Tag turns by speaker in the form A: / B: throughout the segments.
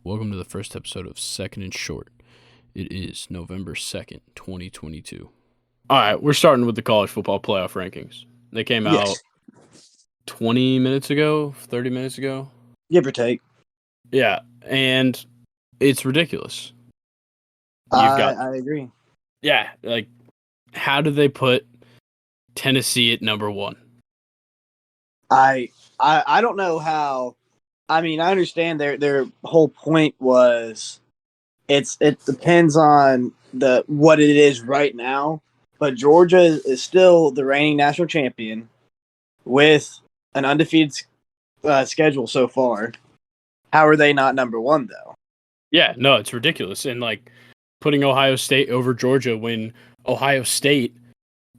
A: Welcome to the first episode of Second and Short. It is November 2nd, 2022. All right, we're starting with the college football playoff rankings. They came out 20 minutes ago, 30 minutes ago.
B: Give or take.
A: Yeah, and it's ridiculous.
B: I agree.
A: Yeah, like, how do they put Tennessee at number one?
B: I don't know how. I mean, I understand their whole point was it depends on what it is right now, but Georgia is still the reigning national champion with an undefeated schedule so far. How are they not number one though?
A: Yeah, no, it's ridiculous. And like putting Ohio State over Georgia when Ohio State,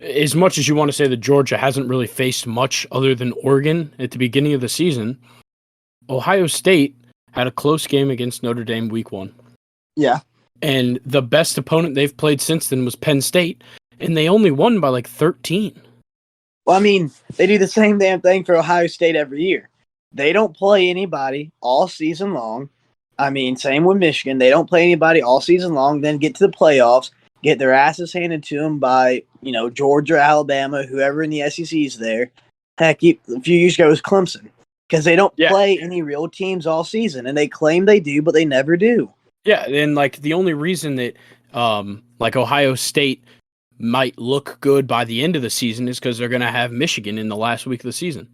A: as much as you want to say that Georgia hasn't really faced much other than Oregon at the beginning of the season, Ohio State had a close game against Notre Dame week 1.
B: Yeah.
A: And the best opponent they've played since then was Penn State, and they only won by like 13.
B: Well, I mean, they do the same damn thing for Ohio State every year. They don't play anybody all season long. I mean, same with Michigan. They don't play anybody all season long, then get to the playoffs, get their asses handed to them by, Georgia, Alabama, whoever in the SEC is there. Heck, a few years ago it was Clemson. Because they don't play any real teams all season, and they claim they do, but they never do.
A: Yeah, and like the only reason that like Ohio State might look good by the end of the season is because they're going to have Michigan in the last week of the season.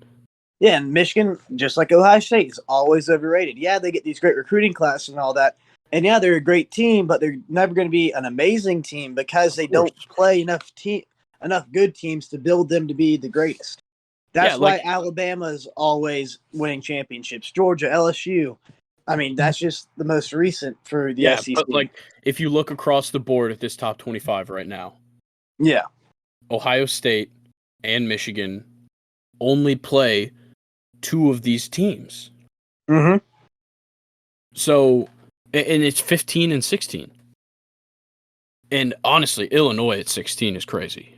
B: Yeah, and Michigan, just like Ohio State, is always overrated. Yeah, they get these great recruiting classes and all that, and yeah, they're a great team, but they're never going to be an amazing team because they don't play enough good teams to build them to be the greatest. That's why Alabama is always winning championships. Georgia, LSU. I mean, that's just the most recent for the SEC.
A: But like, if you look across the board at this top 25 right now, Ohio State and Michigan only play 2 of these teams.
B: Mm-hmm.
A: So, and it's 15 and 16. And honestly, Illinois at 16 is crazy.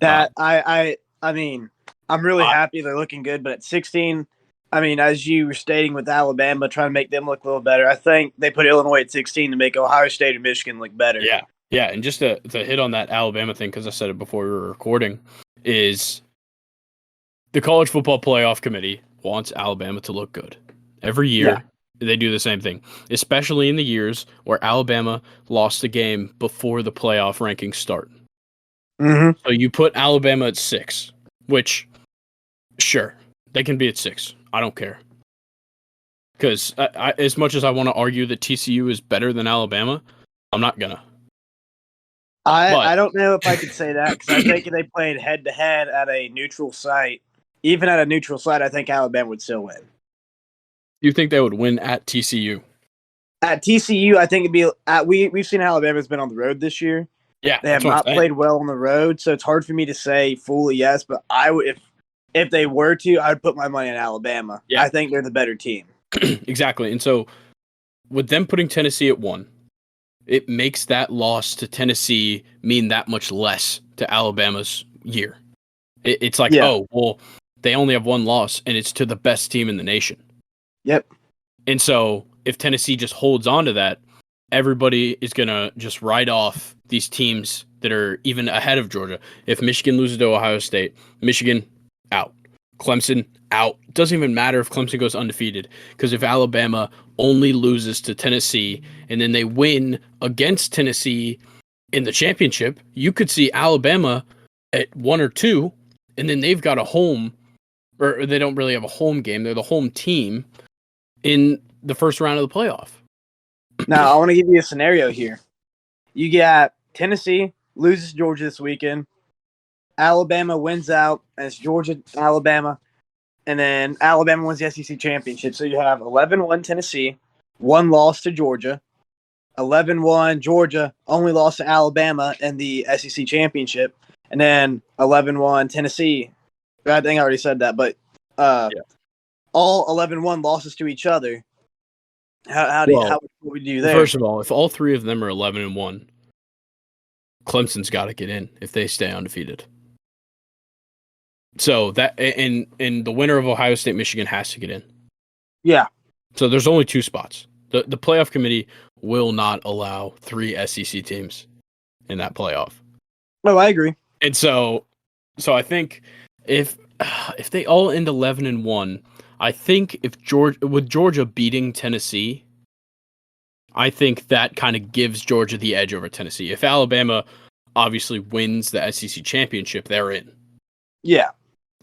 B: I mean, I'm really happy they're looking good, but at 16, I mean, as you were stating with Alabama, trying to make them look a little better, I think they put Illinois at 16 to make Ohio State and Michigan look better.
A: Yeah, and just to hit on that Alabama thing, because I said it before we were recording, is the College Football Playoff Committee wants Alabama to look good. Every year, they do the same thing, especially in the years where Alabama lost a game before the playoff rankings start.
B: Mm-hmm.
A: So you put Alabama at 6, which, sure, they can be at 6. I don't care. Because as much as I want to argue that TCU is better than Alabama, I'm not gonna.
B: I don't know if I could say that, because I think if they played head-to-head at a neutral site, even at a neutral site, I think Alabama would still win.
A: You think they would win at TCU?
B: At TCU, I think it'd be we've seen Alabama's been on the road this year.
A: Yeah,
B: they have not played well on the road, so it's hard for me to say fully yes. But I would, if they were to, I'd put my money on Alabama. Yeah. I think they're the better team.
A: Exactly, and so with them putting Tennessee at 1, it makes that loss to Tennessee mean that much less to Alabama's year. It's like, oh, well, they only have 1 loss, and it's to the best team in the nation.
B: Yep.
A: And so if Tennessee just holds on to that, everybody is going to just write off these teams that are even ahead of Georgia. If Michigan loses to Ohio State, Michigan out. Clemson out. It doesn't even matter if Clemson goes undefeated, because if Alabama only loses to Tennessee and then they win against Tennessee in the championship, you could see Alabama at 1 or 2, and then they've got a home, or they don't really have a home game. They're the home team in the first round of the playoff.
B: Now, I want to give you a scenario here. You got Tennessee loses to Georgia this weekend. Alabama wins out, and it's Georgia, Alabama. And then Alabama wins the SEC championship. So you have 11-1 Tennessee, 1 loss to Georgia. 11-1 Georgia, only lost to Alabama in the SEC championship. And then 11-1 Tennessee. I think I already said that, but all 11-1 losses to each other. How would we do there?
A: First of all, if all 3 of them are 11-1, Clemson's got to get in if they stay undefeated. So that and the winner of Ohio State Michigan has to get in.
B: Yeah.
A: So there's only 2 spots. The playoff committee will not allow 3 SEC teams in that playoff.
B: No, I agree.
A: And so I think if they all end 11-1, I think with Georgia beating Tennessee, I think that kind of gives Georgia the edge over Tennessee. If Alabama obviously wins the SEC championship, they're in.
B: Yeah.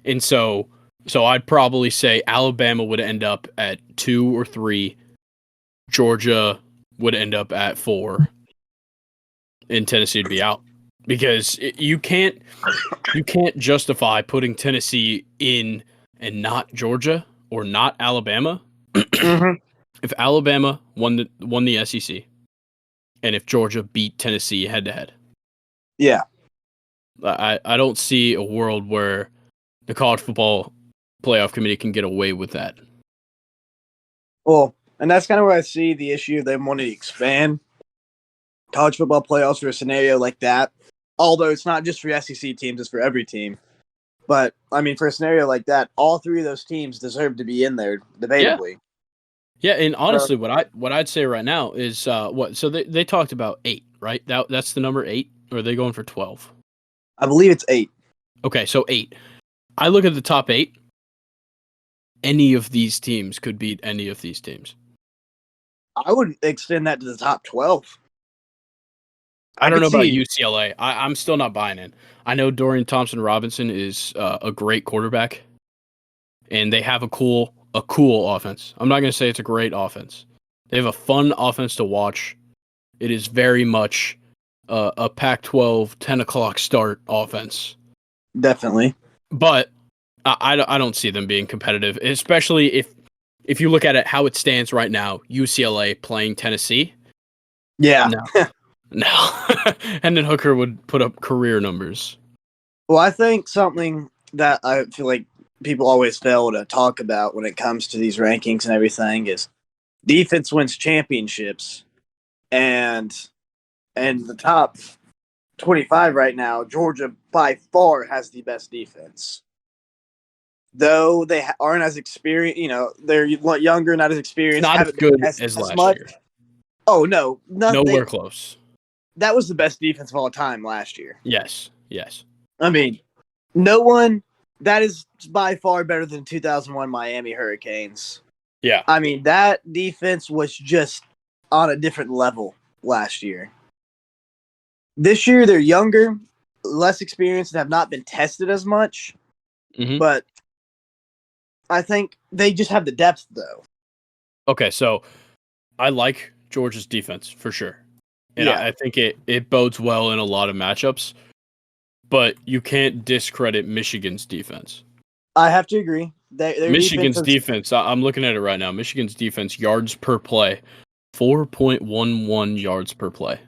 A: And so I'd probably say Alabama would end up at 2 or 3. Georgia would end up at 4. And Tennessee would be out. Because you can't justify putting Tennessee in and not Georgia or not Alabama.
B: Mm-hmm.
A: If Alabama won the SEC, and if Georgia beat Tennessee head to head,
B: Yeah.
A: I don't see a world where the college football playoff committee can get away with that.
B: Well, and that's kind of where I see the issue of them wanting to expand college football playoffs for a scenario like that. Although it's not just for SEC teams, it's for every team. But, I mean, for a scenario like that, all 3 of those teams deserve to be in there, debatably.
A: Yeah, and honestly, what I'd say right now is what? So they talked about 8, right? That's the number 8, or are they going for 12?
B: I believe it's 8.
A: Okay, so 8. I look at the top 8. Any of these teams could beat any of these teams.
B: I would extend that to the top 12.
A: I don't know about UCLA. I'm still not buying it. I know Dorian Thompson-Robinson is a great quarterback, and they have a cool offense. I'm not going to say it's a great offense. They have a fun offense to watch. It is very much a Pac-12 10 o'clock start offense.
B: Definitely.
A: But I don't see them being competitive, especially if you look at it how it stands right now. UCLA playing Tennessee.
B: Yeah.
A: No. Hendon Hooker would put up career numbers.
B: Well, I think something that I feel like people always fail to talk about when it comes to these rankings and everything is defense wins championships. And the top 25 right now, Georgia by far has the best defense. Though they aren't as experienced, they're younger, not as experienced.
A: Not as good as last year.
B: Oh, no.
A: Nowhere close.
B: That was the best defense of all time last year.
A: Yes.
B: I mean, no one, that is by far better than 2001 Miami Hurricanes.
A: Yeah.
B: I mean, that defense was just on a different level last year. This year, they're younger, less experienced, and have not been tested as much.
A: Mm-hmm.
B: But I think they just have the depth, though.
A: Okay, so I like Georgia's defense for sure. And
B: yeah.
A: I think it bodes well in a lot of matchups. But you can't discredit Michigan's defense.
B: I have to agree.
A: Michigan's defense, I'm looking at it right now. Michigan's defense, yards per play, 4.11 yards per play.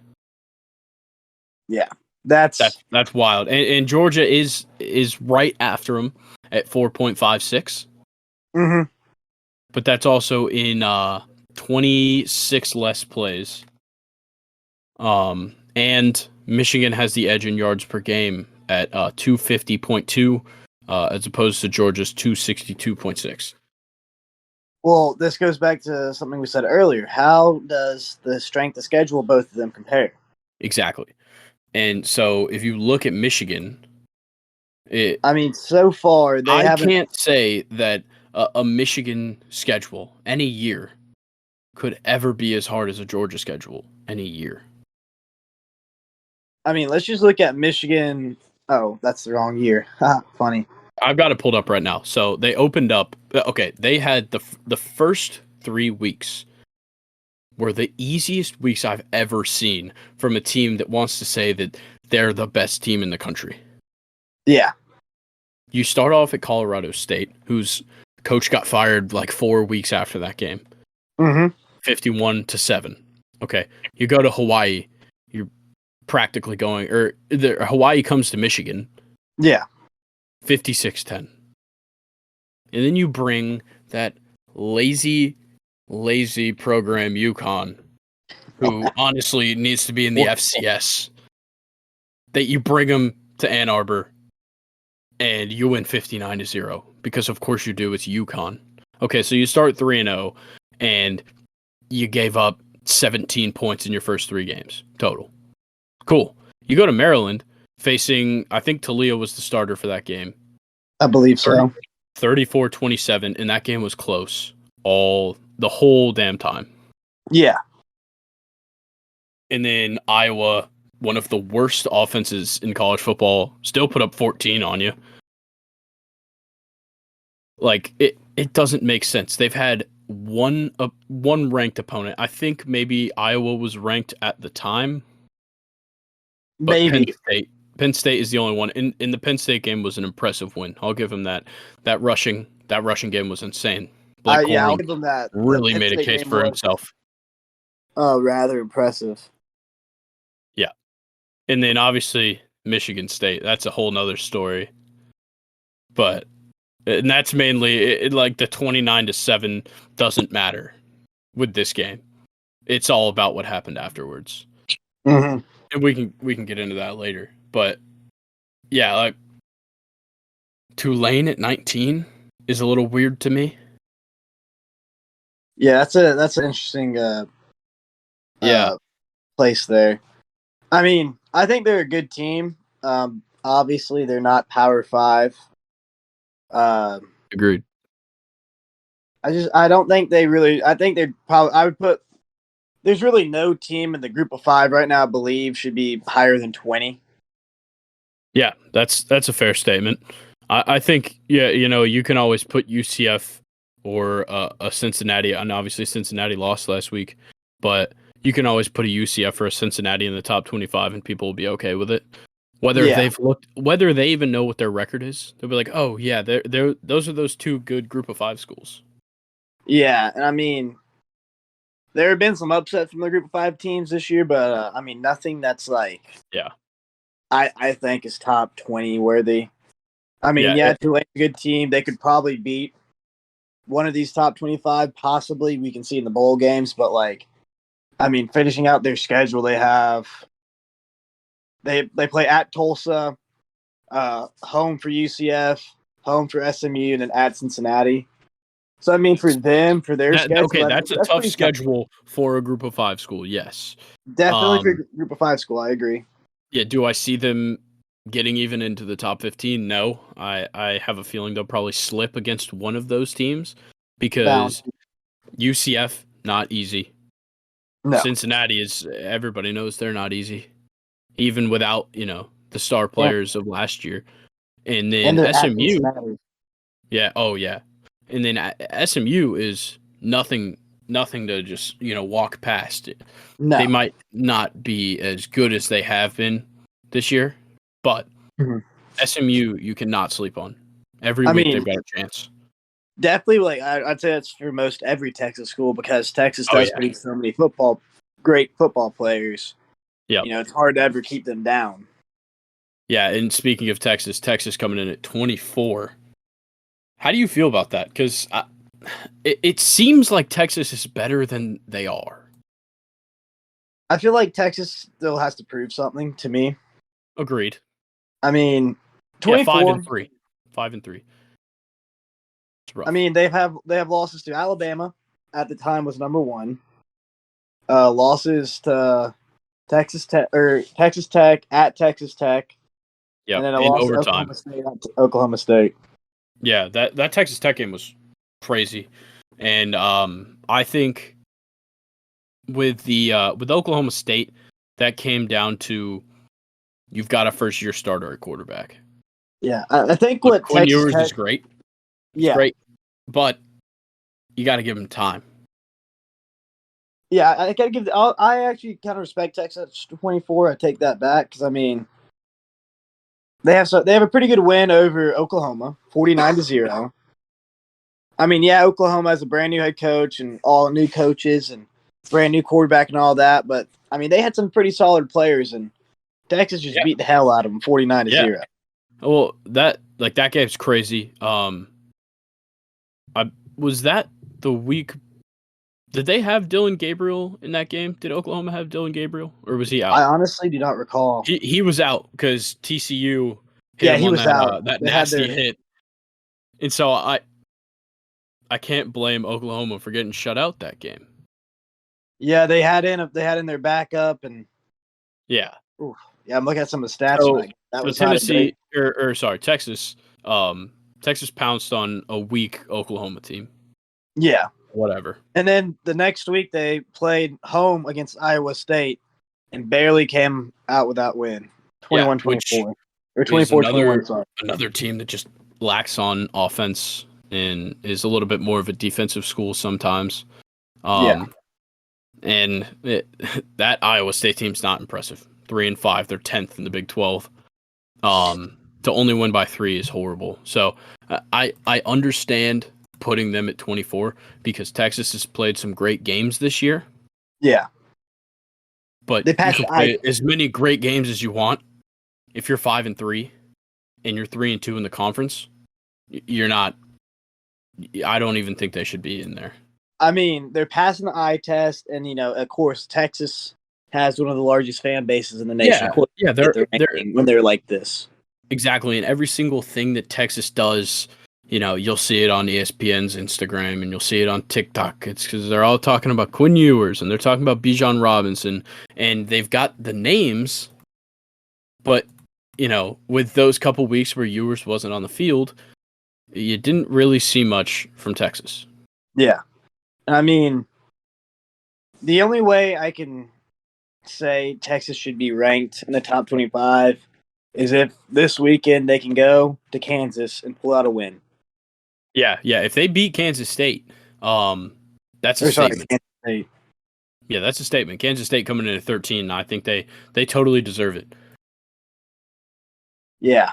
B: Yeah, that's
A: wild. And Georgia is right after them at 4.56.
B: Mm-hmm.
A: But that's also in 26 less plays. And Michigan has the edge in yards per game at 250.2 as opposed to Georgia's 262.6.
B: Well, this goes back to something we said earlier. How does the strength of schedule both of them compare?
A: Exactly. And so if you look at Michigan,
B: so far they haven't.
A: I can't say that a Michigan schedule any year could ever be as hard as a Georgia schedule any year.
B: I mean, let's just look at Michigan. Oh, that's the wrong year. Funny.
A: I've got it pulled up right now. So they opened up. Okay, they had the first 3 weeks were the easiest weeks I've ever seen from a team that wants to say that they're the best team in the country.
B: Yeah.
A: You start off at Colorado State, whose coach got fired like 4 weeks after that game.
B: Mm-hmm.
A: 51-7. Okay. You go to Hawaii. You're practically going, Hawaii comes to Michigan.
B: Yeah.
A: 56-10. And then you bring that lazy program UConn, who honestly needs to be in the FCS, that you bring them to Ann Arbor and you win 59-0 because of course you do. It's UConn. Okay, so you start 3-0 and you gave up 17 points in your first 3 games total. Cool. You go to Maryland facing, I think Talia was the starter for that game.
B: I believe so.
A: 34-27, and that game was close the whole damn time.
B: Yeah.
A: And then Iowa, one of the worst offenses in college football, still put up 14 on you. Like, it doesn't make sense. They've had one ranked opponent. I think maybe Iowa was ranked at the time. But
B: Maybe.
A: Penn State is the only one. In the Penn State game was an impressive win. I'll give him that. That rushing game was insane. Blake
B: I'll
A: Corum
B: give them that.
A: really
B: The
A: made a
B: Penn State
A: case
B: game
A: for
B: was,
A: himself.
B: rather impressive.
A: Yeah. And then obviously Michigan State. That's a whole nother story. And that's mainly like the 29-7 doesn't matter with this game. It's all about what happened afterwards.
B: Mm-hmm.
A: And we can get into that later. But yeah, like Tulane at 19 is a little weird to me.
B: Yeah, that's an interesting place there. I mean, I think they're a good team. Obviously, they're not Power 5.
A: Agreed.
B: I don't think they really. I think they're probably. I would put. There's really no team in the group of 5 right now, I believe, should be higher than 20.
A: Yeah, that's a fair statement. I think, yeah, you can always put UCF or a Cincinnati, and obviously Cincinnati lost last week, but you can always put a UCF or a Cincinnati in the top 25 and people will be okay with it. Whether they even know what their record is, they'll be like, oh yeah, those are those 2 good group of 5 schools.
B: Yeah, and I mean, there have been some upsets from the group of 5 teams this year, but I mean, nothing that's like,
A: Yeah.
B: I think is top 20 worthy. I mean, Tulane's a good team. They could probably beat one of these top 25, possibly. We can see in the bowl games, but like, I mean, finishing out their schedule, they play at Tulsa, home for UCF, home for SMU, and then at Cincinnati. So I mean, for them, for their schedule,
A: okay, that's a tough schedule for a group of 5 school. Yes,
B: definitely for a group of 5 school. I agree.
A: Yeah, do I see them getting even into the top 15? No, I have a feeling they'll probably slip against one of those teams because UCF not easy.
B: No.
A: Cincinnati everybody knows they're not easy, even without the star players of last year, and then SMU. Yeah. Oh yeah. And then SMU is nothing to just, walk past it.
B: No.
A: They might not be as good as they have been this year, but SMU you cannot sleep on. Every week they've got a chance.
B: Definitely, like I'd say that's for most every Texas school because Texas does produce so many great football players.
A: Yeah.
B: It's hard to ever keep them down.
A: Yeah, and speaking of Texas coming in at 24. How do you feel about that? Because it seems like Texas is better than they are.
B: I feel like Texas still has to prove something to me.
A: Agreed.
B: I mean, 24.
A: 5-3. 5-3. It's rough.
B: I mean, they have losses to Alabama. At the time, was number 1. Losses to Texas Tech at Texas Tech.
A: Yeah,
B: and then a loss to Oklahoma State at Oklahoma State.
A: Yeah, that Texas Tech game was crazy, and I think with Oklahoma State, that came down to you've got a first-year starter at quarterback.
B: Yeah, I think what
A: Quinn Ewers is great.
B: Yeah,
A: great, but you got to give him time.
B: Yeah, I gotta give. I actually kind of respect Texas 24. I take that back because I mean, they have a pretty good win over Oklahoma, 49-0. I mean, yeah, Oklahoma has a brand new head coach and all new coaches and brand new quarterback and all that, but I mean, they had some pretty solid players and Texas just beat the hell out of them, 49-0.
A: Well, that game's crazy. Was that the week? Did they have Dylan Gabriel in that game? Did Oklahoma have Dylan Gabriel, or was he out?
B: I honestly do not recall.
A: He was out because TCU hit him on
B: out.
A: That nasty hit, and so I can't blame Oklahoma for getting shut out that game.
B: Yeah, they had in their backup, and
A: Yeah.
B: oof, yeah, I'm looking at some of the stats
A: So,
B: tonight. That
A: so
B: was not a great.
A: Tennessee, Texas. Texas pounced on a weak Oklahoma team.
B: Yeah,
A: Whatever.
B: and then the next week they played home against Iowa State and barely came out with that win,
A: Yeah, which
B: 21-24 or
A: is
B: 24-21. Sorry.
A: another team that just lacks on offense and is a little bit more of a defensive school sometimes.
B: Yeah,
A: And that Iowa State team's not impressive. 3-5, they're 10th in the Big 12. To only win by 3 is horrible. So I understand putting them at 24 because Texas has played some great games this year.
B: yeah,
A: But
B: they
A: you
B: passed
A: can play as many great games as you want. If you're 5-3 and you're 3-2 in the conference, you're not. I don't even think they should be in there.
B: I mean, they're passing the eye test, and of course, Texas has one of the largest fan bases in the nation. Of course,
A: Yeah,
B: they get the ranking when they're like this.
A: exactly. And every single thing that Texas does, you'll see it on ESPN's Instagram and you'll see it on TikTok. It's because they're all talking about Quinn Ewers and they're talking about Bijan Robinson, and they've got the names, but with those couple weeks where Ewers wasn't on the field, you didn't really see much from Texas.
B: Yeah, I mean, the only way I can say Texas should be ranked in the top 25 is if this weekend they can go to Kansas and pull out a win.
A: Yeah. If they beat Kansas State, that's a statement.
B: Kansas State.
A: Yeah, that's a statement. Kansas State coming in at 13. I think they totally deserve it.
B: Yeah.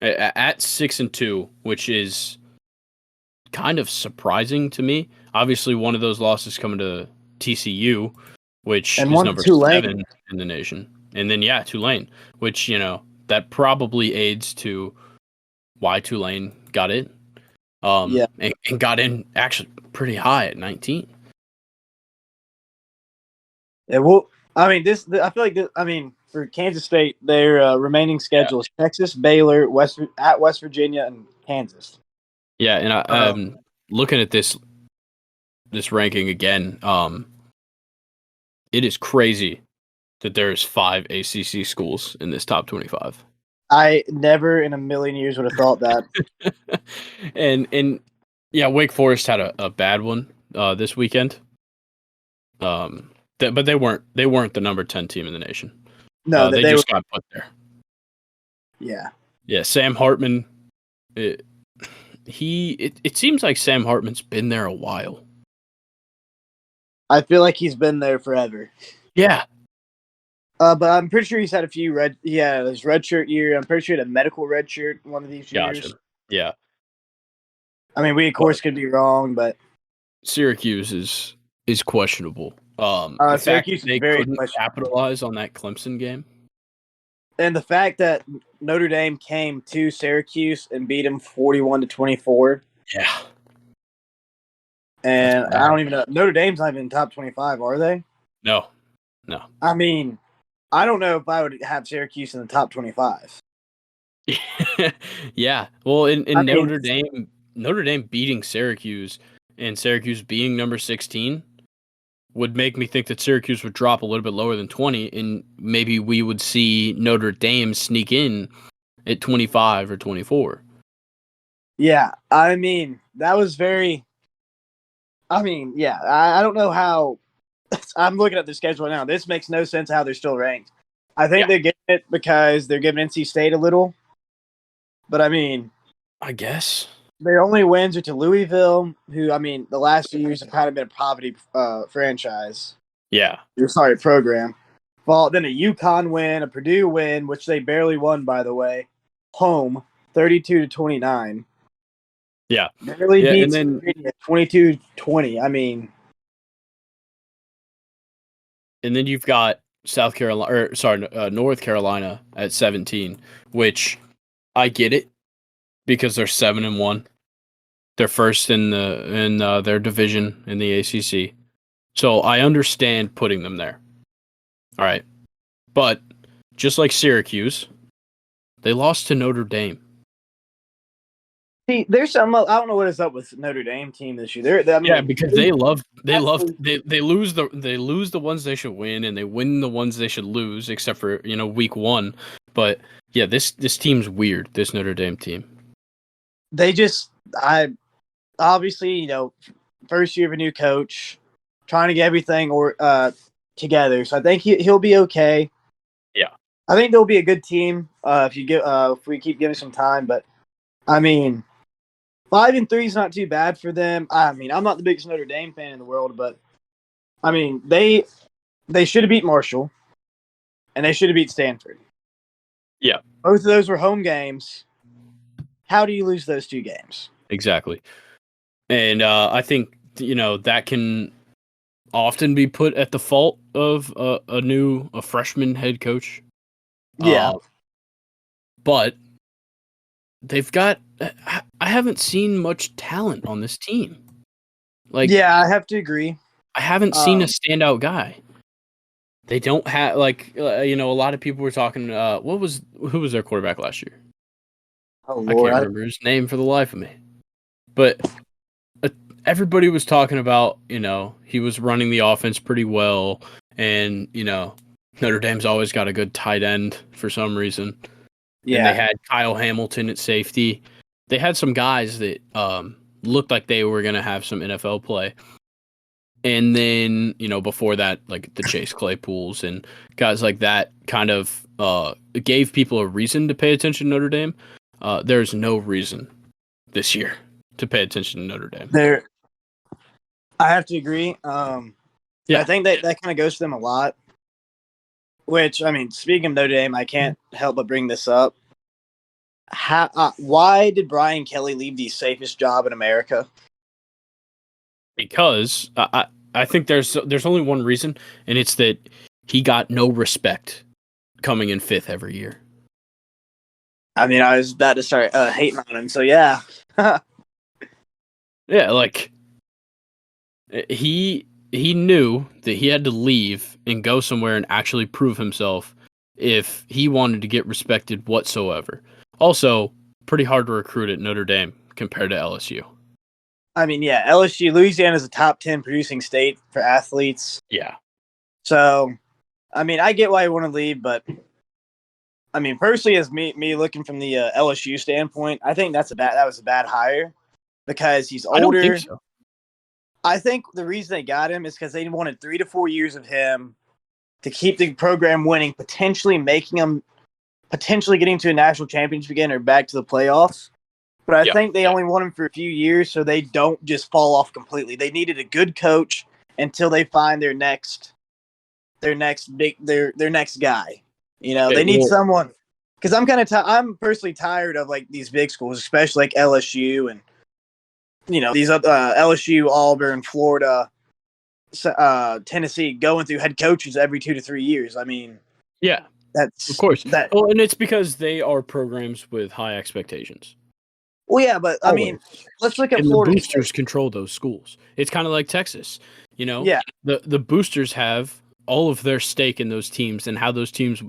A: At 6-2, which is kind of surprising to me. Obviously, one of those losses coming to TCU, which
B: And
A: is
B: one
A: number
B: Tulane.
A: 7 in the nation, and then Tulane, which that probably aids to why Tulane got in.
B: Yeah.
A: And got in actually pretty high at 19.
B: Yeah, well, I mean, I feel like for Kansas State, their remaining schedule is Texas, Baylor, West Virginia, and Kansas.
A: Yeah, and I'm looking at this ranking again. It is crazy that there's 5 ACC schools in this top 25.
B: I never in a million years would have thought that.
A: and Wake Forest had a bad one this weekend. But they weren't the number 10 team in the nation.
B: No,
A: they just got put there.
B: Yeah.
A: Yeah, Sam Hartman. It seems like Sam Hartman's been there a while.
B: I feel like he's been there forever.
A: Yeah.
B: But I'm pretty sure he's had a few his red shirt year. I'm pretty sure he had a medical red shirt one of these years.
A: Gotcha. Yeah.
B: I mean, we of course could be wrong, but
A: Syracuse is questionable.
B: Syracuse
A: they couldn't capitalize on that Clemson game.
B: And the fact that Notre Dame came to Syracuse and beat them 41-24.
A: Yeah.
B: And I don't even know. Notre Dame's not even in top 25, are they?
A: No.
B: I mean, I don't know if I would have Syracuse in the top 25.
A: Yeah. Well, in Notre Dame beating Syracuse and Syracuse being number 16 would make me think that Syracuse would drop a little bit lower than 20, and maybe we would see Notre Dame sneak in at 25 or 24.
B: Yeah, I mean, that was very... I mean, yeah, I don't know how... I'm looking at their schedule now. This makes no sense how they're still ranked. I think they're getting it because they're giving NC State a little. But, I mean... I guess. Their only wins are to Louisville, who, I mean, the last few years have kind of been a poverty franchise.
A: Yeah.
B: Program. Well, then a UConn win, a Purdue win, which they barely won, by the way. Home, 32-29.
A: Yeah.
B: Barely beats 22-20. I mean...
A: And then you've got North Carolina at 17, which I get it because they're 7-1. They're first in their division in the ACC. So I understand putting them there. All right. But just like Syracuse, they lost to Notre Dame.
B: See, there's some. I don't know what is up with Notre Dame team this year. I mean,
A: because they lose the ones they should win, and they win the ones they should lose, except for week 1. But yeah, this team's weird. This Notre Dame team.
B: They just, obviously, first year of a new coach, trying to get everything together. So I think he'll be okay.
A: Yeah,
B: I think they'll be a good team if we keep giving some time. But I mean, 5-3 is not too bad for them. I mean, I'm not the biggest Notre Dame fan in the world, but I mean, they should have beat Marshall, and they should have beat Stanford.
A: Yeah,
B: both of those were home games. How do you lose those 2 games?
A: Exactly. And I think that can often be put at the fault of a freshman head coach.
B: Yeah,
A: but they've got. I haven't seen much talent on this team.
B: Yeah, I have to agree.
A: I haven't seen a standout guy. They don't have a lot of people were talking. Who was their quarterback last year?
B: Oh Lord,
A: I can't remember his name for the life of me. But everybody was talking about he was running the offense pretty well, and Notre Dame's always got a good tight end for some reason. Yeah, and they had Kyle Hamilton at safety. They had some guys that looked like they were going to have some NFL play. And then, before that, like the Chase Claypools and guys like that kind of gave people a reason to pay attention to Notre Dame. There's no reason this year to pay attention to Notre Dame.
B: I have to agree. I think that kind of goes to them a lot. Which, I mean, speaking of Notre Dame, I can't help but bring this up. Why did Brian Kelly leave the safest job in America?
A: Because I think there's only one reason, and it's that he got no respect coming in 5th every year.
B: I mean, I was about to start hating on him, so yeah.
A: Yeah, he knew that he had to leave and go somewhere and actually prove himself if he wanted to get respected whatsoever. Also, pretty hard to recruit at Notre Dame compared to LSU.
B: I mean, yeah, Louisiana is a top 10 producing state for athletes.
A: Yeah.
B: So, I mean, I get why you want to leave, but I mean, personally, as me looking from the LSU standpoint, I think that was a bad hire because he's older. I don't think so. I think the reason they got him is because they wanted 3 to 4 years of him to keep the program winning, potentially getting to a national championship again or back to the playoffs. But I think they only want him for a few years so they don't just fall off completely. They needed a good coach until they find their next guy. They need someone because I'm personally tired of these big schools, especially like LSU and these LSU, Auburn, Florida, Tennessee going through head coaches every 2 to 3 years. I mean,
A: yeah,
B: that's
A: of course. And it's because they are programs with high expectations.
B: Well, yeah, but I mean, let's look at Florida.
A: The boosters control those schools. It's kind of like Texas.
B: Yeah.
A: The boosters have all of their stake in those teams and how those teams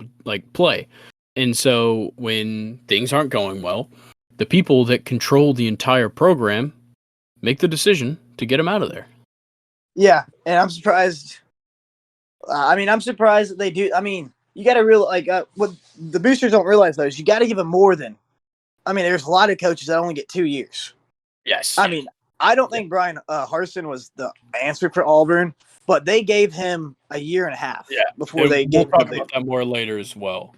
A: play. And so when things aren't going well, the people that control the entire program make the decision to get them out of there.
B: Yeah, and I'm surprised. I'm surprised that they do. I mean, you got to what the boosters don't realize though is you got to give them more than. I mean, there's a lot of coaches that only get 2 years.
A: Yes.
B: I mean, I don't think Brian Harsin was the answer for Auburn, but they gave him a year and a half before they gave him.
A: We'll talk about that more later as well.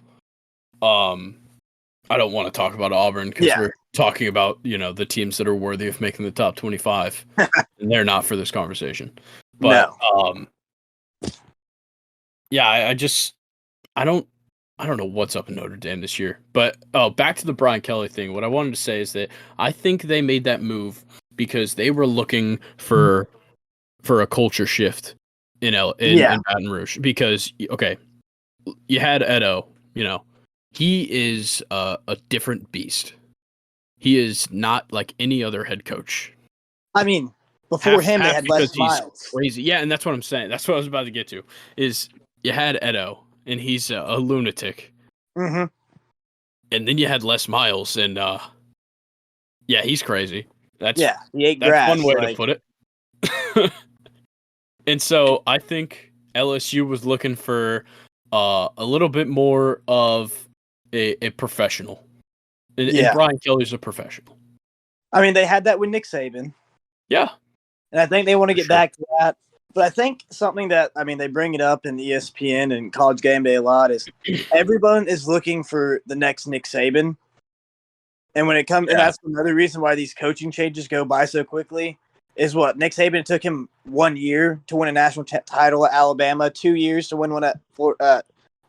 A: I don't want to talk about Auburn because we're talking about, the teams that are worthy of making the top 25, and they're not for this conversation. But, I don't know what's up in Notre Dame this year. But, back to the Brian Kelly thing. What I wanted to say is that I think they made that move because they were looking for a culture shift in Baton Rouge. Because, okay, you had Edo, he is a different beast. He is not like any other head coach.
B: I mean, before him, they had Les Miles.
A: Crazy. Yeah, and that's what I'm saying. That's what I was about to get to. Is you had Edo, and he's a lunatic.
B: Mm-hmm.
A: And then you had Les Miles, and Yeah, he's crazy.
B: Yeah, he ate
A: That's one
B: grass.
A: way to
B: Like,
A: put it. And so I think LSU was looking for a little bit more of a professional. And
B: yeah.
A: Brian Kelly's a professional.
B: I mean, they had that with Nick Saban,
A: Yeah,
B: and I think they want to
A: for
B: get
A: sure.
B: back to that. But I think something that they bring it up in ESPN and College Game Day a lot is everyone is looking for the next Nick Saban. And when it comes, and
A: Yeah,
B: that's another reason why these coaching changes go by so quickly. Is what Nick Saban, it took him 1 year to win a national title at Alabama, 2 years to win one at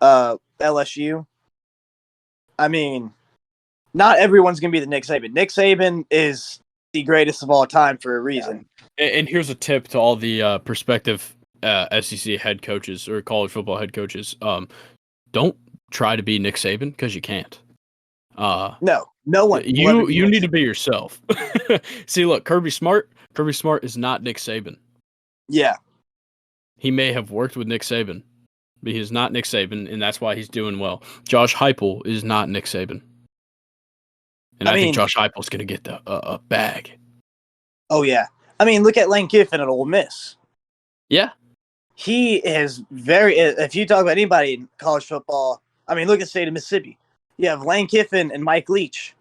B: LSU. I mean, not everyone's going to be the Nick Saban. Nick Saban is the greatest of all time for a reason.
A: and here's a tip to all the prospective SEC head coaches or college football head coaches. Don't try to be Nick Saban because you can't.
B: No one. will ever be
A: You
B: Nick
A: need to
B: Saban.
A: be yourself. See, look, Kirby Smart is not Nick Saban.
B: Yeah.
A: He may have worked with Nick Saban, but he's not Nick Saban, and that's why he's doing well. Josh Heupel is not Nick Saban, and I think Josh Heupel's going to get a bag.
B: Oh, yeah. I mean, look at Lane Kiffin at Ole Miss.
A: Yeah.
B: He is if you talk about anybody in college football, I mean, look at the state of Mississippi. You have Lane Kiffin and Mike Leach.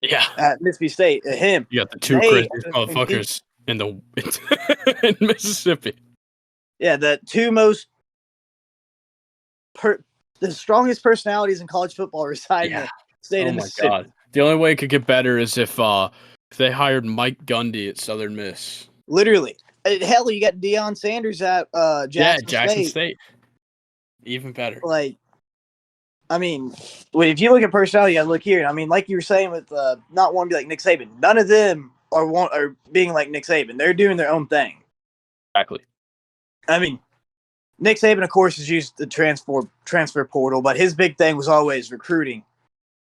A: Yeah.
B: At Mississippi State. Him.
A: You got the two craziest motherfuckers in in Mississippi.
B: Yeah, the two most the strongest personalities in college football reside in the state of Mississippi. Oh my God.
A: The only way it could get better is if they hired Mike Gundy at Southern Miss.
B: Literally. Hell, you got Deion Sanders at Jackson
A: State. Even better.
B: Like, I mean, if you look at personality, you gotta look here. I mean, like you were saying with not wanting to be like Nick Saban, none of them are being like Nick Saban. They're doing their own thing.
A: Exactly.
B: I mean, Nick Saban, of course, has used the transfer portal, but his big thing was always recruiting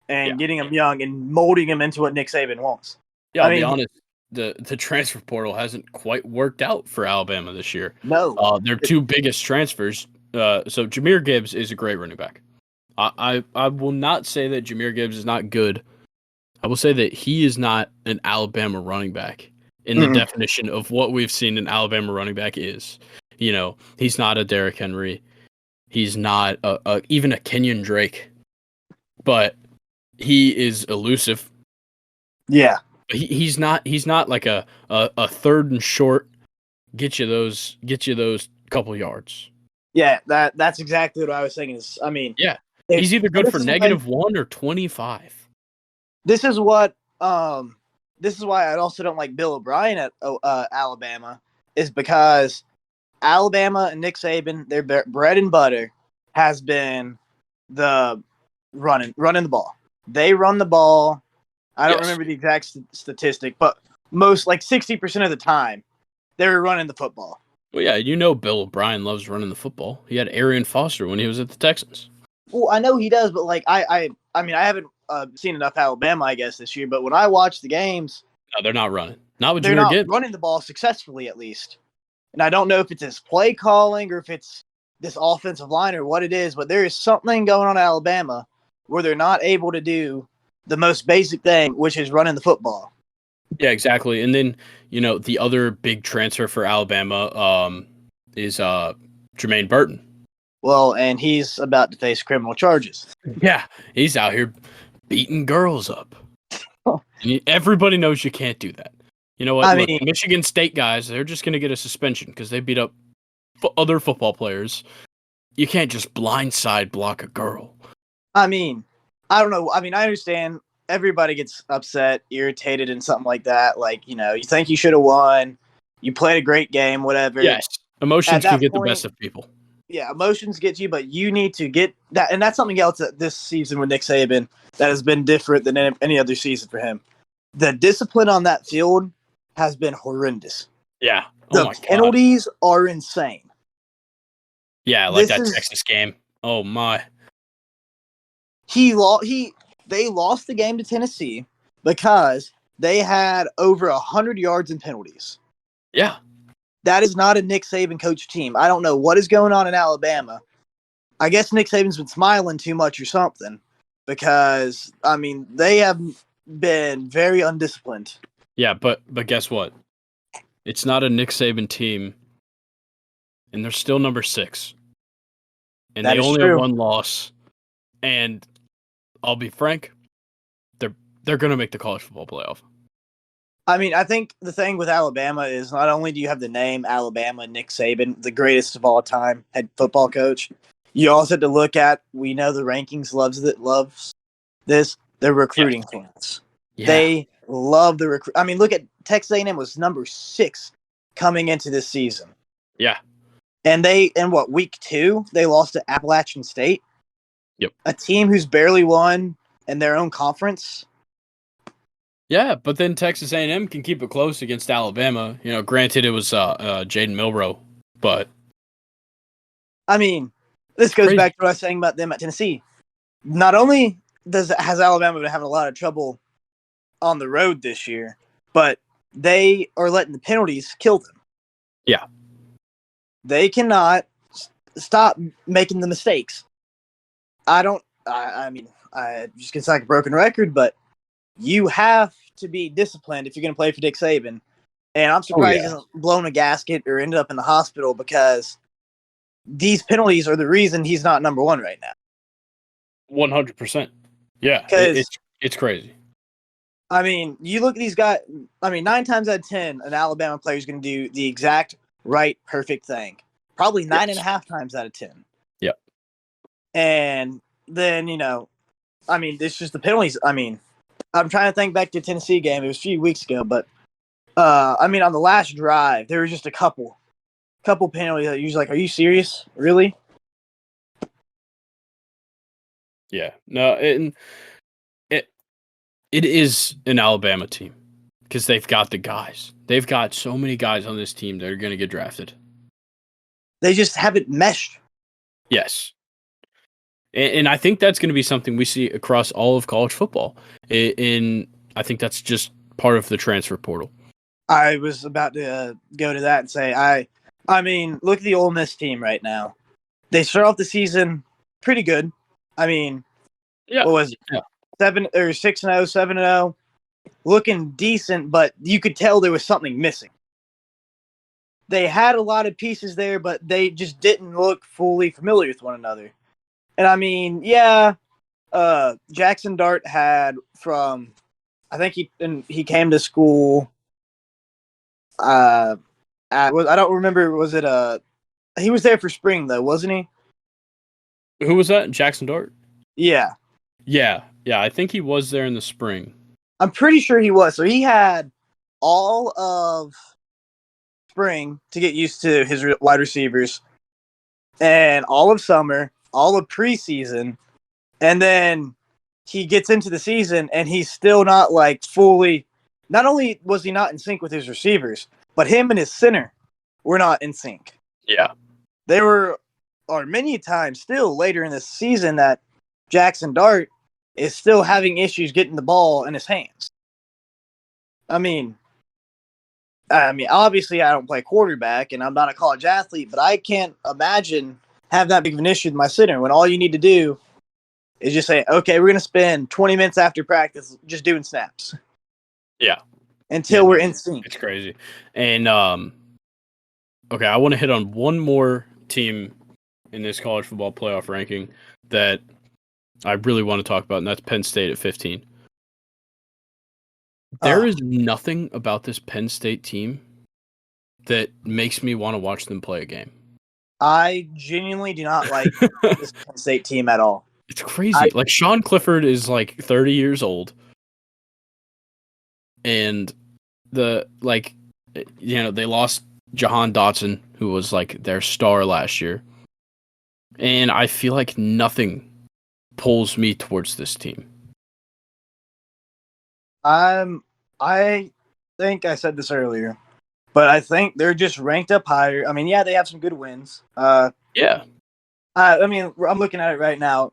B: and getting them young and molding them into what Nick Saban wants.
A: Yeah, I'll be honest. The transfer portal hasn't quite worked out for Alabama this year.
B: No.
A: Their two biggest transfers. So Jahmyr Gibbs is a great running back. I will not say that Jahmyr Gibbs is not good. I will say that he is not an Alabama running back in the definition of what we've seen an Alabama running back is. You know, he's not a Derrick Henry. He's not even a Kenyon Drake. But he is elusive.
B: Yeah.
A: He's not like a third and short. Get you those couple yards.
B: Yeah, that's exactly what I was thinking.
A: He's either good for -1 or 25.
B: This is why I also don't like Bill O'Brien at Alabama, is because Alabama and Nick Saban, their bread and butter has been the running the ball. They run the ball. I don't remember the exact statistic, but most, like 60% of the time, they were running the football.
A: Well, yeah, Bill O'Brien loves running the football. He had Arian Foster when he was at the Texans.
B: Well, I know he does, but like I haven't seen enough Alabama, I guess, this year. But when I watch the games,
A: no, they're not running. Not with
B: they're
A: Jahmyr
B: not
A: Gibbs.
B: running the ball successfully, at least. And I don't know if it's his play calling or if it's this offensive line or what it is, but there is something going on in Alabama where they're not able to do the most basic thing, which is running the football.
A: Yeah, exactly. And then, the other big transfer for Alabama is Jermaine Burton.
B: Well, and he's about to face criminal charges.
A: Yeah, he's out here beating girls up. Everybody knows you can't do that. You know what? Look, Michigan State guys, they're just going to get a suspension because they beat up other football players. You can't just blindside block a girl.
B: I don't know. I understand everybody gets upset, irritated, and something like that. Like, you think you should have won. You played a great game, whatever.
A: Yes. Emotions can get the best of people.
B: Yeah, emotions get you, but you need to get that. And that's something else that this season with Nick Saban that has been different than any other season for him. The discipline on that field has been horrendous.
A: Yeah.
B: The penalties are insane.
A: Yeah, like that Texas game. Oh, my.
B: They lost the game to Tennessee because they had over 100 yards in penalties.
A: Yeah.
B: That is not a Nick Saban coach team. I don't know what is going on in Alabama. I guess Nick Saban's been smiling too much or something because, they have been very undisciplined.
A: Yeah, but guess what? It's not a Nick Saban team, and they're still number 6. And
B: That
A: they
B: is
A: only have
B: true.
A: one loss. And I'll be frank, they're going to make the college football playoff.
B: I mean, I think the thing with Alabama is not only do you have the name Alabama, Nick Saban, the greatest of all time head football coach, you also have to look at, we know the rankings loves this, the recruiting class.
A: Yeah.
B: They love the recruit. I mean, look at Texas A&M was number 6 coming into this season.
A: Yeah.
B: And week 2, they lost to Appalachian State?
A: Yep.
B: A team who's barely won in their own conference.
A: Yeah, but then Texas A&M can keep it close against Alabama. You know, granted it was Jaden Milroe, but
B: I mean, this goes back to what I was saying about them at Tennessee. Not only has Alabama been having a lot of trouble on the road this year, but they are letting the penalties kill them.
A: Yeah.
B: They cannot stop making the mistakes. I mean, I just gets like a broken record, but you have to be disciplined if you're going to play for Nick Saban. And I'm surprised he hasn't blown a gasket or ended up in the hospital, because these penalties are the reason he's not number 1 right now.
A: 100%. Yeah, it's crazy.
B: I mean, you look at these guys. I mean, 9 times out of 10, an Alabama player is going to do the exact right, perfect thing. Probably 9.5 times out of 10.
A: Yep.
B: And then, I mean, it's just the penalties. I mean, I'm trying to think back to the Tennessee game. It was a few weeks ago, but I mean, on the last drive, there was just a couple penalties that you're like, are you serious? Really?
A: Yeah. No, it is an Alabama team because they've got the guys. They've got so many guys on this team that are going to get drafted.
B: They just haven't meshed.
A: Yes. And I think that's going to be something we see across all of college football. I think that's just part of the transfer portal.
B: I was about to go to that and say, I mean, look at the Ole Miss team right now. They start off the season pretty good. I mean, what was it?
A: Yeah.
B: 6-0, 7-0, looking decent, but you could tell there was something missing. They had a lot of pieces there, but they just didn't look fully familiar with one another. And I mean, Jackson Dart had from, I think he came to school. I don't remember. Was it he was there for spring though, wasn't he?
A: Who was that? Jackson Dart?
B: Yeah.
A: Yeah. I think he was there in the spring.
B: I'm pretty sure he was. So he had all of spring to get used to his wide receivers, and all of summer, all of preseason, and then he gets into the season and he's still not like fully. Not only was he not in sync with his receivers, but him and his center were not in sync.
A: Yeah.
B: There are many times still later in the season that Jackson Dart is still having issues getting the ball in his hands. I mean, obviously I don't play quarterback and I'm not a college athlete, but I can't imagine having that big of an issue with my center when all you need to do is just say, okay, we're going to spend 20 minutes after practice just doing snaps.
A: Yeah.
B: Until we're in sync.
A: It's crazy. And, okay, I want to hit on one more team in this college football playoff ranking that I really want to talk about, and that's Penn State at 15. There is nothing about this Penn State team that makes me want to watch them play a game.
B: I genuinely do not like this Penn State team at all.
A: It's crazy. Like, Sean Clifford is like 30 years old. And they lost Jahan Dotson, who was like their star last year. And I feel like nothing pulls me towards this team.
B: I think I said this earlier, but I think they're just ranked up higher. I mean, yeah, they have some good wins.
A: Yeah.
B: I mean, I'm looking at it right now.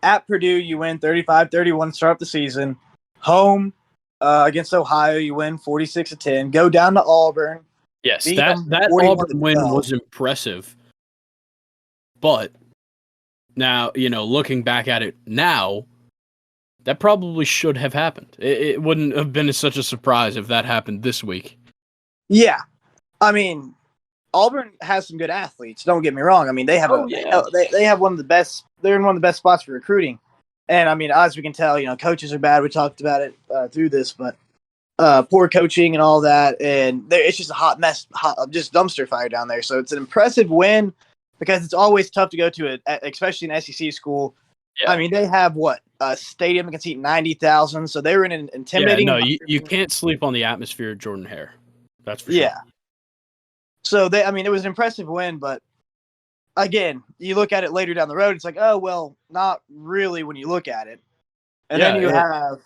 B: At Purdue, you win 35-31 to start the season. Home against Ohio, you win 46-10. Go down to Auburn.
A: Yes, that Auburn win was impressive. But now, looking back at it now, that probably should have happened. It wouldn't have been such a surprise if that happened this week.
B: Yeah, I mean, Auburn has some good athletes. Don't get me wrong. I mean, they have they have one of the best. They're in one of the best spots for recruiting. And I mean, as we can tell, coaches are bad. We talked about it through this, but poor coaching and all that, and it's just a hot mess, just dumpster fire down there. So it's an impressive win because it's always tough to go to especially an SEC school. Yeah. I mean, they have a stadium that can seat 90,000, so they were in an intimidating.
A: Yeah, no, you can't sleep on the atmosphere of Jordan-Hare. That's for sure.
B: Yeah. So it was an impressive win, but again, you look at it later down the road, it's like, oh well, not really when you look at it. And then you have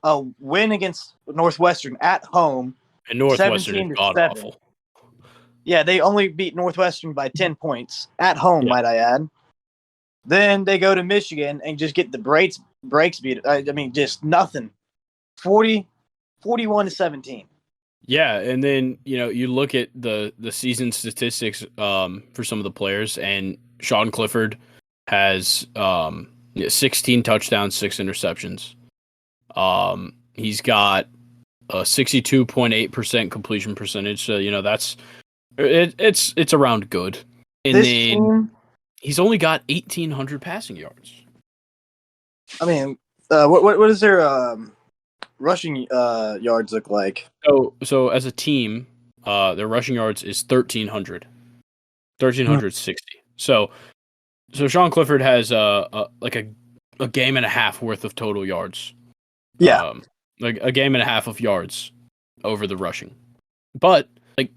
B: a win against Northwestern at home.
A: And Northwestern is god-awful.
B: Yeah, they only beat Northwestern by 10 points at home, might I add. Then they go to Michigan and just get the brakes beat. I mean, just nothing. 41-17.
A: Yeah, and then you look at the season statistics for some of the players, and Sean Clifford has 16 touchdowns, 6 interceptions. He's got a 62.8% completion percentage, so that's it's around good. And then he's only got 1,800 passing yards. I
B: mean, what is their rushing yards look like?
A: So as a team, their rushing yards is 1,360. So Sean Clifford has a game and a half worth of total yards.
B: Yeah,
A: like a game and a half of yards over the rushing, but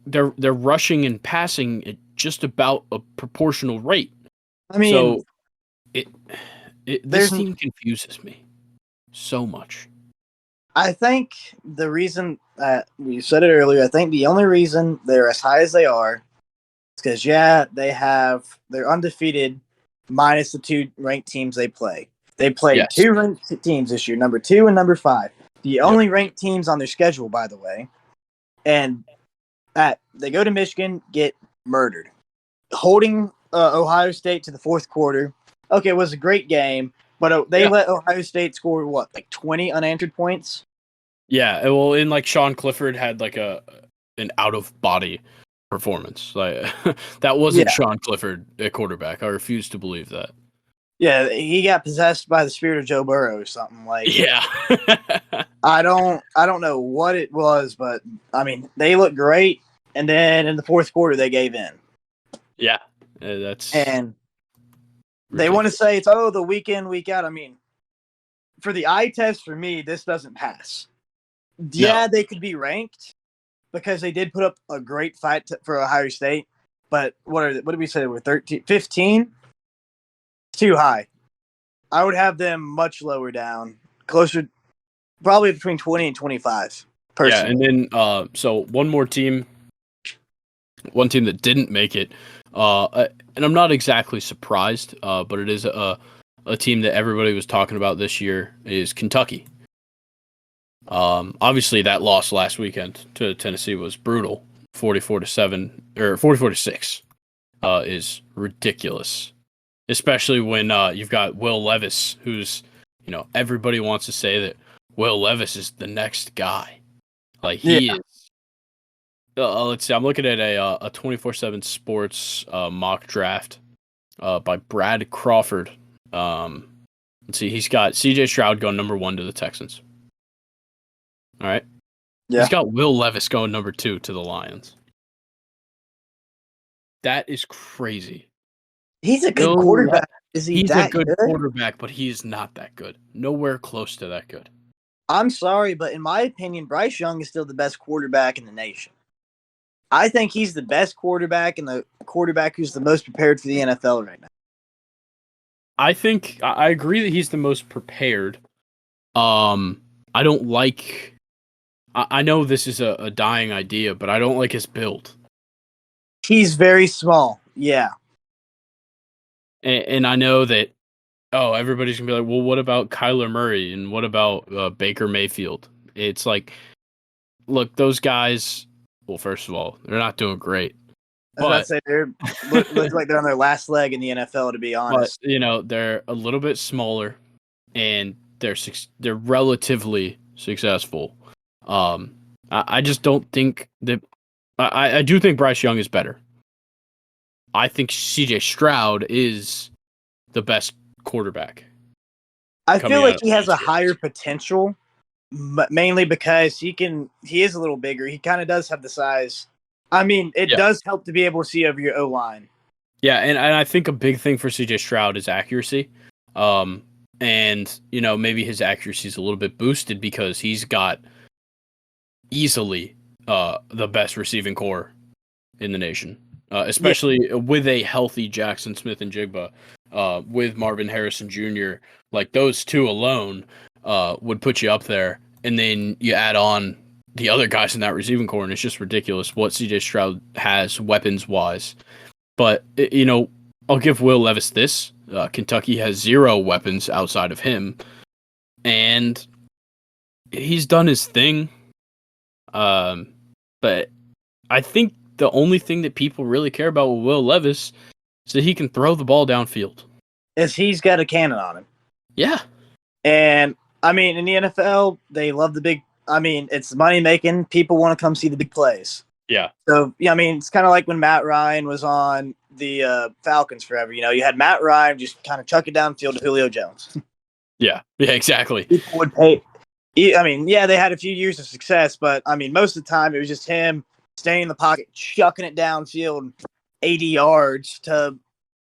A: they're rushing and passing at just about a proportional rate. I mean, so this team confuses me so much.
B: I think the reason that we said it earlier, I think the only reason they're as high as they are is because they're undefeated minus the 2 ranked teams they play. They played 2 ranked teams this year, number 2 and number 5. The only ranked teams on their schedule, by the way. And they go to Michigan, get murdered. Holding Ohio State to the fourth quarter. Okay, it was a great game, but they let Ohio State score, 20 unanswered points?
A: Yeah, well, Sean Clifford had an out-of-body performance. That wasn't Sean Clifford at quarterback. I refuse to believe that.
B: Yeah, he got possessed by the spirit of Joe Burrow or something
A: Yeah.
B: I don't know what it was, but I mean, they looked great, and then in the fourth quarter they gave in.
A: Yeah,
B: and
A: ridiculous.
B: They want to say it's the week in, week out. I mean, for the eye test, for me, this doesn't pass. Yeah, they could be ranked because they did put up a great fight for Ohio State, but what did we say? They were 13, 15? Too high. I would have them much lower down, closer, probably between 20 and 25. Personally.
A: Yeah, and then so one team that didn't make it, and I'm not exactly surprised, but it is a team that everybody was talking about this year is Kentucky. Obviously that loss last weekend to Tennessee was brutal, 44-7 or 44-6, is ridiculous. Especially when you've got Will Levis, who's, everybody wants to say that Will Levis is the next guy. He is. Let's see. I'm looking at a 24/7 Sports mock draft by Brad Crawford. Let's see. He's got C.J. Stroud going number 1 to the Texans. All right. Yeah. He's got Will Levis going number 2 to the Lions. That is crazy.
B: He's a good quarterback. Is he?
A: He's a good quarterback, but he is not that good. Nowhere close to that good.
B: I'm sorry, but in my opinion, Bryce Young is still the best quarterback in the nation. I think he's the best quarterback and the quarterback who's the most prepared for the NFL right now.
A: I think I agree that he's the most prepared. I don't like. I know this is a dying idea, but I don't like his build.
B: He's very small. Yeah.
A: And I know that, everybody's going to be like, well, what about Kyler Murray? And what about Baker Mayfield? It's like, look, those guys, well, first of all, they're not doing great.
B: But they look like they're on their last leg in the NFL, to be honest.
A: But, they're a little bit smaller, and they're relatively successful. I just don't think that. I do think Bryce Young is better. I think C.J. Stroud is the best quarterback.
B: I feel
A: coming
B: like
A: out
B: he has a
A: this year.
B: higher potential, but mainly because he is a little bigger. He kind of does have the size. I mean, it
A: Yeah.
B: does help to be able to see over your O-line.
A: Yeah, and I think a big thing for C.J. Stroud is accuracy. And maybe his accuracy is a little bit boosted because he's got easily the best receiving core in the nation, especially with a healthy Jackson Smith and Jigba, with Marvin Harrison Jr. Like those two alone would put you up there, and then you add on the other guys in that receiving core, and it's just ridiculous what C.J. Stroud has weapons wise. But I'll give Will Levis this: Kentucky has 0 weapons outside of him, and he's done his thing. But I think the only thing that people really care about with Will Levis is that he can throw the ball downfield.
B: Is he's got a cannon on him.
A: Yeah.
B: And, I mean, in the NFL, they love the big – I mean, it's money-making. People want to come see the big plays.
A: Yeah.
B: So, yeah, I mean, it's kind of like when Matt Ryan was on the Falcons forever. You had Matt Ryan just kind of chuck it downfield to Julio Jones.
A: Yeah, exactly.
B: People would pay – I mean, yeah, they had a few years of success, but, I mean, most of the time it was just him staying in the pocket, chucking it downfield 80 yards to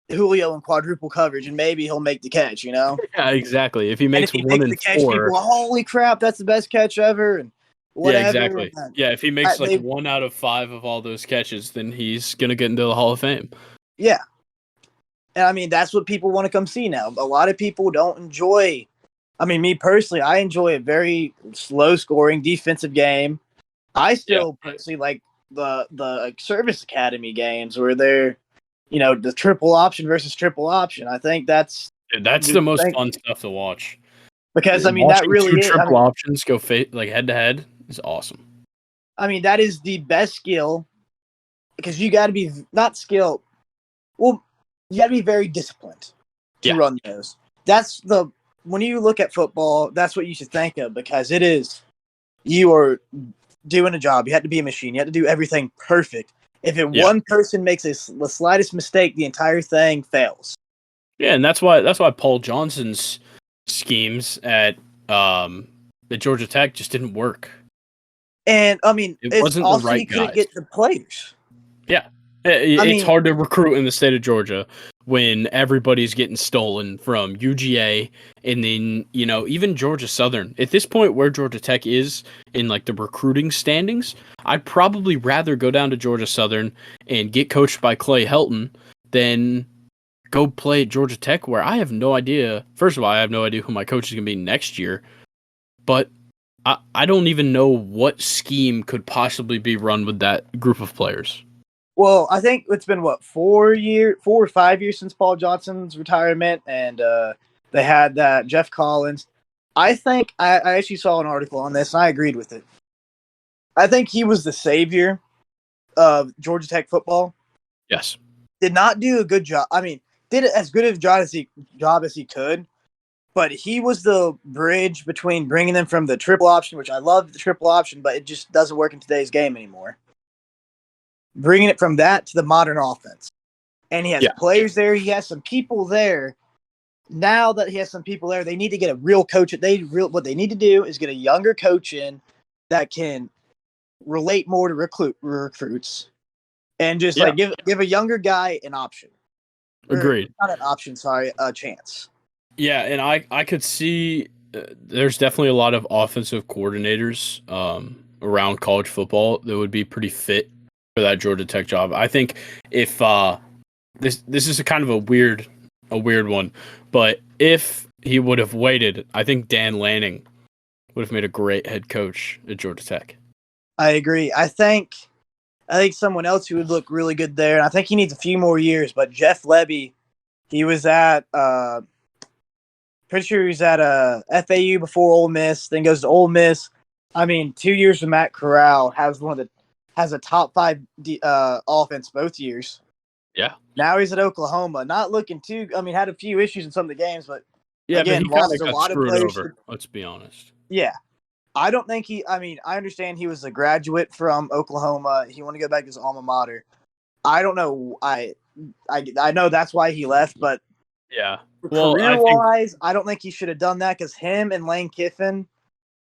B: Julio in quadruple coverage, and maybe he'll make the catch,
A: Yeah, exactly. If he makes
B: and if he
A: 1
B: makes
A: in
B: the catch,
A: 4,
B: people, holy crap, that's the best catch ever, and whatever.
A: yeah, exactly.
B: And,
A: Yeah, if he makes 1 out of 5 of all those catches, then he's gonna get into the Hall of Fame.
B: Yeah, and I mean that's what people want to come see now. A lot of people don't enjoy. I mean, me personally, I enjoy a very slow-scoring defensive game. I still personally like the service academy games where they're, the triple option versus triple option. I think that's
A: the most fun stuff to watch.
B: Because I mean that really is
A: triple options go head to head is awesome.
B: I mean that is the best skill because you got to be not skilled. Well, you got to be very disciplined to run those. That's when you look at football, that's what you should think of because it is you are doing a job. You have to be a machine. You have to do everything perfect. If one person makes the slightest mistake, the entire thing fails.
A: Yeah, and that's why Paul Johnson's schemes at Georgia Tech just didn't work.
B: And I mean,
A: it wasn't
B: also
A: the right
B: he couldn't
A: guys.
B: get the players.
A: Yeah, it's hard to recruit in the state of Georgia when everybody's getting stolen from UGA and then even Georgia Southern. At this point, where Georgia Tech is in like the recruiting standings, I'd probably rather go down to Georgia Southern and get coached by Clay Helton than go play at Georgia Tech, where I have no idea. First of all, I have no idea who my coach is going to be next year, but I don't even know what scheme could possibly be run with that group of players.
B: Well, I think it's been 4 or 5 years since Paul Johnson's retirement, and they had that Jeff Collins. I think I actually saw an article on this, and I agreed with it. I think he was the savior of Georgia Tech football.
A: Yes,
B: did not do a good job. I mean, did as good a job as he could, but he was the bridge between bringing them from the triple option, which I love the triple option, but it just doesn't work in today's game anymore. Bringing it from that to the modern offense. And he has players there. He has some people there. Now that he has some people there, they need to get a real coach. What they need to do is get a younger coach in that can relate more to recruits and just give a younger guy an option.
A: Agreed.
B: Not an option, sorry, a chance.
A: Yeah, and I could see there's definitely a lot of offensive coordinators around college football that would be pretty fit for that Georgia Tech job. I think if this is a kind of a weird one, but if he would have waited, I think Dan Lanning would have made a great head coach at Georgia Tech.
B: I agree. I think someone else who would look really good there, and I think he needs a few more years, but Jeff Lebby, he was at pretty sure he was at FAU before Ole Miss, then goes to Ole Miss. I mean, 2 years with Matt Corral, has a top 5 offense both years.
A: Yeah.
B: Now he's at Oklahoma. Not looking too. I mean, had a few issues in some of the games, but
A: Yeah, but
B: Again,
A: he kind
B: lost
A: of
B: a
A: got
B: lot of
A: screwed
B: players.
A: over. Let's be honest.
B: Yeah. I don't think I understand he was a graduate from Oklahoma. He wanted to go back to his alma mater. I don't know. I know that's why he left, but
A: Yeah. Well,
B: career-wise, I don't think he should have done that because him and Lane Kiffin,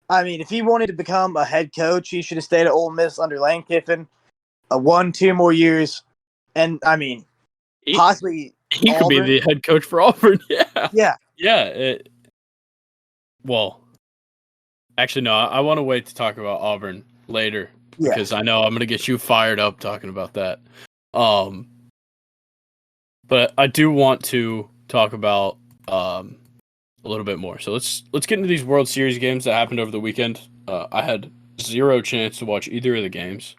B: I mean, if he wanted to become a head coach, he should have stayed at Ole Miss under Lane Kiffin, 1-2 more years, and I mean, possibly
A: he could be
B: Auburn.
A: the head coach for Auburn. Yeah.
B: Yeah.
A: Yeah. Well, actually, no. I want to wait to talk about Auburn later because I know I'm gonna get you fired up talking about that. But I do want to talk about a little bit more. So let's get into these World Series games that happened over the weekend. I had zero chance to watch either of the games.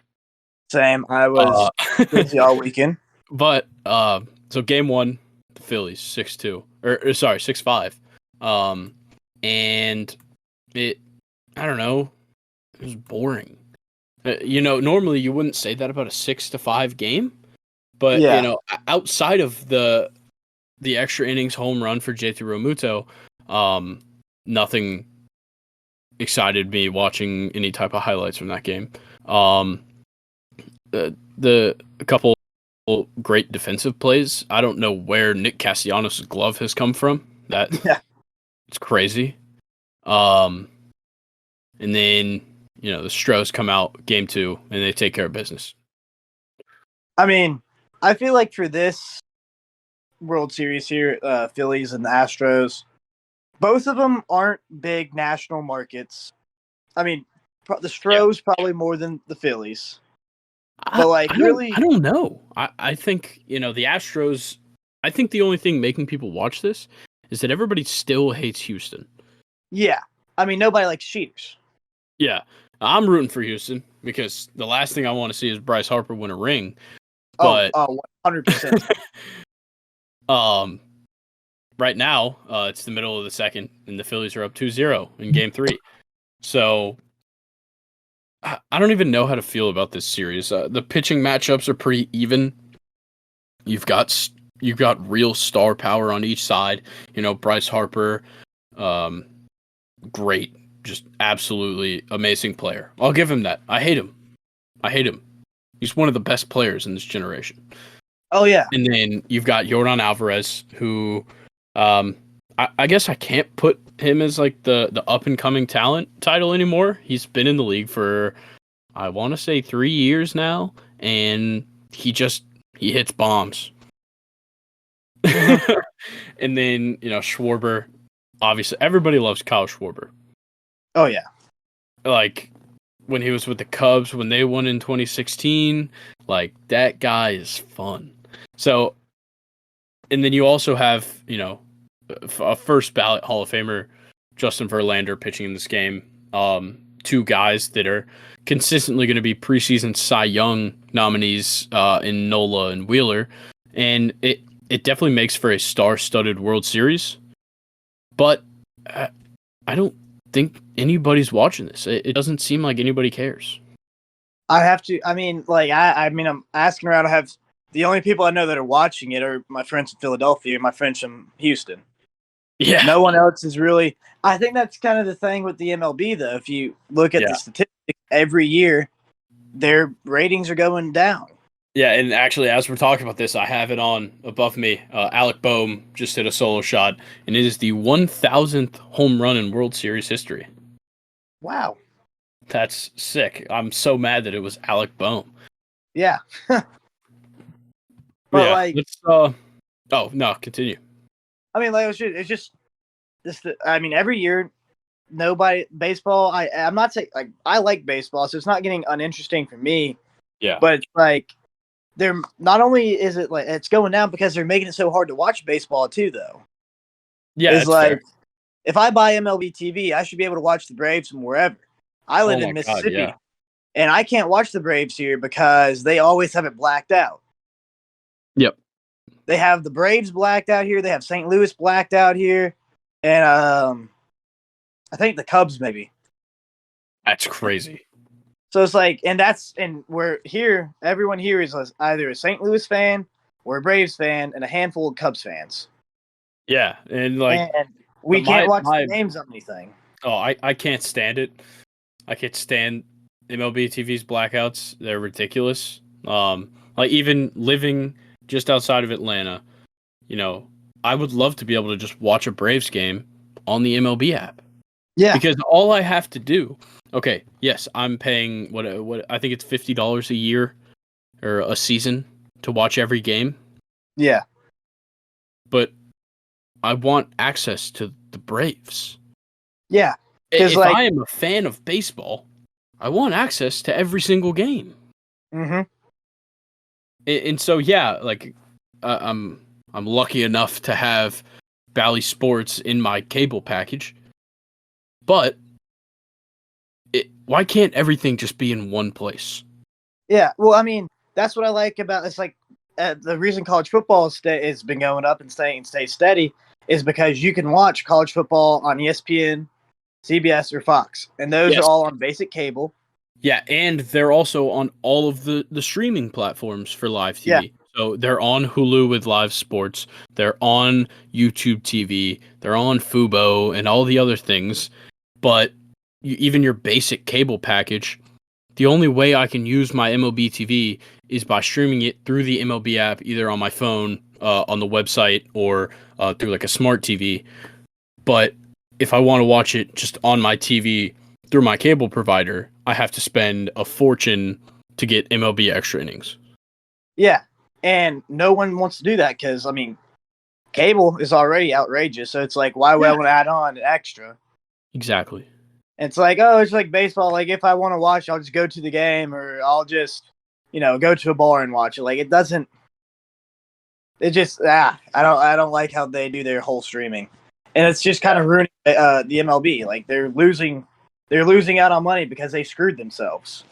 B: Same. I was busy all weekend.
A: But so game one, the Phillies 6-2 or sorry 6-5, and it I don't know, it was boring. Normally you wouldn't say that about a 6-5 game, but outside of the extra innings home run for JT Realmuto, nothing excited me watching any type of highlights from that game. The a couple great defensive plays. I don't know where Nick Castellanos' glove has come from. It's crazy. And then the Stros come out game 2 and they take care of business.
B: I mean, I feel like for this World Series here, Phillies and the Astros, both of them aren't big national markets. I mean, the Stros probably more than the Phillies. But I
A: don't know. I think the Astros. I think the only thing making people watch this is that everybody still hates Houston.
B: Yeah, I mean nobody likes cheaters.
A: Yeah, I'm rooting for Houston because the last thing I want to see is Bryce Harper win a ring. But
B: 100%.
A: Right now it's the middle of the second, and the Phillies are up 2-0 in Game 3. So I don't even know how to feel about this series. The pitching matchups are pretty even. You've got real star power on each side. Bryce Harper, great, just absolutely amazing player. I'll give him that. I hate him. He's one of the best players in this generation.
B: Oh yeah.
A: And then you've got Yordan Alvarez, who, I guess I can't put him as like the up and coming talent title anymore. He's been in the league for, I want to say 3 years now, and he hits bombs. And then Schwarber, obviously everybody loves Kyle Schwarber.
B: Oh yeah.
A: Like when he was with the Cubs when they won in 2016, like that guy is fun. So, and then you also have a first ballot Hall of Famer, Justin Verlander, pitching in this game. 2 guys that are consistently going to be preseason Cy Young nominees in Nola and Wheeler, and it definitely makes for a star-studded World Series. But I don't think anybody's watching this. It doesn't seem like anybody cares.
B: I'm asking around. I have the only people I know that are watching it are my friends in Philadelphia and my friends from Houston.
A: Yeah.
B: No one else is really. I think that's kind of the thing with the MLB, though. If you look at the statistics, every year their ratings are going down.
A: Yeah, and actually, as we're talking about this, I have it on above me. Alec Boehm just hit a solo shot, and it is the 1,000th home run in World Series history.
B: Wow.
A: That's sick. I'm so mad that it was Alec Boehm.
B: Yeah.
A: But let's oh no, continue.
B: I mean, like it's just this. I mean, every year, baseball. I'm not saying like I like baseball, so it's not getting uninteresting for me.
A: Yeah.
B: But it's like they're not only is it like it's going down because they're making it so hard to watch baseball too, though.
A: Yeah,
B: it's like fair. If I buy MLB TV, I should be able to watch the Braves from wherever. I live in Mississippi, and I can't watch the Braves here because they always have it blacked out.
A: Yep.
B: They have the Braves blacked out here. They have St. Louis blacked out here, and I think the Cubs maybe.
A: That's crazy.
B: So it's like, and we're here. Everyone here is either a St. Louis fan or a Braves fan, and a handful of Cubs fans.
A: Yeah, and like,
B: We can't watch the games on anything.
A: Oh, I can't stand it. I can't stand MLB TV's blackouts. They're ridiculous. Like even living just outside of Atlanta, you know, I would love to be able to just watch a Braves game on the MLB app.
B: Yeah.
A: Because all I have to do, okay, yes, I'm paying what I think it's $50 a year or a season to watch every game.
B: Yeah.
A: But I want access to the Braves.
B: Yeah.
A: If I am a fan of baseball, I want access to every single game.
B: Mm-hmm.
A: And so, yeah, like I'm lucky enough to have Bally Sports in my cable package. But why can't everything just be in one place?
B: Yeah, well, I mean, that's what I like about it's like the reason college football has been going up and stay steady is because you can watch college football on ESPN, CBS, or Fox, and those are all on basic cable.
A: Yeah, and they're also on all of the streaming platforms for live TV. Yeah. So they're on Hulu with live sports. They're on YouTube TV. They're on Fubo and all the other things. But even your basic cable package, the only way I can use my MLB TV is by streaming it through the MLB app, either on my phone, on the website, or through like a smart TV. But if I want to watch it just on my TV through my cable provider, I have to spend a fortune to get MLB extra innings.
B: Yeah, and no one wants to do that because, I mean, cable is already outrageous. So it's like, why would I want to add on extra?
A: Exactly.
B: It's like, oh, it's like baseball. Like, if I want to watch, I'll just go to the game, or I'll just, go to a bar and watch it. Like, it doesn't. It just I don't like how they do their whole streaming, and it's just kind of ruining the MLB. Like, they're losing out on money because they screwed themselves.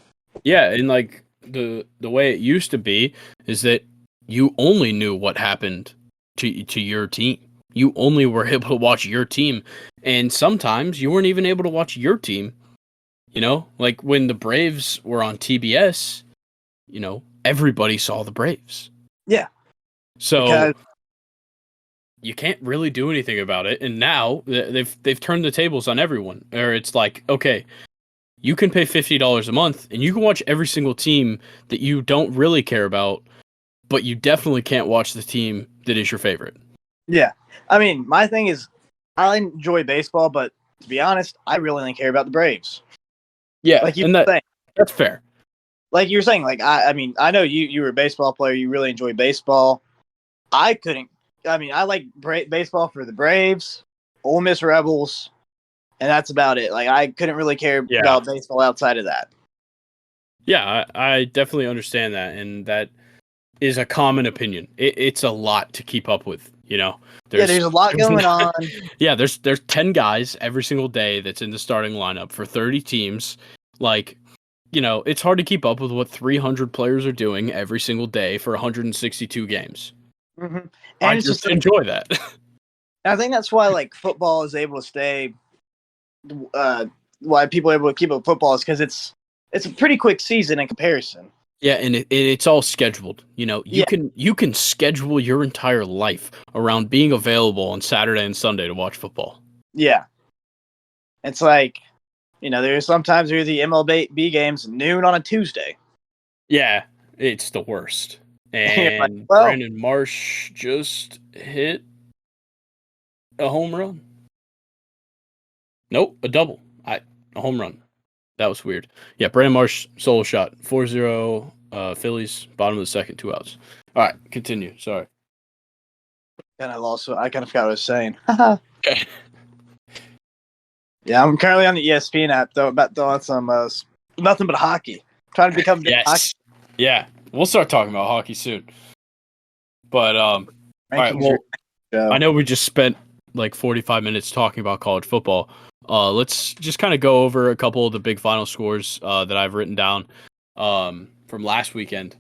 A: Yeah, and like the way it used to be is that you only knew what happened to your team. You only were able to watch your team. And sometimes you weren't even able to watch your team. Like when the Braves were on TBS, everybody saw the Braves.
B: Yeah.
A: So you can't really do anything about it. And now they've turned the tables on everyone. Or it's like, okay, you can pay $50 a month and you can watch every single team that you don't really care about, but you definitely can't watch the team that is your favorite.
B: Yeah. I mean, my thing is, I enjoy baseball, but to be honest, I really only care about the Braves.
A: Yeah, like that's fair.
B: Like you were saying, like I mean, I know you were a baseball player. You really enjoy baseball. I couldn't. I mean, I like baseball for the Braves, Ole Miss Rebels, and that's about it. Like I couldn't really care about baseball outside of that.
A: Yeah, I definitely understand that, and that is a common opinion. It's a lot to keep up with.
B: There's a lot going on.
A: Yeah, there's 10 guys every single day that's in the starting lineup for 30 teams. Like, it's hard to keep up with what 300 players are doing every single day for 162 games.
B: Mm-hmm. And
A: I just enjoy that.
B: I think that's why like football is able to stay. Why people are able to keep up football is because it's a pretty quick season in comparison.
A: Yeah, and it's all scheduled. You can schedule your entire life around being available on Saturday and Sunday to watch football.
B: Yeah. It's like, there's sometimes the MLB games noon on a Tuesday.
A: Yeah, it's the worst. And Brandon Marsh just hit a home run. Nope, a double. A home run. That was weird. Yeah, Brandon Marsh solo shot. 4-0 Phillies, bottom of the second, 2 outs. All right, continue. Sorry.
B: I kind of forgot what I was saying.
A: Okay.
B: Yeah, I'm currently on the ESPN app, though, about throwing some nothing but hockey. I'm trying to become hockey.
A: Yeah, we'll start talking about hockey soon. But, all right, well, I know we just spent like 45 minutes talking about college football. Let's just kind of go over a couple of the big final scores that I've written down from last weekend,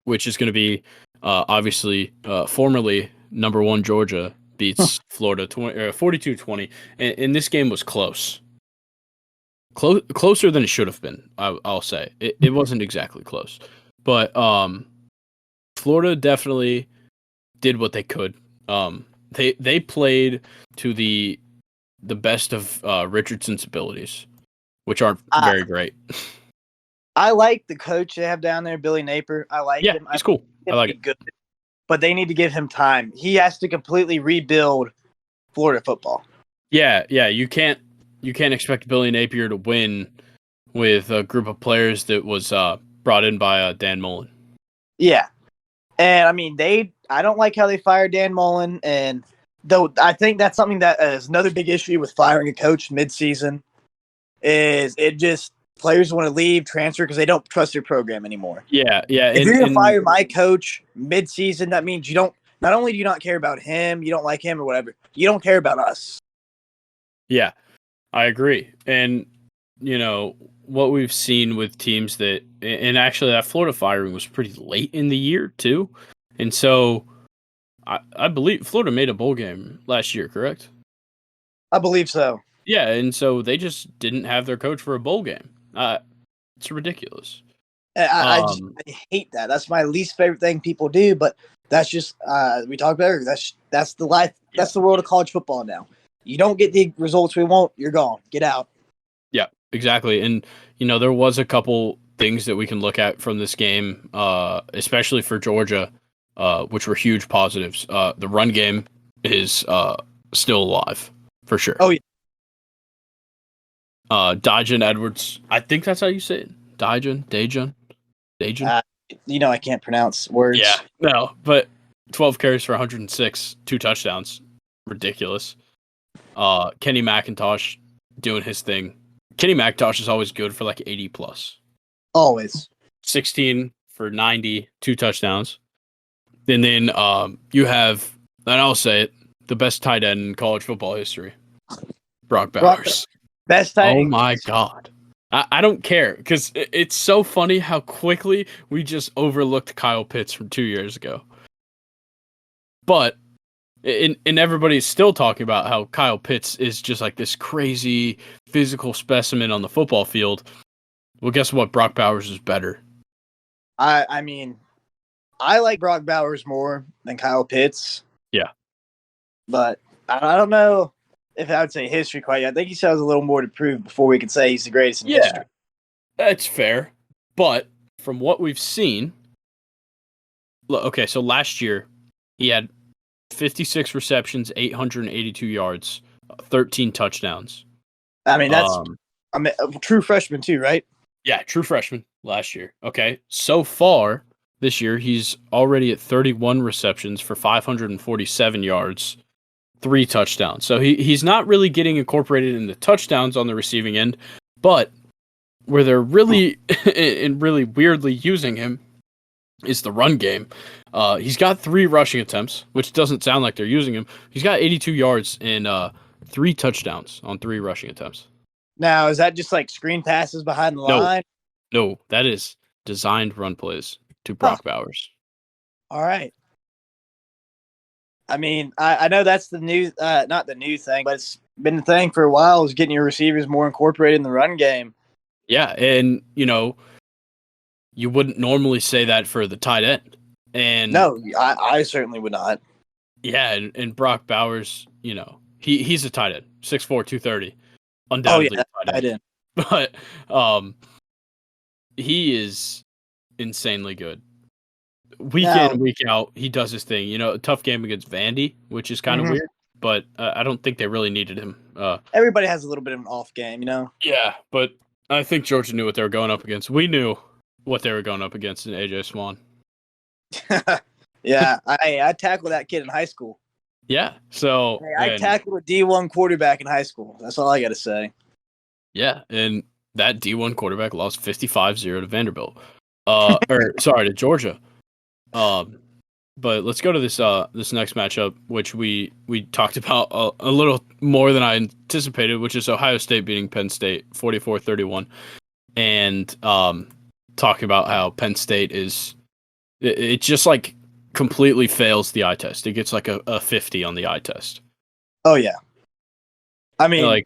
A: which is going to be obviously formerly number 1 Georgia beats Florida 42-20, and this game was close. Closer than it should have been, I'll say. It wasn't exactly close. But Florida definitely did what they could. they played to the best of Richardson's abilities, which aren't very great.
B: I like the coach they have down there, Billy Napier. I like him.
A: He's cool. I like it.
B: Good, but they need to give him time. He has to completely rebuild Florida football.
A: Yeah. You can't expect Billy Napier to win with a group of players that was brought in by Dan Mullen.
B: Yeah, and I mean I don't like how they fired Dan Mullen, and though I think that's something that is another big issue with firing a coach mid-season. Is it just players want to leave, transfer because they don't trust their program anymore?
A: Yeah.
B: If you're gonna fire my coach mid-season, that means you don't. Not only do you not care about him, you don't like him or whatever. You don't care about us.
A: Yeah, I agree. And what we've seen with teams and actually that Florida firing was pretty late in the year too, and so I believe Florida made a bowl game last year, correct?
B: I believe so.
A: Yeah, and so they just didn't have their coach for a bowl game. It's ridiculous.
B: I hate that. That's my least favorite thing people do, but that's just we talked about it. That's the life. Yeah. That's the world of college football now. You don't get the results we want, you're gone. Get out. Yeah,
A: exactly. And there was a couple things that we can look at from this game, especially for Georgia, which were huge positives. The run game is still alive for sure.
B: Oh yeah.
A: Daijun Edwards, I think that's how you say it. Daijun.
B: I can't pronounce words.
A: Yeah, no, but 12 carries for 106, 2 touchdowns, ridiculous. Kenny McIntosh doing his thing. Kenny McIntosh is always good for like 80 plus.
B: Always.
A: 16 for 90, 2 touchdowns. And then you have, and I'll say it, the best tight end in college football history, Brock Bowers.
B: Best tight end.
A: Oh my God. I don't care because it's so funny how quickly we just overlooked Kyle Pitts from 2 years ago. But and everybody's still talking about how Kyle Pitts is just like this crazy physical specimen on the football field. Well, guess what? Brock Bowers is better.
B: I mean, I like Brock Bowers more than Kyle Pitts.
A: Yeah.
B: But I don't know if I would say history quite yet. I think he still has a little more to prove before we can say he's the greatest in history.
A: That's fair. But from what we've seen, okay, so last year he had 56 receptions, 882 yards, 13 touchdowns.
B: I mean, that's a true freshman too, right?
A: Yeah, true freshman last year. Okay, so far this year, he's already at 31 receptions for 547 yards, 3 touchdowns. So he's not really getting incorporated in the touchdowns on the receiving end, but where they're really and really weirdly using him is the run game. He's got 3 rushing attempts, which doesn't sound like they're using him. He's got 82 yards and 3 touchdowns on 3 rushing attempts.
B: Now, is that just like screen passes behind the line?
A: No, that is designed run plays to Brock Bowers.
B: All right. I mean, I know that's the new, not the new thing, but it's been the thing for a while is getting your receivers more incorporated in the run game.
A: Yeah, and, you wouldn't normally say that for the tight end. And
B: no, I certainly would not.
A: Yeah, and Brock Bowers, he's a tight end, 6'4", 230. Undoubtedly tight end. But he is insanely good. Week in, week out, he does his thing. A tough game against Vandy, which is kind of weird, but I don't think they really needed him.
B: Everybody has a little bit of an off game,
A: Yeah, but I think Georgia knew what they were going up against. We knew what they were going up against in AJ Swan.
B: Yeah, I tackled that kid in high school.
A: Yeah, so
B: I tackled a D1 quarterback in high school. That's all I got to say.
A: Yeah, and that D1 quarterback lost 55-0 to Vanderbilt. To Georgia. But let's go to this next matchup, which we talked about a little more than I anticipated, which is Ohio State beating Penn State 44-31, and talking about how Penn State it just like completely fails the eye test. It gets like a 50 on the eye test.
B: Oh yeah, I mean,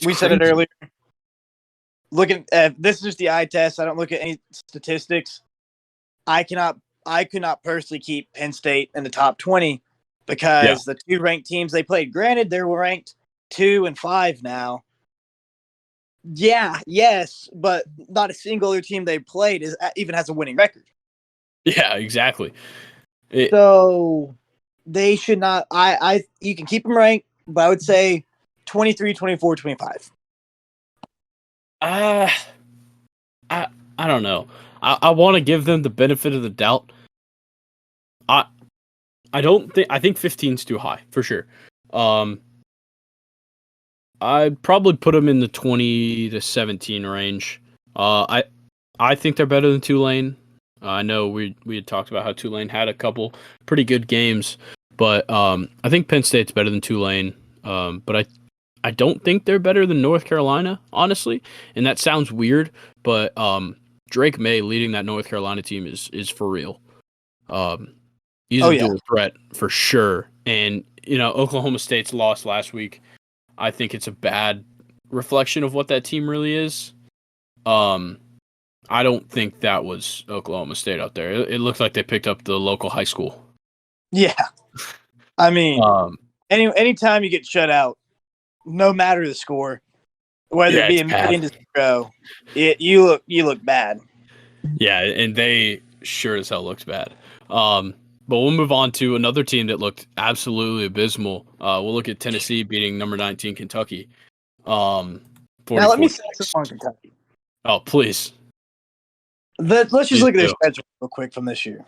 B: we said it earlier. Looking at this is just the eye test. I don't look at any statistics. I could not personally keep Penn State in the top 20 because the two ranked teams they played, granted, they're ranked 2 and 5 now. Yeah, yes, but not a single other team they played even has a winning record.
A: Yeah, exactly.
B: So they should not. You can keep them ranked, but I would say 23, 24, 25.
A: I don't know. I want to give them the benefit of the doubt. I think 15's too high for sure. I'd probably put them in the 20 to 17 range. I think they're better than Tulane. I know we had talked about how Tulane had a couple pretty good games, but I think Penn State's better than Tulane. But I don't think they're better than North Carolina, honestly. And that sounds weird, but Drake May leading that North Carolina team is for real. He's a dual threat for sure. And Oklahoma State's loss last week, I think it's a bad reflection of what that team really is. I don't think that was Oklahoma State out there. It looked like they picked up the local high school.
B: Yeah. I mean, anytime you get shut out, no matter the score, whether it be a million to 0, you look bad.
A: Yeah, and they sure as hell looked bad. But we'll move on to another team that looked absolutely abysmal. We'll look at Tennessee beating number 19 Kentucky.
B: Now let me say something on Kentucky.
A: Oh, please.
B: Let's just look at their schedule real quick from this year.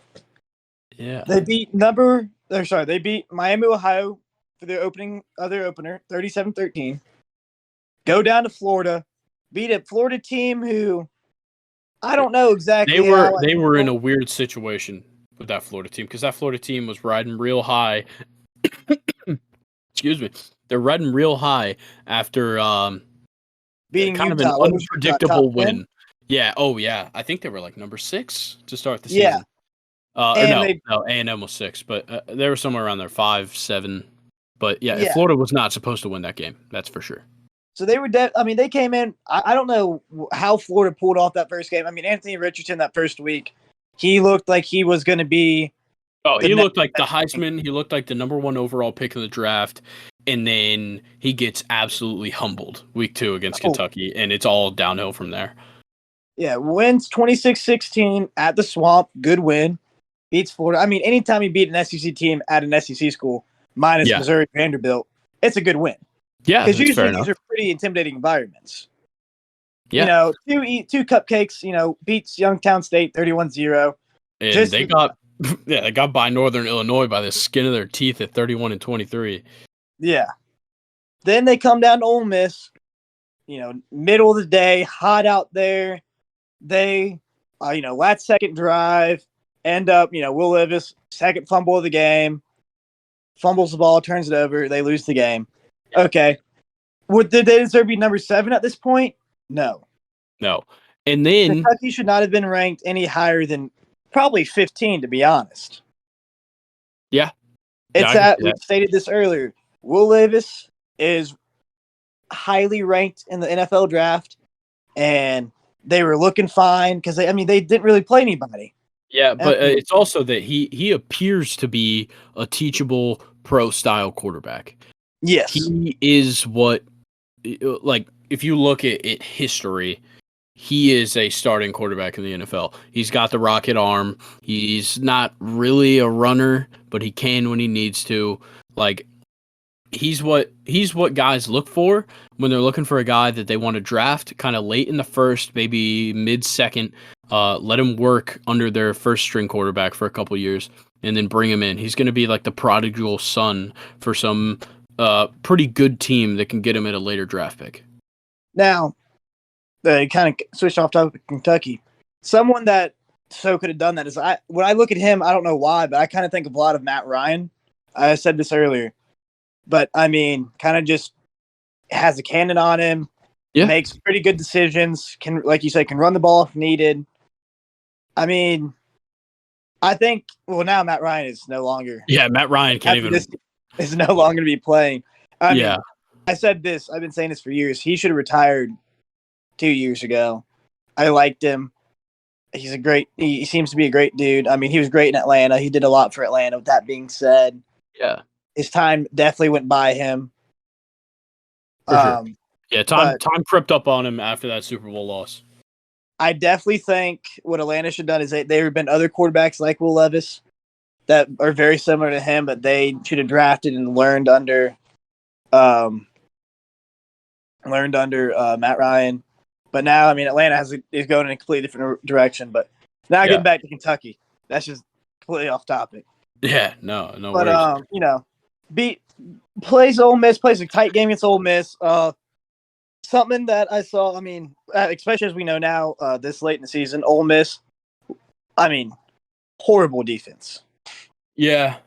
A: Yeah.
B: They beat they beat Miami, Ohio for their opener, 37-13. Go down to Florida, beat a Florida team who I don't know exactly.
A: They were in a weird situation with that Florida team because that Florida team was riding real high. Excuse me. They're riding real high after
B: beating
A: kind
B: Utah,
A: of an unpredictable win. Yeah. Oh, yeah. I think they were like number 6 to start the season. A&M was 6, but they were somewhere around there, 5, 7. But yeah, Florida was not supposed to win that game. That's for sure.
B: So they were they came in. I don't know how Florida pulled off that first game. I mean, Anthony Richardson that first week, he looked like he was going to be.
A: Oh, he looked like the Heisman. He looked like the number 1 overall pick in the draft. And then he gets absolutely humbled week 2 against Kentucky, and it's all downhill from there.
B: Yeah, wins 26-16 at the Swamp. Good win. Beats Florida. I mean, anytime you beat an SEC team at an SEC school, minus Missouri Vanderbilt, it's a good win.
A: Yeah,
B: because usually these are pretty intimidating environments.
A: Yeah.
B: Two cupcakes, beats Youngstown State 31-0.
A: And they got by Northern Illinois by the skin of their teeth at 31-23.
B: Yeah. Then they come down to Ole Miss, middle of the day, hot out there. They, last second drive, end up, Will Levis, second fumble of the game, fumbles the ball, turns it over, they lose the game. Okay. Did they deserve to be number 7 at this point? No.
A: And then
B: Kentucky should not have been ranked any higher than probably 15, to be honest.
A: Yeah.
B: We stated this earlier. Will Levis is highly ranked in the NFL draft, and they were looking fine because they didn't really play anybody.
A: Yeah, but it's also that he appears to be a teachable pro-style quarterback.
B: Yes.
A: He is if you look at history, he is a starting quarterback in the NFL. He's got the rocket arm. He's not really a runner, but he can when he needs to. He's what guys look for when they're looking for a guy that they want to draft kind of late in the first, maybe mid-second. Let him work under their first string quarterback for a couple years and then bring him in. He's going to be like the prodigal son for some pretty good team that can get him at a later draft pick.
B: Now, they kind of switched off to Kentucky. Someone that could have done that is when I look at him, I don't know why, but I kind of think of a lot of Matt Ryan. I said this earlier. But, kind of just has a cannon on him, makes pretty good decisions, can, like you said, can run the ball if needed. I think, now Matt Ryan is no longer.
A: Yeah, Matt Ryan can't even.
B: Is no longer going to be playing. I said this. I've been saying this for years. He should have retired 2 years ago. I liked him. He seems to be a great dude. He was great in Atlanta. He did a lot for Atlanta. With that being said.
A: Yeah.
B: his time definitely went by him.
A: For sure. Yeah, time
B: But
A: crept up on him after that Super Bowl loss.
B: I definitely think what Atlanta should have done is there have been other quarterbacks like Will Levis that are very similar to him, but they should have drafted and learned under Matt Ryan. But now, I mean, Atlanta is going in a completely different direction. But now getting back to Kentucky, that's just completely off topic.
A: Yeah, no
B: But
A: worries.
B: Plays Ole Miss, plays a tight game against Ole Miss. Something that I saw, I mean, especially as we know now, this late in the season, Ole Miss, I mean, horrible defense.
A: Yeah.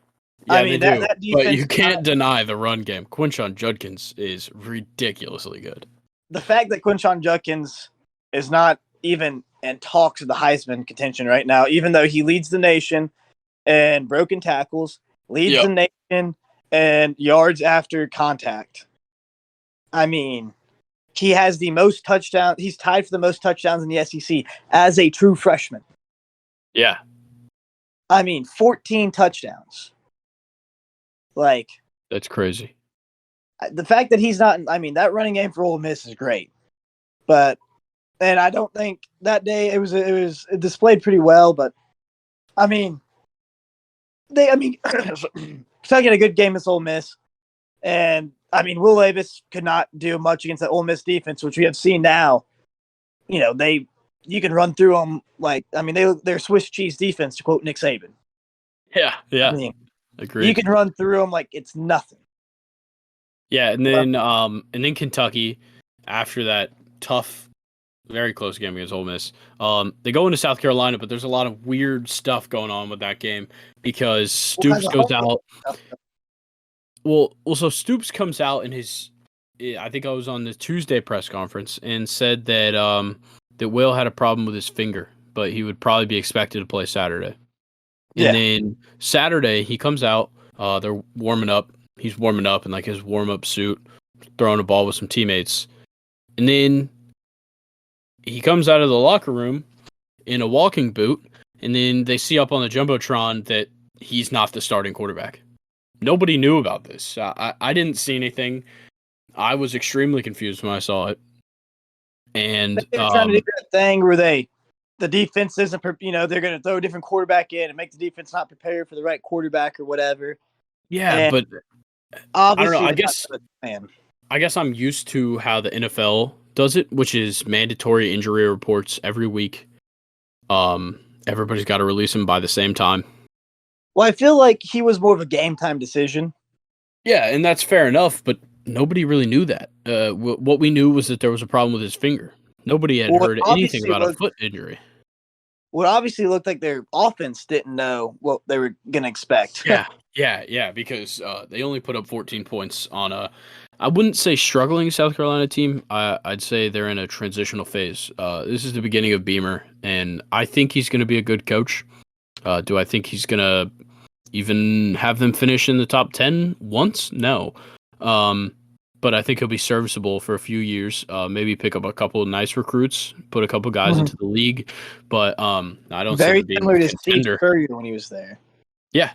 B: I mean,
A: they do.
B: that defense,
A: but you can't deny the run game. Quinshon Judkins is ridiculously good.
B: The fact that Quinshon Judkins is not even in talks of the Heisman contention right now, even though he leads the nation in broken tackles, leads the nation in yards after contact. I mean, he has the most touchdowns. He's tied for the most touchdowns in the SEC as a true freshman.
A: Yeah.
B: I mean, 14 touchdowns. Like,
A: that's crazy.
B: The fact that he's not, I mean, that running game for Ole Miss is great. And I don't think that day it displayed pretty well, but I mean, Kentucky had a good game against Ole Miss. And I mean, Will Levis could not do much against that Ole Miss defense, which we have seen now. You know, you can run through them they're Swiss cheese defense, to quote Nick Saban.
A: Yeah.
B: I mean,
A: agreed.
B: You can run through them like it's nothing.
A: Yeah, and then Kentucky, after that tough, very close game against Ole Miss, they go into South Carolina, but there's a lot of weird stuff going on with that game because Stoops goes out. Well, so Stoops comes out in his, I think I was on the Tuesday press conference, and said that that Will had a problem with his finger, but he would probably be expected to play Saturday. And then Saturday he comes out, they're warming up. He's warming up in like his warm-up suit, throwing a ball with some teammates. And then he comes out of the locker room in a walking boot, and then they see up on the Jumbotron that he's not the starting quarterback. Nobody knew about this. I didn't see anything. I was extremely confused when I saw it. And
B: they're trying to do that thing where the defense isn't, they're going to throw a different quarterback in and make the defense not prepared for the right quarterback or whatever.
A: Yeah, but
B: obviously,
A: I don't know. I guess I'm used to how the NFL does it, which is mandatory injury reports every week. Everybody's got to release them by the same time.
B: Well, I feel like he was more of a game time decision.
A: Yeah, and that's fair enough, but nobody really knew that. What we knew was that there was a problem with his finger. Nobody had heard anything about a foot injury.
B: What obviously looked like their offense didn't know what they were going to expect.
A: Yeah, because they only put up 14 points on I wouldn't say struggling South Carolina team. I'd say they're in a transitional phase. This is the beginning of Beamer, and I think he's going to be a good coach. Do I think he's going to even have them finish in the top 10 once? No. But I think he'll be serviceable for a few years. Maybe pick up a couple of nice recruits, put a couple guys into the league. But I don't see him being
B: similar to Steve Spurrier when he was there.
A: Yeah.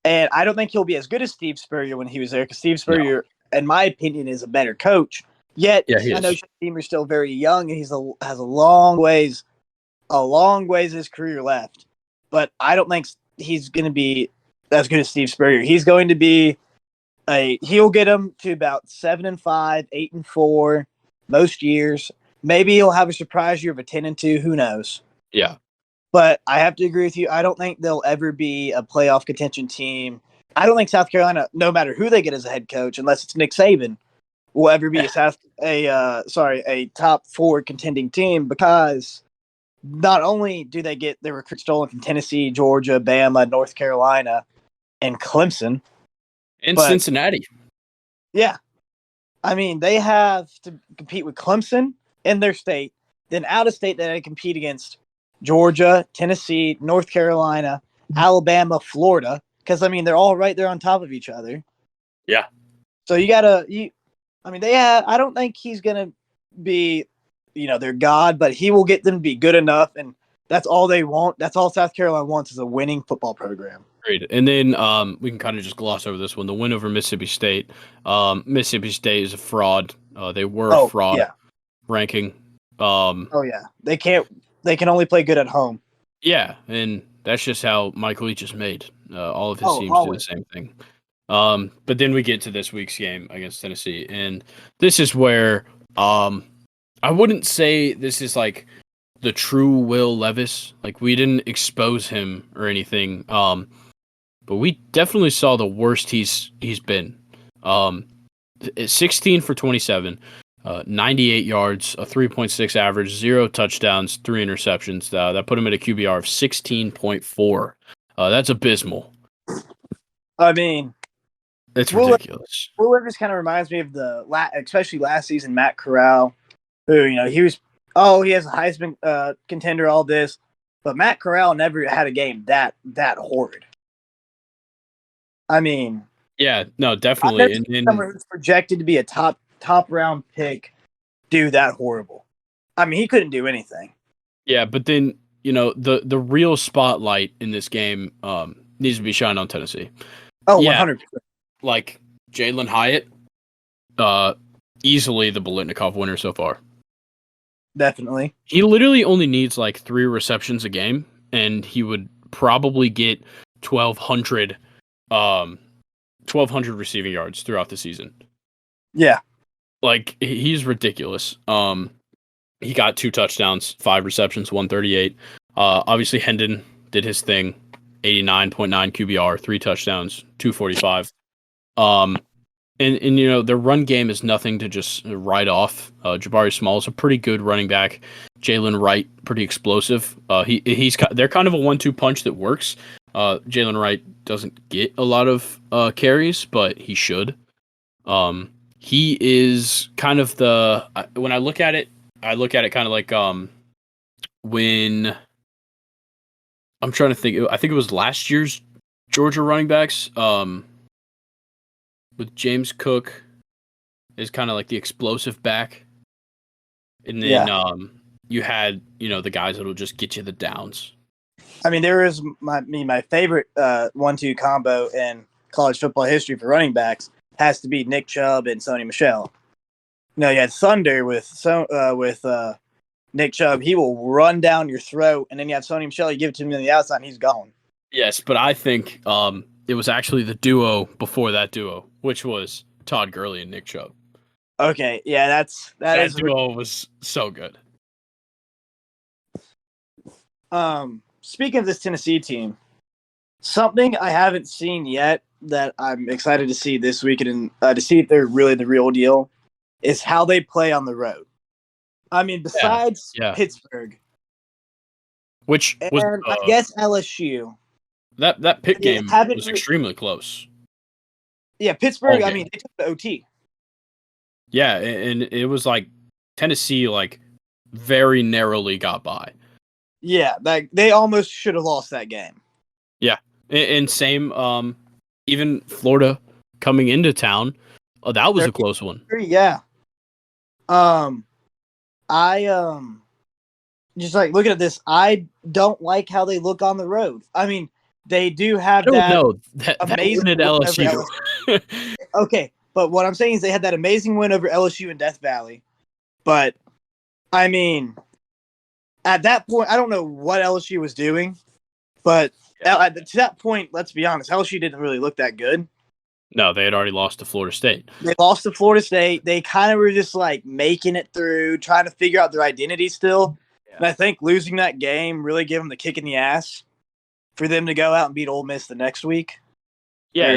B: And I don't think he'll be as good as Steve Spurrier when he was there, because Steve Spurrier, in my opinion, is a better coach. Yet, I know Beamer's still very young, and has a long ways of his career left. But I don't think he's going to be as good as Steve Spurrier. He's going to be he'll get him to about 7-5, 8-4 most years. Maybe he'll have a surprise year of a 10-2. Who knows?
A: Yeah.
B: But I have to agree with you. I don't think they'll ever be a playoff contention team. I don't think South Carolina, no matter who they get as a head coach, unless it's Nick Saban, will ever be a top 4 contending team, because not only do they get their recruits stolen from Tennessee, Georgia, Bama, North Carolina, and Clemson.
A: And Cincinnati.
B: Yeah. I mean, they have to compete with Clemson in their state. Then out of state, they compete against Georgia, Tennessee, North Carolina, Alabama, Florida. Because, I mean, they're all right there on top of each other.
A: Yeah.
B: So I don't think he's going to be, their god, but he will get them to be good enough. And that's all they want. That's all South Carolina wants, is a winning football program.
A: Agreed. And then we can kind of just gloss over this one. The win over Mississippi State. Mississippi State is a fraud. They were a
B: Oh,
A: fraud
B: yeah.
A: ranking.
B: Oh, yeah. They can only play good at home.
A: Yeah, and that's just how Mike Leach is made. All of his teams do the
B: always.
A: same thing. But then we get to this week's game against Tennessee, and this is where I wouldn't say this is like the true Will Levis. Like, we didn't expose him or anything. But we definitely saw the worst he's been. 16 for 27, 98 yards, a 3.6 average, 0 touchdowns, 3 interceptions. That put him at a QBR of 16.4. That's abysmal.
B: I mean,
A: it's ridiculous.
B: Will Levis kind of reminds me of especially last season, Matt Corral, who, he has a Heisman contender, all this, but Matt Corral never had a game that horrid. I mean,
A: yeah, no, definitely.
B: And someone who's projected to be a top round pick do that horrible. I mean, he couldn't do anything.
A: Yeah, but then the real spotlight in this game needs to be shined on Tennessee.
B: Oh, yeah, 100%.
A: Like Jalen Hyatt, easily the Biletnikoff winner so far.
B: Definitely.
A: He literally only needs like 3 receptions a game, and he would probably get 1,200 receiving yards throughout the season.
B: Yeah. Like,
A: he's ridiculous. He got 2 touchdowns, 5 receptions, 138. Obviously Hendon did his thing, 89.9 QBR, 3 touchdowns, 245. And their run game is nothing to just write off. Jabari Small is a pretty good running back. Jalen Wright, pretty explosive. They're kind of a 1-2 punch that works. Jalen Wright doesn't get a lot of carries, but he should. He is kind of when I look at it kind of like when I'm trying to think. I think it was last year's Georgia running backs. With James Cook is kind of like the explosive back, and then you had the guys that will just get you the downs.
B: I mean, there is my favorite 1-2 combo in college football history for running backs has to be Nick Chubb and Sony Michel. You had Thunder with Nick Chubb. He will run down your throat, and then you have Sony Michel. You give it to him on the outside, and he's gone. Yes,
A: but I think it was actually the duo before that duo, which was Todd Gurley and Nick Chubb.
B: Okay, yeah, that
A: duo was so good.
B: Speaking of this Tennessee team, something I haven't seen yet that I'm excited to see this weekend and to see if they're really the real deal is how they play on the road. I mean, besides Pittsburgh,
A: which was
B: I guess LSU.
A: That Pitt game was extremely close.
B: Yeah, Pittsburgh. I mean, they took the OT.
A: Yeah, and it was like Tennessee, like very narrowly got by.
B: Yeah, they almost should have lost that game.
A: Yeah, and same. Even Florida coming into town, that was a close one.
B: Yeah. I just like looking at this. I don't like how they look on the road. I mean, they do have that amazing
A: win at LSU.
B: Okay, but what I'm saying is they had that amazing win over LSU in Death Valley. But I mean, at that point, I don't know what LSU was doing, but to that point, let's be honest, LSU didn't really look that good.
A: No, they had already lost to Florida State.
B: They lost to Florida State. They kind of were just like making it through, trying to figure out their identity still. Yeah. And I think losing that game really gave them the kick in the ass for them to go out and beat Ole Miss the next week.
A: Yeah,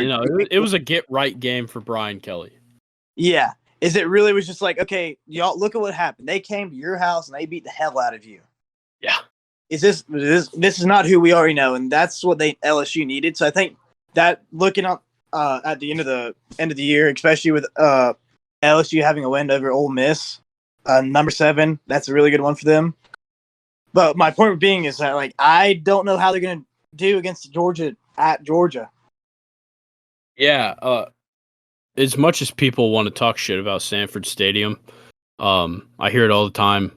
A: it was a get-right game for Brian Kelly.
B: Yeah. It really was just like, okay, y'all, look at what happened. They came to your house and they beat the hell out of you.
A: Yeah.
B: This is not who we already know, and that's what LSU needed. So I think that looking up at the end of the year, especially with LSU having a win over Ole Miss, number 7, that's a really good one for them. But my point being is that like I don't know how they're going to do against Georgia at Georgia.
A: Yeah, as much as people want to talk shit about Sanford Stadium, I hear it all the time.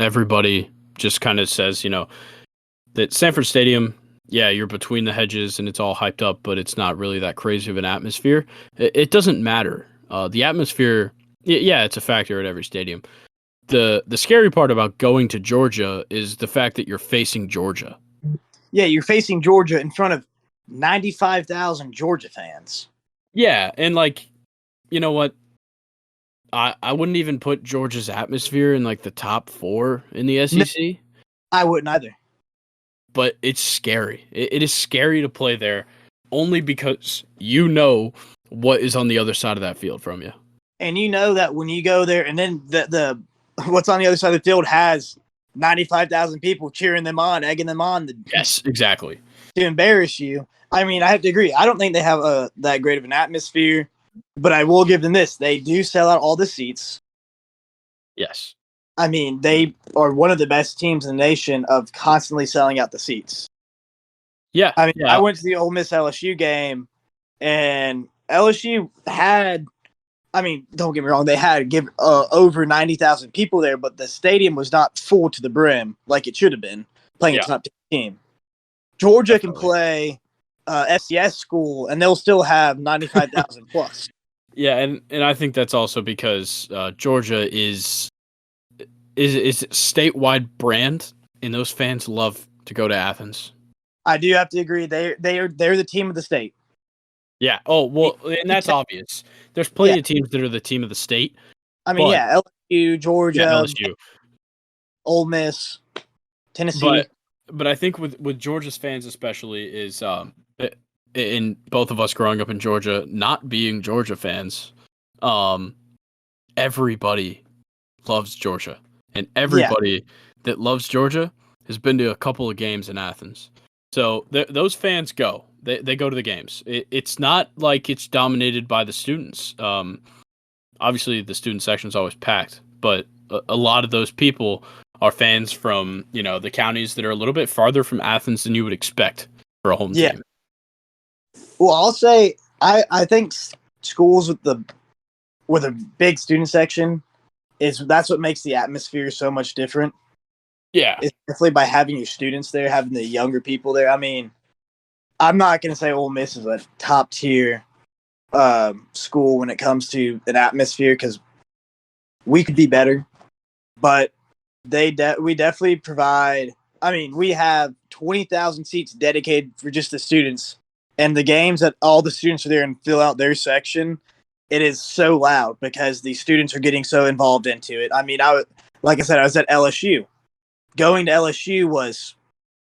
A: Everybody just kind of says, that Sanford Stadium yeah, you're between the hedges and it's all hyped up, but it's not really that crazy of an atmosphere. It doesn't matter. The atmosphere, yeah, it's a factor at every stadium. The scary part about going to Georgia is the fact that you're facing Georgia.
B: Yeah, you're facing Georgia in front of 95,000 Georgia fans.
A: Yeah, and like, you know what? I wouldn't even put Georgia's atmosphere in like the top 4 in the
B: No,
A: SEC,
B: I wouldn't either.
A: but it's scary. It is scary to play there only because you know what is on the other side of that field from you.
B: And you know that when you go there, and then the what's on the other side of the field has 95,000 people cheering them on, egging them on
A: Yes, exactly.
B: to embarrass you. I mean, I have to agree. I don't think they have that great of an atmosphere, but I will give them this: they do sell out all the seats.
A: Yes.
B: I mean, they are one of the best teams in the nation of constantly selling out the seats.
A: Yeah.
B: I mean,
A: yeah.
B: I went to the Ole Miss LSU game, and LSU had, I mean, don't get me wrong, they had over 90,000 people there, but the stadium was not full to the brim like it should have been playing a top team. Georgia can play FCS school, and they'll still have 95,000 plus.
A: Yeah, and I think that's also because Georgia is statewide brand, and those fans love to go to Athens.
B: I do have to agree. They're the team of the state.
A: Yeah. Oh well, and that's obvious. There's plenty of teams that are the team of the state.
B: I mean, LSU, Georgia,
A: LSU,
B: Ole Miss, Tennessee.
A: But I think with Georgia's fans especially is in both of us growing up in Georgia, not being Georgia fans, everybody loves Georgia, and everybody that loves Georgia has been to a couple of games in Athens. So those fans go. They go to the games. It's not like it's dominated by the students. Obviously, the student section is always packed, but a lot of those people are fans from the counties that are a little bit farther from Athens than you would expect for a home team.
B: Well, I'll say I think schools with a big student section that's what makes the atmosphere so much different.
A: Yeah,
B: it's definitely by having your students there, having the younger people there. I mean, I'm not going to say Ole Miss is a top tier school when it comes to an atmosphere because we could be better, but we definitely provide. I mean, we have 20,000 seats dedicated for just the students, and the games that all the students are there and fill out their section. It is so loud because the students are getting so involved into it. I mean, like I said, I was at LSU. Going to LSU was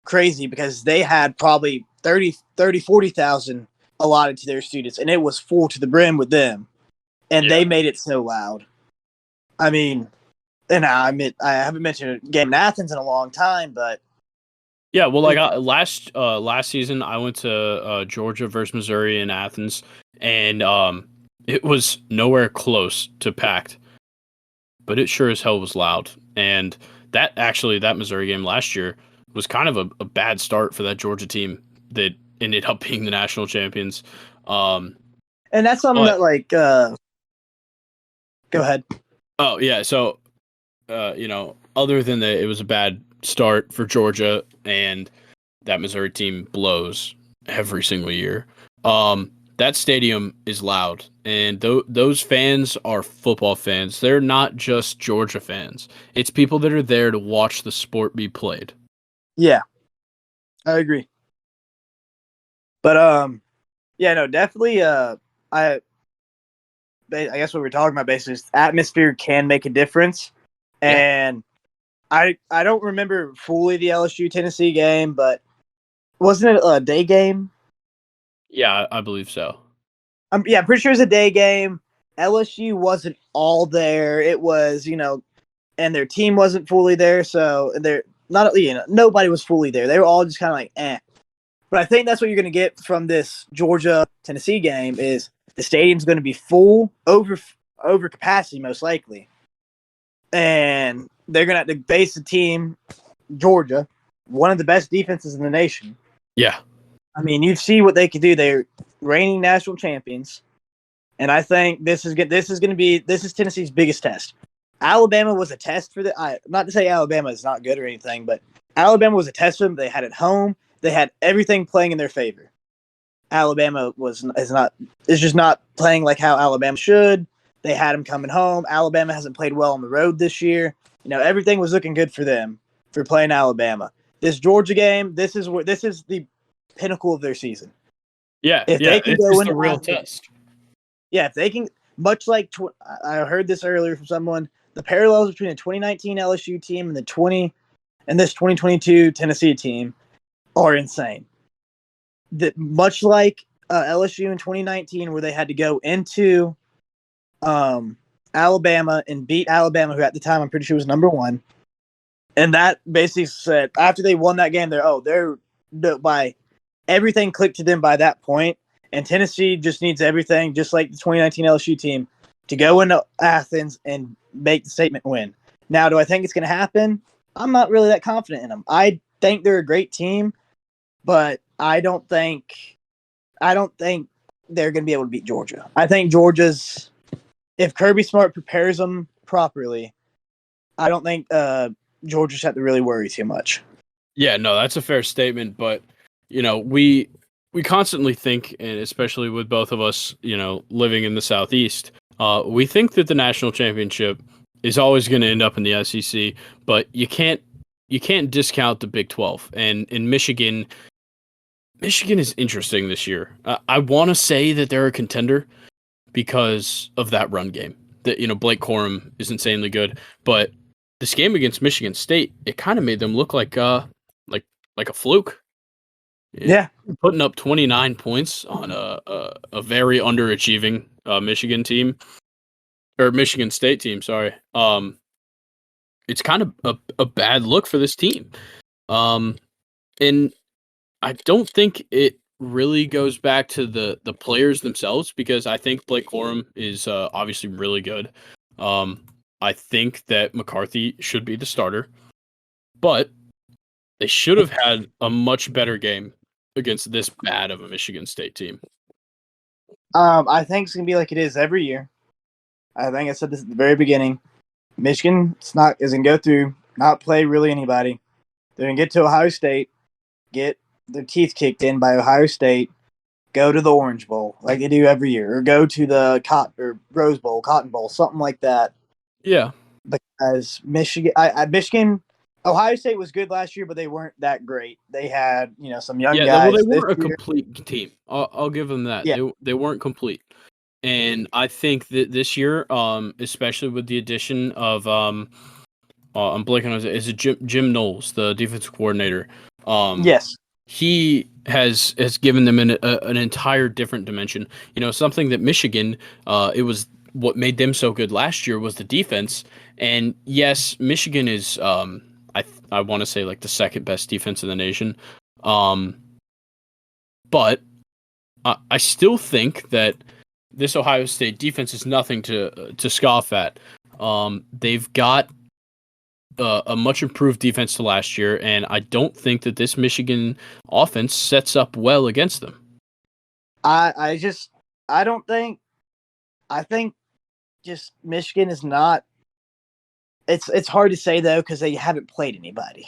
B: crazy because they had probably 40,000 allotted to their students, and it was full to the brim with them. And they made it so loud. I mean, and I haven't mentioned a game in Athens in a long time, but
A: yeah. Well, like last season, I went to Georgia versus Missouri in Athens, and it was nowhere close to packed, but it sure as hell was loud. And that Missouri game last year was kind of a bad start for that Georgia team that ended up being the national champions.
B: And that's something that go ahead.
A: Oh yeah. So, other than that, it was a bad start for Georgia, and that Missouri team blows every single year. That stadium is loud, and those fans are football fans. They're not just Georgia fans. It's people that are there to watch the sport be played.
B: Yeah, I agree. But definitely. I guess what we're talking about basically is atmosphere can make a difference, and I don't remember fully the LSU Tennessee game, but wasn't it a day game?
A: Yeah, I believe so.
B: I'm pretty sure it was a day game. LSU wasn't all there. It was, and their team wasn't fully there, so they're not, nobody was fully there. They were all just kind of like, eh. But I think that's what you're going to get from this Georgia-Tennessee game is the stadium's going to be full, over capacity most likely. And they're going to have to face the team, Georgia, one of the best defenses in the nation.
A: Yeah.
B: I mean, you see what they can do. They're reigning national champions. And I think this is Tennessee's biggest test. Alabama was a test for not to say Alabama is not good or anything, but Alabama was a test for them. They had it home. they had everything playing in their favor. Alabama is just not playing like how Alabama should. They had them coming home. Alabama hasn't played well on the road this year. Everything was looking good for them for playing Alabama. This Georgia game, this is the pinnacle of their season.
A: Yeah,
B: if they can go
A: it's
B: in
A: the real test.
B: Yeah, if they can, much like I heard this earlier from someone, the parallels between the 2019 LSU team and this 2022 Tennessee team are insane. That much like LSU in 2019, where they had to go into Alabama and beat Alabama, who at the time I'm pretty sure was number one, and that basically said after they won that game, by everything clicked to them by that point. And Tennessee just needs everything, just like the 2019 LSU team, to go into Athens and make the statement win. Now, do I think it's going to happen? I'm not really that confident in them. I think they're a great team, but I don't think they're going to be able to beat Georgia. I think if Kirby Smart prepares them properly, I don't think Georgia's have to really worry too much.
A: Yeah, no, that's a fair statement, but we constantly think, and especially with both of us, living in the Southeast, we think that the national championship is always going to end up in the SEC, but you can't discount the Big 12. And in Michigan is interesting this year. I want to say that they're a contender because of that run game. That Blake Corum is insanely good, but this game against Michigan State, it kind of made them look like a fluke.
B: Yeah,
A: putting up 29 points on a very underachieving Michigan team or Michigan State team. Sorry, it's kind of a bad look for this team, and I don't think it really goes back to the players themselves, because I think Blake Corum is obviously really good. I think that McCarthy should be the starter, but they should have had a much better game against this bad of a Michigan State team.
B: I think it's going to be like it is every year. I think I said this at the very beginning. Michigan isn't go through, not play really anybody. They're going to get to Ohio State, get their teeth kicked in by Ohio State, go to the Orange Bowl like they do every year, or go to the Rose Bowl, Cotton Bowl, something like that.
A: Yeah.
B: Because Michigan, Ohio State was good last year, but they weren't that great. They had, some young guys.
A: Well, they weren't a complete team. I'll give them that.
B: Yeah.
A: They weren't complete. And I think that this year, especially with the addition of, I'm blanking on, is it Jim Knowles, the defensive coordinator?
B: Yes.
A: He has given them an entire different dimension. Something that Michigan, it was what made them so good last year was the defense. And yes, Michigan is, I want to say like the second best defense in the nation. But I still think that this Ohio State defense is nothing to scoff at. They've got a much improved defense to last year, and I don't think that this Michigan offense sets up well against them.
B: I think just Michigan is not. It's hard to say though because they haven't played anybody.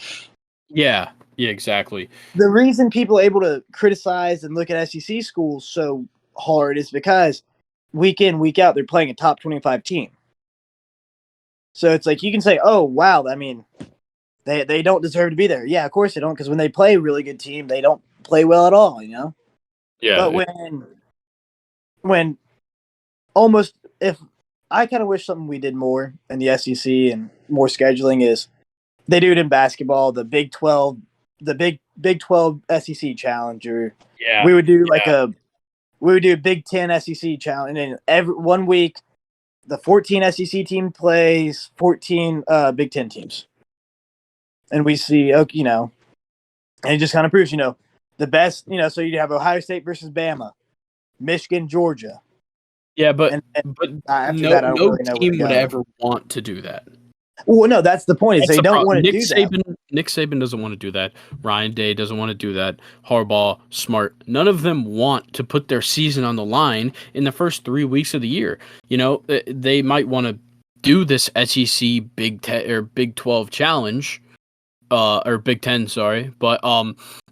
A: Yeah, exactly.
B: The reason people are able to criticize and look at SEC schools so hard is because week in, week out, they're playing a top 25 team. So it's like you can say, "Oh, wow, I mean, they don't deserve to be there." Yeah, of course they don't, because when they play a really good team, they don't play well at all.
A: Yeah.
B: But when almost if I kind of wish something we did more in the SEC and more scheduling is they do it in basketball, the Big 12, the Big 12 SEC challenge, or we would do a Big 10 SEC challenge, and then every 1 week the 14 SEC team plays 14 Big 10 teams, and we see and it just kind of proves the best. So you have Ohio State versus Bama, Michigan, Georgia.
A: Yeah, but
B: after that, I don't really know
A: team would ever want to do that.
B: Well, no, that's the point. Is they don't want to do that.
A: Nick Saban doesn't want to do that. Ryan Day doesn't want to do that. Harbaugh, Smart, none of them want to put their season on the line in the first 3 weeks of the year. They might want to do this SEC Big 10 or Big 12 challenge, or Big Ten, sorry, but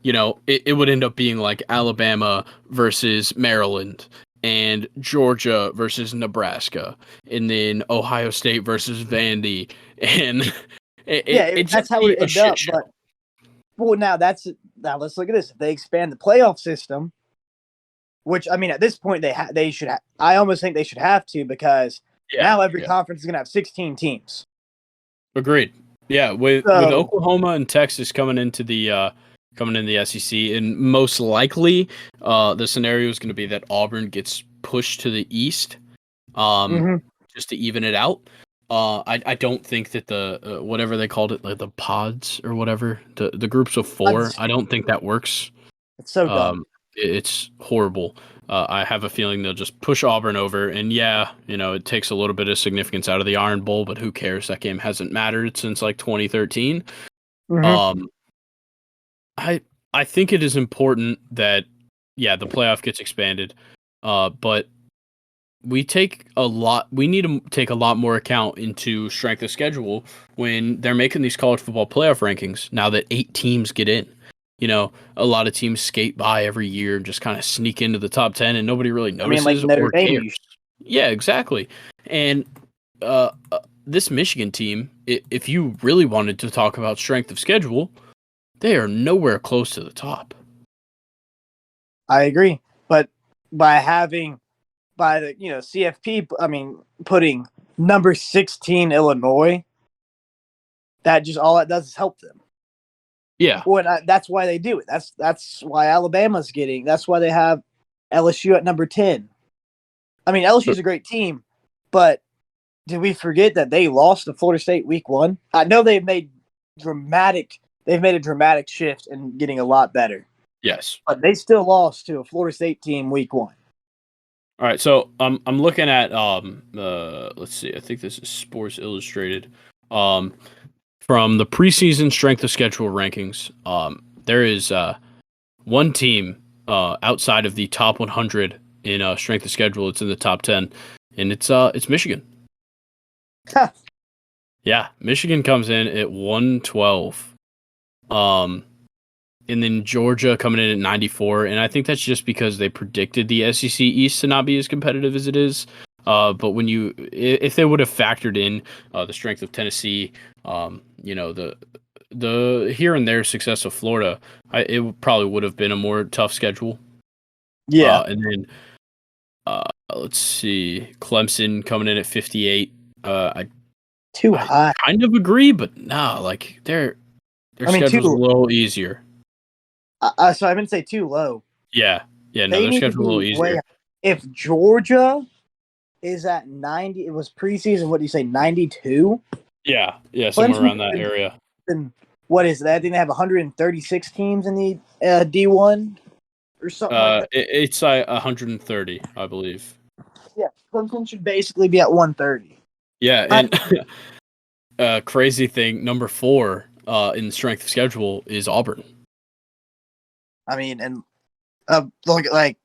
A: it would end up being like Alabama versus Maryland and Georgia versus Nebraska, and then Ohio State versus Vandy, and it
B: that's
A: just
B: how
A: be
B: it
A: a
B: ended
A: shit
B: up.
A: show.
B: But now let's look at this. If they expand the playoff system, which I mean, at this point they should. I almost think they should have to because now every conference is going to have 16 teams.
A: Agreed. Yeah, with
B: So,
A: Oklahoma and Texas coming into the SEC, and most likely, the scenario is going to be that Auburn gets pushed to the East, just to even it out. I don't think that the whatever they called it, like the pods or whatever, the groups of four, I don't think that works.
B: It's so dumb.
A: It's horrible. I have a feeling they'll just push Auburn over, and it takes a little bit of significance out of the Iron Bowl, but who cares? That game hasn't mattered since like 2013. I think it is important that the playoff gets expanded, but we need to take a lot more account into strength of schedule when they're making these college football playoff rankings. Now that 8 teams get in. A lot of teams skate by every year and just kind of sneak into the top 10 and nobody really notices or cares. Yeah, exactly. And this Michigan team, if you really wanted to talk about strength of schedule, they are nowhere close to the top.
B: I agree. But by the CFP, I mean, putting number 16 Illinois, that just all that does is help them.
A: Yeah.
B: Well, that's why they do it. That's why Alabama's getting. That's why they have LSU at number 10. I mean, LSU's a great team, but did we forget that they lost to Florida State week 1? I know they've made a dramatic shift in getting a lot better.
A: Yes.
B: But they still lost to a Florida State team week 1.
A: All right, so I'm looking at let's see, I think this is Sports Illustrated. From the preseason strength of schedule rankings, there is one team outside of the top 100 in strength of schedule. It's in the top 10, and it's Michigan. Yeah, Michigan comes in at 112. And then Georgia coming in at 94, and I think that's just because they predicted the SEC East to not be as competitive as it is. But if they would have factored in the strength of Tennessee, the here and there success of Florida, it probably would have been a more tough schedule.
B: Yeah,
A: and then let's see, Clemson coming in at 58.
B: Too high.
A: I kind of agree, but no, like their schedule's a little easier.
B: So I didn't say too low.
A: Yeah, no, their schedule's a little easier.
B: If Georgia is at 90, it was preseason. What do you say, 92?
A: Yeah, somewhere around that area.
B: And what is that? I think they have 136 teams in the D1 or something like that.
A: It's 130, I believe.
B: Yeah, Clemson should basically be at 130.
A: Yeah, and crazy thing, number 4 in strength of schedule is Auburn.
B: I mean, and look at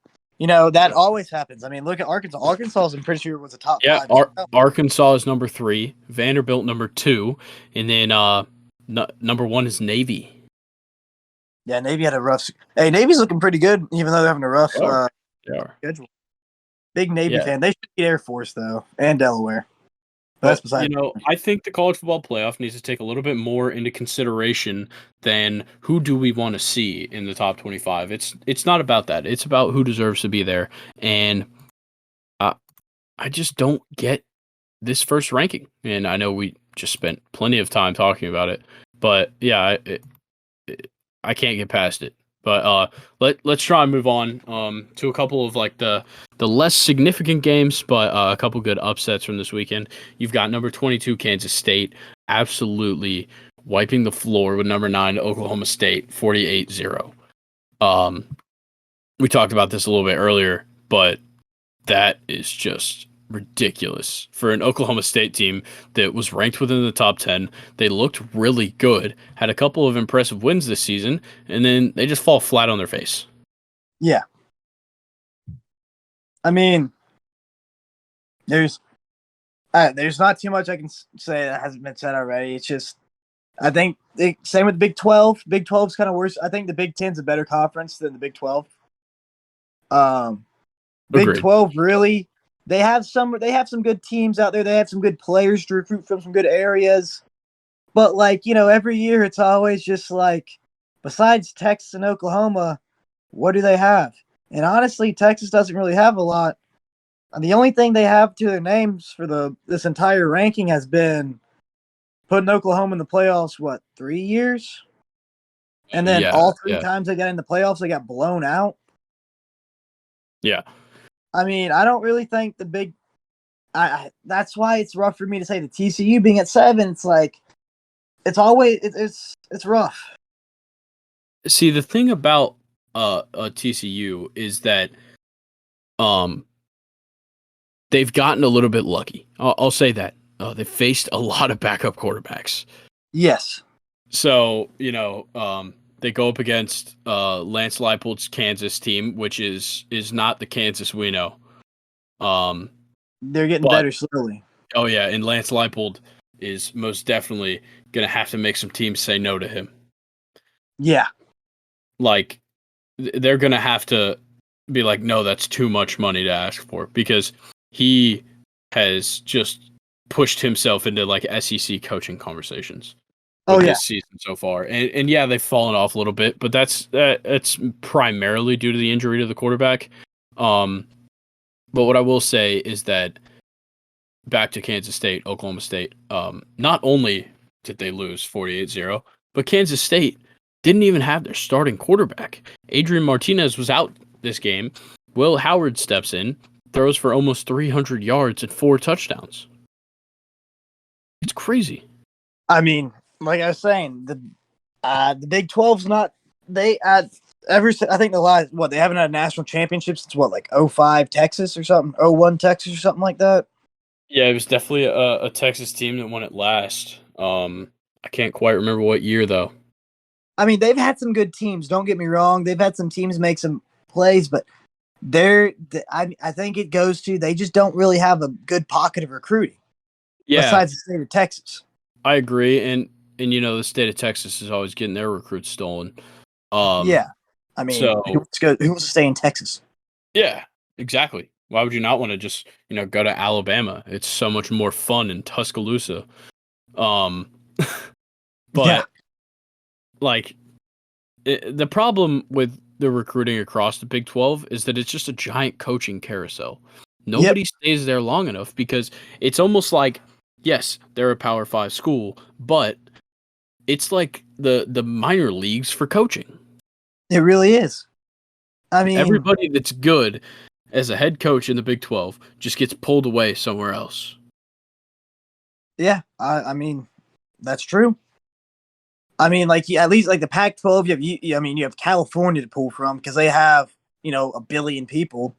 B: that always happens. I mean, look at Arkansas. Arkansas, I'm pretty sure, was a top 5.
A: Arkansas is number 3, Vanderbilt number 2, and then number 1 is Navy.
B: Yeah, Navy had a rough. Hey, Navy's looking pretty good, even though they're having a rough schedule. Big Navy fan. They should beat Air Force though, and Delaware. That's beside.
A: I think the college football playoff needs to take a little bit more into consideration than who do we want to see in the top 25. It's not about that. It's about who deserves to be there, and I just don't get this first ranking. And I know we just spent plenty of time talking about it, but yeah, I can't get past it. But let's try and move on to a couple of like the less significant games, but a couple good upsets from this weekend. You've got number 22 Kansas State absolutely wiping the floor with number 9 Oklahoma State 48-0. We talked about this a little bit earlier, but that is just ridiculous for an Oklahoma State team that was ranked within the top 10. They looked really good, had a couple of impressive wins this season, and then they just fall flat on their face.
B: Yeah. I mean, there's not too much I can say that hasn't been said already. It's just I think same with Big 12. Big 12's kind of worse. I think the Big 10's a better conference than the Big 12. Um, Big
A: Agreed.
B: 12 really they have some good teams out there. They have some good players to recruit from some good areas. But like, every year it's always just like besides Texas and Oklahoma, what do they have? And honestly, Texas doesn't really have a lot. And the only thing they have to their names for this entire ranking has been putting Oklahoma in the playoffs, 3 years? And then
A: Yeah,
B: all three
A: yeah,
B: times they got in the playoffs, they got blown out.
A: yeah.
B: I mean, I don't really think the big. That's why it's rough for me to say the TCU being at 7. It's like it's always it's rough.
A: See, the thing about TCU is that um they've gotten a little bit lucky. I'll say that. They've faced a lot of backup quarterbacks.
B: Yes,
A: So, they go up against Lance Leipold's Kansas team, which is not the Kansas we know.
B: they're getting
A: But
B: better slowly.
A: oh yeah, and Lance Leipold is most definitely gonna have to make some teams say no to him.
B: Yeah,
A: Like they're gonna have to be like, no, that's too much money to ask for because he has just pushed himself into like SEC coaching conversations
B: oh
A: with
B: yeah,
A: his season so far. And yeah, they've fallen off a little bit, but that's primarily due to the injury to the quarterback. But what I will say is that back to Kansas State, Oklahoma State, not only did they lose 48-0, but Kansas State didn't even have their starting quarterback. Adrian Martinez was out this game. Will Howard steps in, throws for almost 300 yards and 4 touchdowns. It's crazy.
B: I mean, like I was saying, the Big 12's not they I think the last they haven't had a national championship since like 05 Texas or something, 01 Texas or something like that.
A: Yeah, it was definitely a Texas team that won it last. I can't quite remember what year though.
B: I mean, they've had some good teams. Don't get me wrong; they've had some teams make some plays, but I think it goes to they just don't really have a good pocket of recruiting.
A: Yeah,
B: Besides the state of Texas.
A: I agree, and the state of Texas is always getting their recruits stolen. Um,
B: Yeah, I mean,
A: so
B: who wants to stay in Texas?
A: yeah, exactly. Why would you not want to just go to Alabama? It's so much more fun in Tuscaloosa. Um,
B: Yeah,
A: but like the problem with the recruiting across the Big 12 is that it's just a giant coaching carousel.
B: yep,
A: Nobody stays there long enough because it's almost like, yes, they're a Power 5 school, but it's like the minor leagues for coaching.
B: it really is. I mean,
A: Everybody that's good as a head coach in the Big 12 just gets pulled away somewhere else.
B: yeah, I mean, that's true. I mean, like at least like the Pac-12, you have California to pull from because they have a billion people,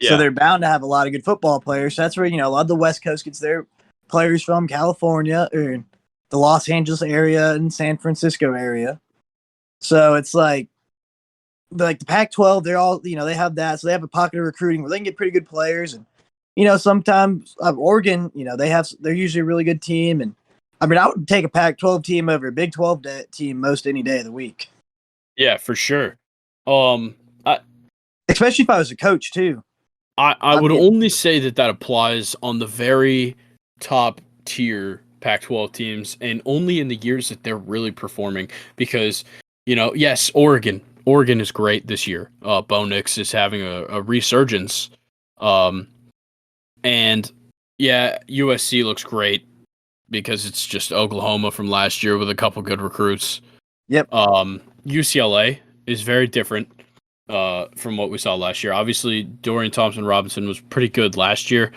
B: so
A: Yeah.
B: they're bound to have a lot of good football players. So that's where a lot of the West Coast gets their players from California or the Los Angeles area and San Francisco area. So it's like the Pac-12, they're all they have that, so they have a pocket of recruiting where they can get pretty good players, and sometimes Oregon, they're usually a really good team, and I mean I would take a Pac-12 team over a Big 12 team most any day of the week.
A: Yeah, for sure. Um, I
B: Especially if I was a coach too.
A: I
B: I
A: would
B: mean,
A: only say that applies on the very top tier Pac-12 teams, and only in the years that they're really performing. Because yes, Oregon is great this year. Bo Nix is having a resurgence, and yeah, USC looks great because it's just Oklahoma from last year with a couple good recruits.
B: yep.
A: UCLA is very different from what we saw last year. Obviously, Dorian Thompson-Robinson was pretty good last year.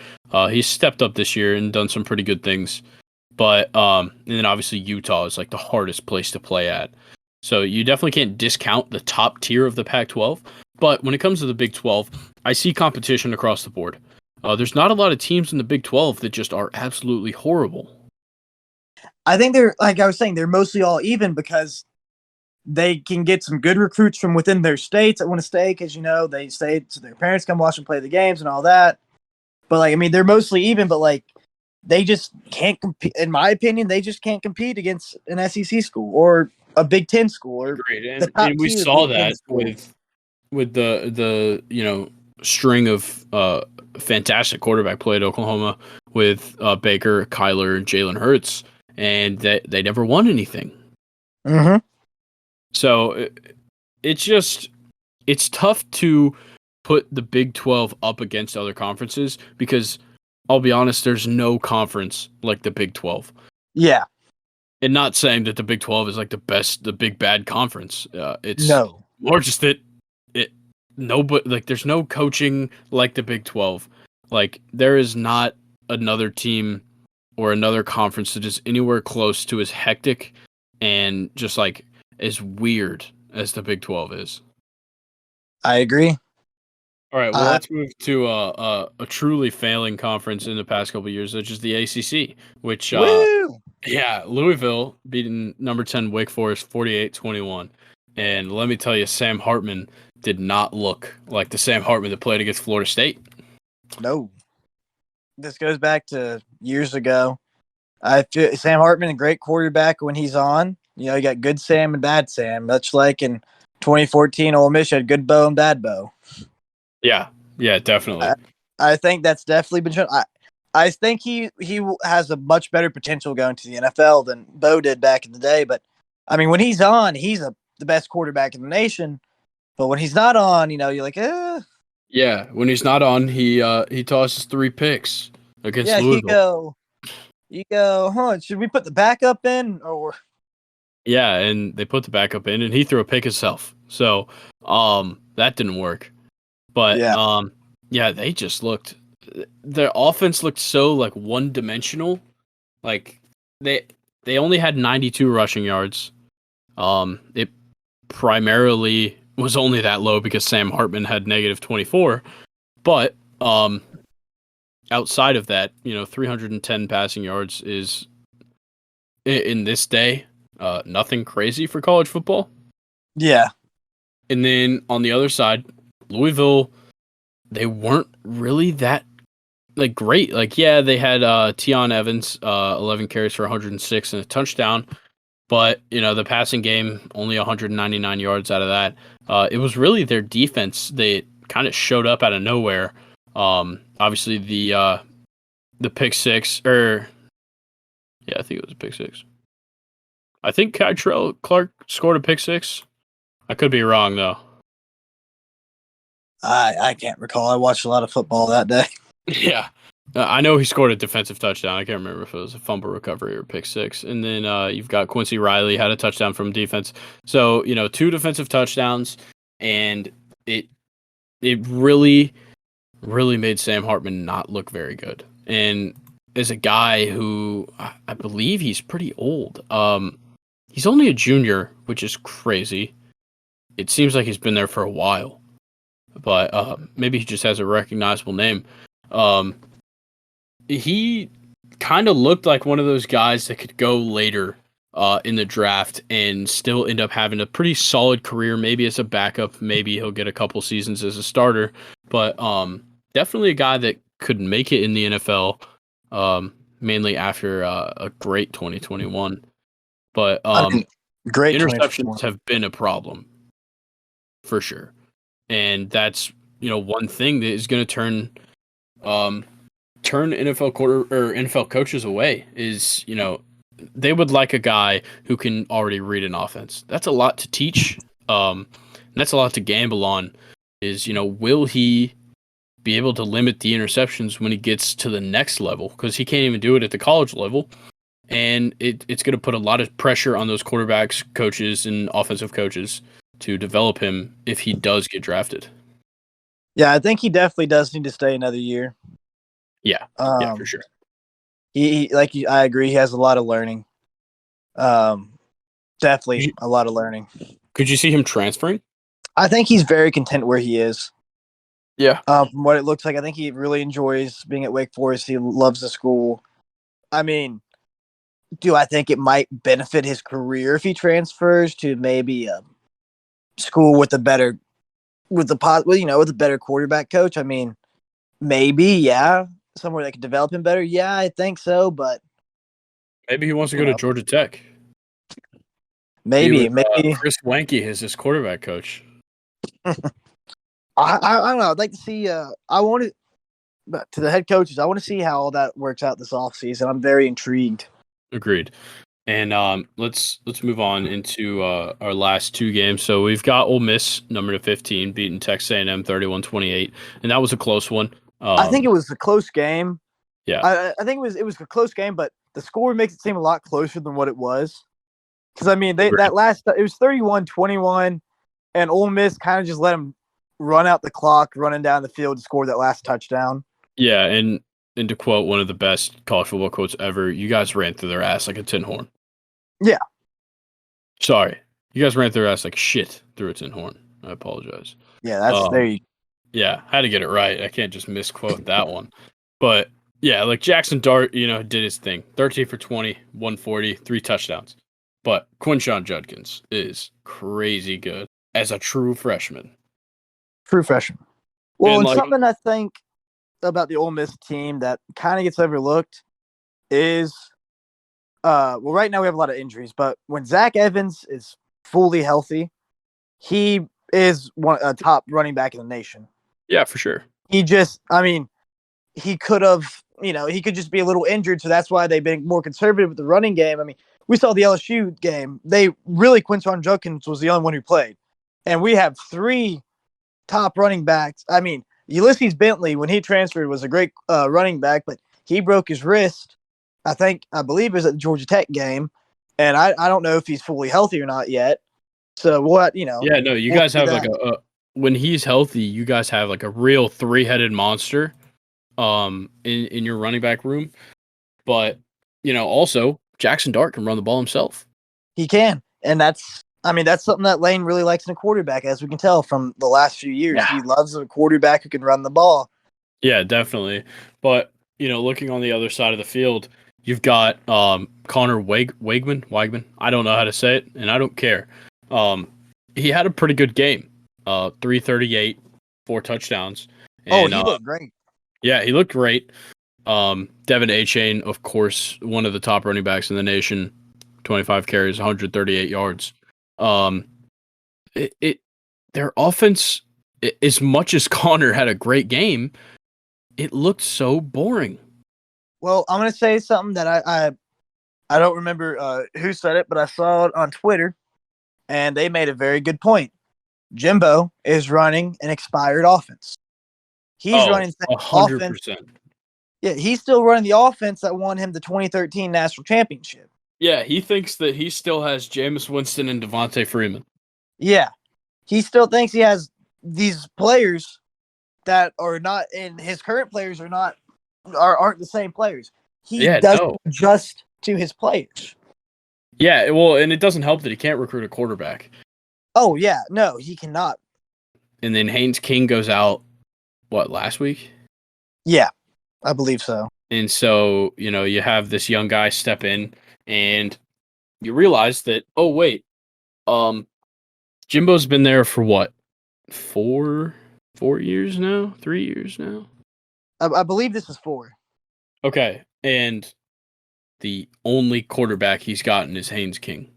A: He's stepped up this year and done some pretty good things. But and then obviously Utah is like the hardest place to play at. So you definitely can't discount the top tier of the Pac-12. But when it comes to the Big 12, I see competition across the board. There's not a lot of teams in the Big 12 that just are absolutely horrible.
B: I think they're like I was saying, they're mostly all even because they can get some good recruits from within their states that want to stay because they stay so their parents come watch them play the games and all that. But like I mean, they're mostly even. But like they just can't compete. In my opinion, they just can't compete against an SEC school or a Big Ten school or
A: Agreed.
B: the top
A: And we
B: tier
A: saw
B: Big Ten
A: that
B: schools.
A: with the string of fantastic quarterback play at Oklahoma with Baker, Kyler, and Jalen Hurts, and they never won anything.
B: Mm-hmm.
A: So it's tough to put the Big 12 up against other conferences because I'll be honest, there's no conference like the Big 12.
B: Yeah.
A: And not saying that the Big 12 is like the big bad conference. It's
B: No.
A: more just that there's no coaching like the Big 12. Like there is not another team or another conference that is anywhere close to as hectic and just like as weird as the Big 12 is.
B: I agree.
A: All right, well, let's move to a truly failing conference in the past couple of years, which is the ACC, which,
B: Woo!
A: yeah, Louisville beating number 10 Wake Forest 48-21. And let me tell you, Sam Hartman did not look like the Sam Hartman that played against Florida State.
B: No. This goes back to years ago. I feel Sam Hartman, a great quarterback when he's on. You know, you got good Sam and bad Sam, much like in 2014, Ole Miss had good Bo and bad Bo.
A: Yeah, definitely.
B: I think that's definitely been shown. I think he has a much better potential going to the NFL than Bo did back in the day. But I mean, when he's on, he's the best quarterback in the nation. But when he's not on, you know, you're like,
A: Yeah, when he's not on, he tosses 3 picks against
B: yeah,
A: Louisville.
B: you go, huh? Should we put the backup in or?
A: Yeah, and they put the backup in, and he threw a pick himself. So, that didn't work. But
B: Yeah,
A: yeah, they just looked. Their offense looked so like one dimensional. Like they only had 92 rushing yards. It primarily was only that low because Sam Hartman had negative 24. But outside of that, 310 passing yards is in this day nothing crazy for college football.
B: yeah,
A: And then on the other side, Louisville, they weren't really that like great. Like, yeah, they had Tion Evans, 11 carries for 106 and a touchdown, but the passing game only 199 yards out of that. It was really their defense that kind of showed up out of nowhere. Obviously the pick six, or yeah, I think it was a pick six. I think Kytrell Clark scored a pick six. I could be wrong though.
B: I can't recall. I watched a lot of football that day.
A: Yeah. I know he scored a defensive touchdown. I can't remember if it was a fumble recovery or pick six. And then you've got Quincy Riley had a touchdown from defense. So, 2 defensive touchdowns, and it really, really made Sam Hartman not look very good. And as a guy who I believe he's pretty old, he's only a junior, which is crazy. It seems like he's been there for a while, but maybe he just has a recognizable name. He kind of looked like one of those guys that could go later in the draft and still end up having a pretty solid career, maybe as a backup, maybe he'll get a couple seasons as a starter, but definitely a guy that could make it in the NFL, mainly after a great 2021. But
B: Great
A: interceptions have been a problem for sure. And that's, one thing that is going to turn NFL coaches away is, they would like a guy who can already read an offense. That's a lot to teach. And that's a lot to gamble on is, will he be able to limit the interceptions when he gets to the next level? Because he can't even do it at the college level. And it's going to put a lot of pressure on those quarterbacks, coaches, and offensive coaches to develop him if he does get drafted.
B: Yeah, I think he definitely does need to stay another year.
A: Yeah, for sure.
B: I agree. He has a lot of learning. Definitely a lot of learning.
A: Could you see him transferring?
B: I think he's very content where he is.
A: Yeah.
B: From what it looks like, I think he really enjoys being at Wake Forest. He loves the school. I mean, do I think it might benefit his career if he transfers to maybe a school with a better quarterback coach? I mean, maybe, yeah. somewhere that could develop him better? Yeah, I think so, but
A: Maybe he wants to
B: you
A: go to
B: know,
A: Georgia Tech. Be
B: maybe,
A: with
B: maybe.
A: Chris Wanke as his quarterback coach.
B: I don't know. I'd like to see. I want to, but to the head coaches, I want to see how all that works out this offseason. I'm very intrigued.
A: Agreed. And let's move on into our last two games. So we've got Ole Miss, number 15, beating Texas A&M 31-28, and that was a close one.
B: I think it was a close game.
A: Yeah,
B: I think it was a close game, but the score makes it seem a lot closer than what it was. Because I mean,
A: agreed.
B: it was 31-21, and Ole Miss kind of just let them run out the clock, running down the field to score that last touchdown.
A: Yeah, and to quote one of the best college football quotes ever, you guys ran through their ass like a tin horn.
B: Yeah.
A: Sorry. You guys ran through their ass like shit through a tin horn. I apologize.
B: Yeah, that's there.
A: Yeah, had to get it right. I can't just misquote that one. But yeah, like Jackson Dart, did his thing. 13 for 20, 140, 3 touchdowns. But Quinshon Judkins is crazy good as a true freshman.
B: True freshman. Well,
A: And,
B: and something I think about the Ole Miss team that kind of gets overlooked is, right now we have a lot of injuries, but when Zach Evans is fully healthy, he is a top running back in the nation.
A: Yeah, for sure.
B: He could have, he could just be a little injured, so that's why they've been more conservative with the running game. I mean, we saw the LSU game. Quinshon Judkins was the only one who played. And we have 3 top running backs. I mean, Ulysses Bentley, when he transferred, was a great running back, but he broke his wrist. I believe it was at the Georgia Tech game, and I don't know if he's fully healthy or not yet. So what,
A: Yeah, no, you guys have like when he's healthy, you guys have like a real 3-headed monster in your running back room. But, also Jackson Dart can run the ball himself.
B: He can. And that's something that Lane really likes in a quarterback, as we can tell from the last few years. Yeah. He loves a quarterback who can run the ball.
A: Yeah, definitely. But, looking on the other side of the field, you've got Connor Weigman. I don't know how to say it, and I don't care. He had a pretty good game. 338, 4 touchdowns. And,
B: he looked great.
A: Yeah, he looked great. Devin Achane, of course, one of the top running backs in the nation, 25 carries, 138 yards. Their offense, as much as Connor had a great game, it looked so boring.
B: Well, I'm going to say something that I don't remember who said it, but I saw it on Twitter, and they made a very good point. Jimbo is running an expired offense. He's running
A: 100%.
B: Offense. Yeah, he's still running the offense that won him the 2013 national championship.
A: Yeah, he thinks that he still has Jameis Winston and Devontae Freeman.
B: Yeah, he still thinks he has these players that are not, and his current players aren't the same players. He doesn't adjust to his players.
A: Yeah, well, and it doesn't help that he can't recruit a quarterback.
B: Oh, yeah. No, he cannot.
A: And then Haynes King goes out, last week?
B: Yeah, I believe so.
A: And so, you have this young guy step in, and you realize that, oh, wait, Jimbo's been there for what? 4 years now? 3 years now?
B: I believe this is 4.
A: Okay, and the only quarterback he's gotten is Haynes King.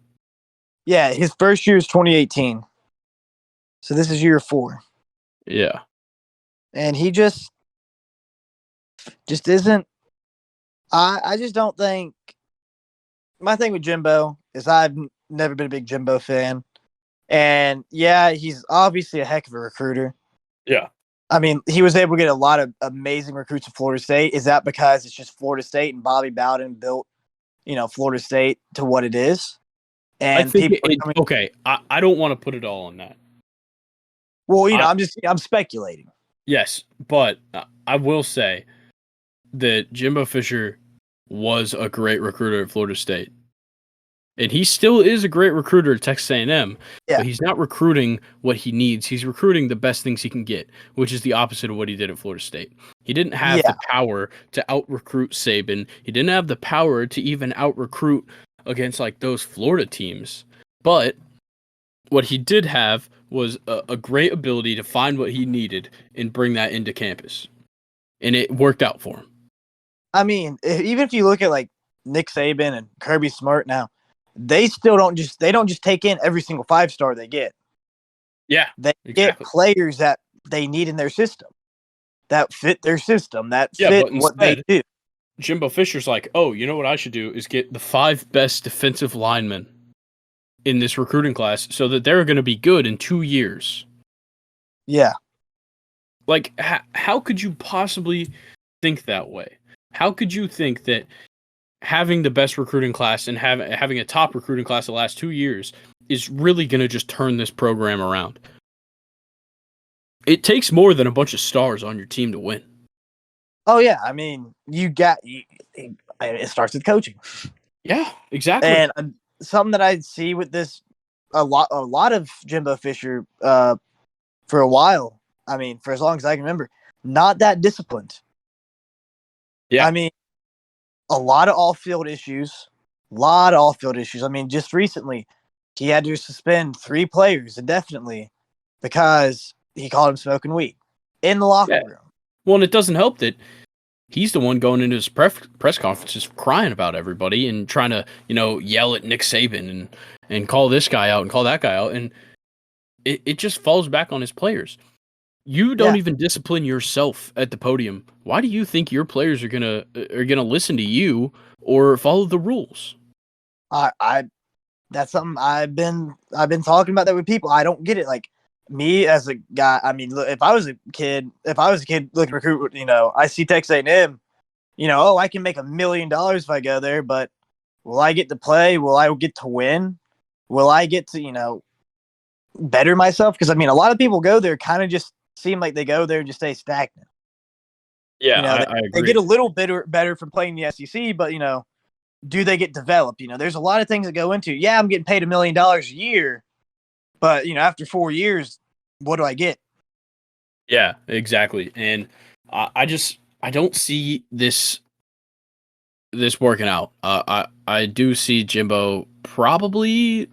B: Yeah, his first year is 2018. So this is year 4.
A: Yeah.
B: And he just isn't. I just don't think. My thing with Jimbo is I've never been a big Jimbo fan. And yeah, he's obviously a heck of a recruiter.
A: Yeah.
B: I mean, he was able to get a lot of amazing recruits at Florida State. Is that because it's just Florida State and Bobby Bowden built, Florida State to what it is? And
A: I don't want to put it all on that.
B: Well, I'm speculating.
A: Yes, but I will say that Jimbo Fisher was a great recruiter at Florida State. And he still is a great recruiter at Texas A&M, but he's not recruiting what he needs. He's recruiting the best things he can get, which is the opposite of what he did at Florida State. He didn't have the power to out-recruit Saban. He didn't have the power to even out-recruit against those Florida teams. But what he did have was a great ability to find what he needed and bring that into campus. And it worked out for him.
B: I mean, even if you look at like Nick Saban and Kirby Smart now, they still don't just take in every single 5-star they get.
A: Yeah,
B: They get
A: exactly.
B: players that they need in their system, that fit their system, that
A: Yeah,
B: fit
A: but
B: what they
A: instead,
B: do.
A: Jimbo Fisher's like, oh, you know what I should do is get the 5 best defensive linemen in this recruiting class so that they're going to be good in 2 years.
B: Yeah.
A: Like, how could you possibly think that way? How could you think that having the best recruiting class and having a top recruiting class the last 2 years is really going to just turn this program around? It takes more than a bunch of stars on your team to win.
B: Oh yeah. I mean, it starts with coaching.
A: Yeah, exactly.
B: And something that I see with this a lot of Jimbo Fisher for a while. I mean, for as long as I can remember, not that disciplined.
A: Yeah.
B: I mean, a lot of off-field issues. I mean, just recently, he had to suspend 3 players indefinitely because he called him smoking weed in the locker
A: Yeah.
B: room.
A: Well, and it doesn't help that he's the one going into his press conferences crying about everybody and trying to, yell at Nick Saban and call this guy out and call that guy out. And it just falls back on his players. You don't
B: Yeah,
A: even discipline yourself at the podium. Why do you think your players are gonna listen to you or follow the rules?
B: I that's something I've been talking about that with people. I don't get it. Like me as a guy, I mean, look, if I was a kid looking to recruit, I see Texas A&M, oh, I can make $1 million if I go there, but will I get to play? Will I get to win? Will I get to, better myself? Because I mean, a lot of people go there kind of just seem like they go there and just stay stagnant.
A: Yeah,
B: They,
A: I
B: they get
A: agree.
B: a little bit better from playing the SEC, but do they get developed? There's a lot of things that go into. Yeah, I'm getting paid $1 million a year, but after 4 years, what do I get?
A: Yeah, exactly. And I don't see this working out. I do see Jimbo probably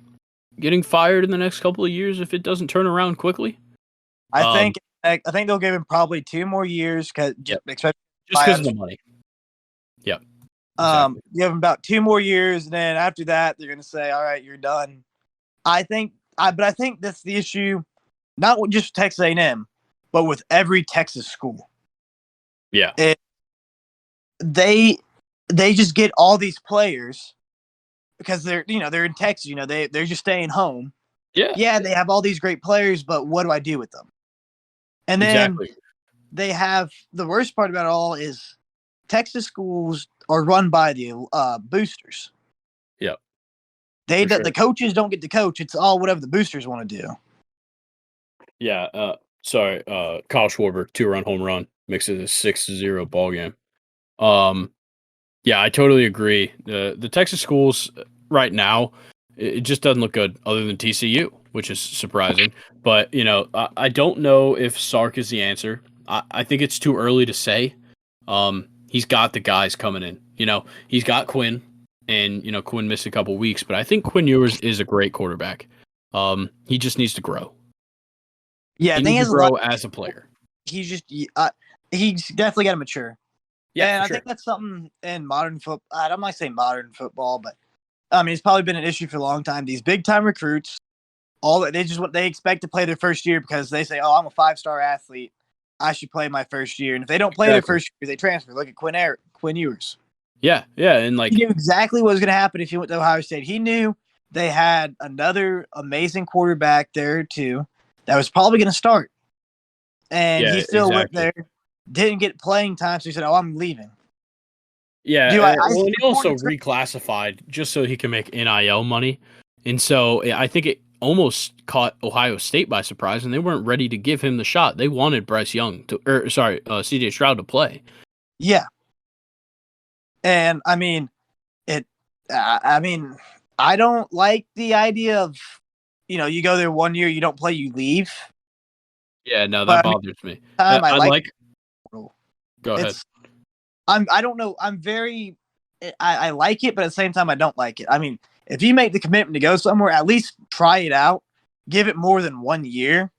A: getting fired in the next couple of years if it doesn't turn around quickly.
B: I
A: Um,
B: think I think they'll give him probably 2 more years, cause
A: yep,
B: especially
A: just because of the money. Yep, exactly.
B: give him about 2 more years, and then after that, they're gonna say, "All right, you're done." But I think that's the issue, not with just Texas A&M, but with every Texas school.
A: Yeah,
B: They they just get all these players because they're in Texas. They're just staying home.
A: yeah,
B: Yeah, they have all these great players, but what do I do with them? And then
A: exactly.
B: they have the worst part about it all is Texas schools are run by the boosters.
A: Yep,
B: They
A: for sure.
B: the coaches don't get to coach. It's all whatever the boosters want to do.
A: Yeah, sorry, Kyle Schwarber 2-run home run makes it a 6-0 ball game. Um, yeah, I totally agree. The Texas schools right now, it just doesn't look good other than TCU, which is surprising. But, I don't know if Sark is the answer. I think it's too early to say. He's got the guys coming in. He's got Quinn, and, Quinn missed a couple weeks, but I think Quinn Ewers is a great quarterback. He just needs to grow.
B: Yeah, I
A: He
B: think he
A: needs to
B: has a lot.
A: grow as a player.
B: He's just he's definitely got to mature,
A: Yeah,
B: and
A: for
B: I
A: sure.
B: think that's something in modern football. I don't might say modern football, but I mean it's probably been an issue for a long time. These big time recruits, they expect to play their first year because they say, "Oh, I'm a 5-star athlete. I should play my first year." And if they don't play their
A: Exactly.
B: first year, they transfer. Look at Quinn Ewers.
A: Yeah, yeah, and
B: He
A: like,
B: knew exactly what was going to happen if he went to Ohio State. He knew they had another amazing quarterback there too that was probably going to start, and
A: yeah,
B: he still went
A: exactly.
B: there, didn't get playing time, so he said, "Oh, I'm leaving."
A: Yeah,
B: Do I
A: well, and he
B: support
A: also
B: the trade?
A: reclassified just so he can make NIL money, and so I think it almost caught Ohio State by surprise, and they weren't ready to give him the shot. They wanted Bryce Young CJ Stroud to play.
B: Yeah, and I mean it. I mean, I don't like the idea of you go there 1 year, you don't play, you leave.
A: Yeah, no, that
B: But I mean,
A: bothers me.
B: time I
A: I
B: like
A: like.
B: it.
A: Go ahead.
B: It's I don't know. I'm very I like it, but at the same time I don't like it. I mean, if you make the commitment to go somewhere, at least try it out. Give it more than 1 year.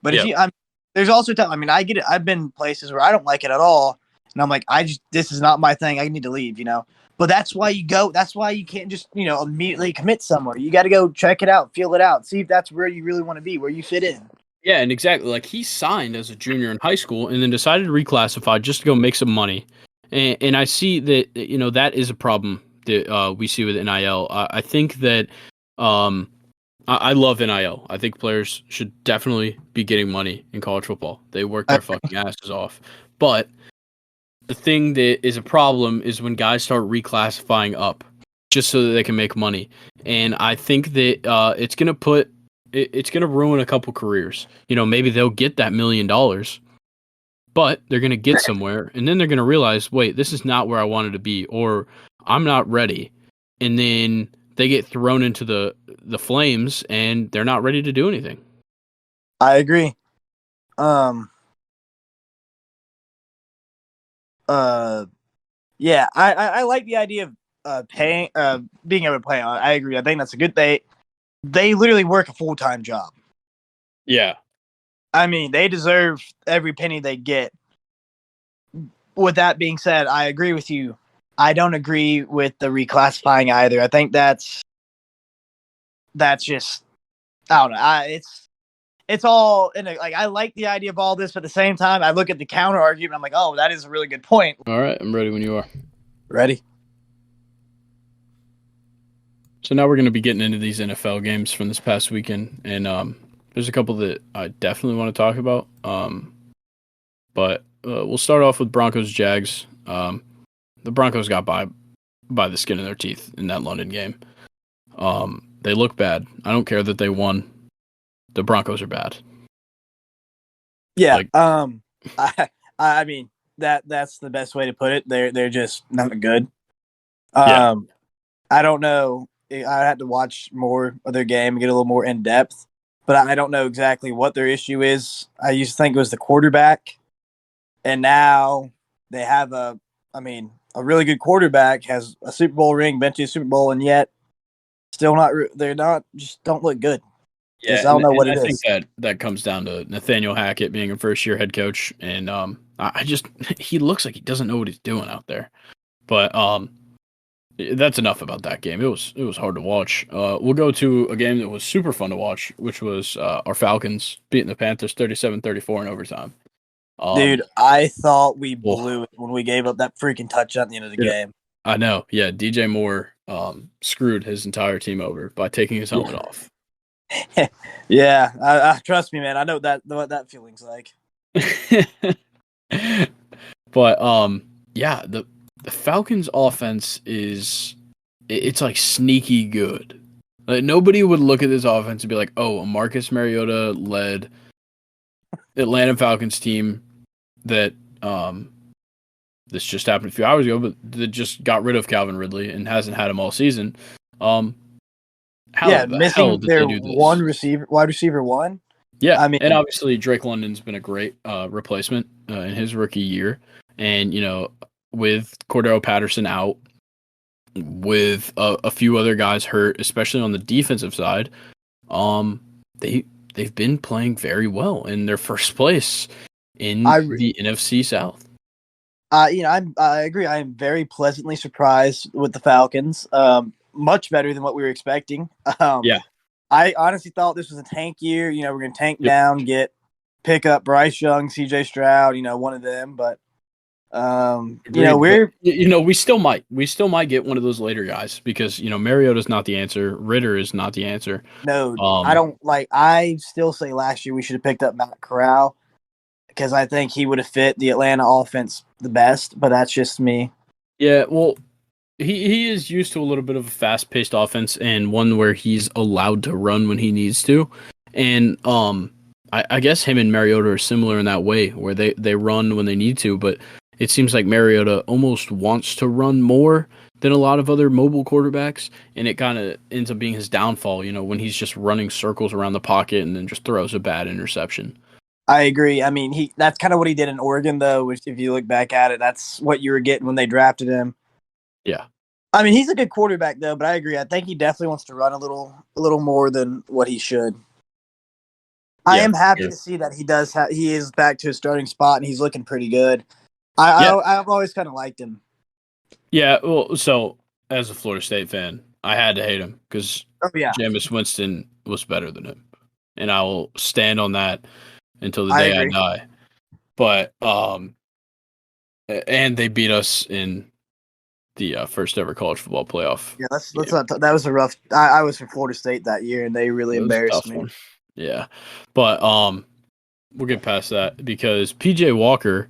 B: But if
A: Yep.
B: you there's also time. I mean, I get it. I've been places where I don't like it at all, And I'm like, this is not my thing. I need to leave, But that's why you go. That's why you can't just, immediately commit somewhere. You got to go check it out, feel it out, see if that's where you really want to be, where you fit in.
A: Yeah, and exactly. Like, he signed as a junior in high school and then decided to reclassify just to go make some money. And I see that, that is a problem that we see with NIL. I think that I love NIL. I think players should definitely be getting money in college football. They work their fucking asses off. But the thing that is a problem is when guys start reclassifying up just so that they can make money. And I think that it's going to ruin a couple careers. Maybe they'll get that $1 million, but they're going to get somewhere, and then they're going to realize, wait, this is not where I wanted to be, or I'm not ready. And then they get thrown into the flames, and they're not ready to do anything.
B: I agree. Yeah, I like the idea of paying, being able to play. I agree. I think that's a good thing. They literally work a full-time job.
A: Yeah.
B: I mean, they deserve every penny they get. With that being said, I agree with you. I don't agree with the reclassifying either. I think that's just, I don't know. It's all in a, like, I like the idea of all this, but at the same time, I look at the counter argument. I'm like, oh, that is a really good point.
A: All right, I'm ready when you are.
B: Ready?
A: So now we're going to be getting into these NFL games from this past weekend, and there's a couple that I definitely want to talk about. But we'll start off with Broncos-Jags. The Broncos got by the skin of their teeth in that London game. They look bad. I don't care that they won. The Broncos are bad.
B: Yeah. I mean, that's the best way to put it. They're just not good.
A: Yeah.
B: I don't know. I had to watch more of their game and get a little more in depth, but I don't know exactly what their issue is. I used to think it was the quarterback, and now they have a really good quarterback, has a Super Bowl ring, been to a Super Bowl, and yet still not. They're not, just don't look good.
A: Yeah,
B: I don't know what it is.
A: I think that comes down to Nathaniel Hackett being a first-year head coach, and he looks like he doesn't know what he's doing out there. But that's enough about that game. It was hard to watch. We'll go to a game that was super fun to watch, which was our Falcons beating the Panthers 37-34 in overtime.
B: Dude, I thought we blew it when we gave up that freaking touchdown at the end of the game.
A: I know. Yeah, DJ Moore screwed his entire team over by taking his helmet off.
B: Yeah, I trust me, man. I know what that feeling's like.
A: But yeah, the Falcons offense it's like sneaky good. Like, nobody would look at this offense and be like, "Oh, a Marcus Mariota led Atlanta Falcons team that this just happened a few hours ago, but that just got rid of Calvin Ridley and hasn't had him all season."
B: Missing their wide receiver one.
A: Yeah, and obviously Drake London's been a great replacement in his rookie year, and with Cordero Patterson out, with a few other guys hurt, especially on the defensive side, they've been playing very well in their first place in the NFC South.
B: I agree. I am very pleasantly surprised with the Falcons. Much better than what we were expecting.
A: Yeah.
B: I honestly thought this was a tank year. We're going to tank down, pick up Bryce Young, CJ Stroud, one of them. But,
A: we still might get one of those later guys because, Mariota's not the answer. Ritter is not the answer.
B: No, I still say last year we should have picked up Matt Corral because I think he would have fit the Atlanta offense the best, but that's just me.
A: Yeah, well, he is used to a little bit of a fast-paced offense and one where he's allowed to run when he needs to. And I guess him and Mariota are similar in that way, where they run when they need to, but it seems like Mariota almost wants to run more than a lot of other mobile quarterbacks, and it kind of ends up being his downfall, when he's just running circles around the pocket and then just throws a bad interception.
B: I agree. I mean, that's kind of what he did in Oregon, though, which if you look back at it, that's what you were getting when they drafted him.
A: Yeah.
B: I mean, he's a good quarterback, though, but I agree. I think he definitely wants to run a little more than what he should. I am happy to see that he is back to his starting spot, and he's looking pretty good.
A: Yeah,
B: I've always kind of liked him.
A: yeah. Well, so as a Florida State fan, I had to hate him because
B: Oh yeah,
A: Jameis Winston was better than him, and I will stand on that until the
B: I
A: day I
B: agree.
A: die. But and they beat us in the first ever college football playoff
B: Yeah, let's
A: game.
B: not. That was a rough. I was from Florida State that year, and they really
A: It was a
B: embarrassed
A: tough
B: me.
A: one. Yeah, but we'll get past that because PJ Walker,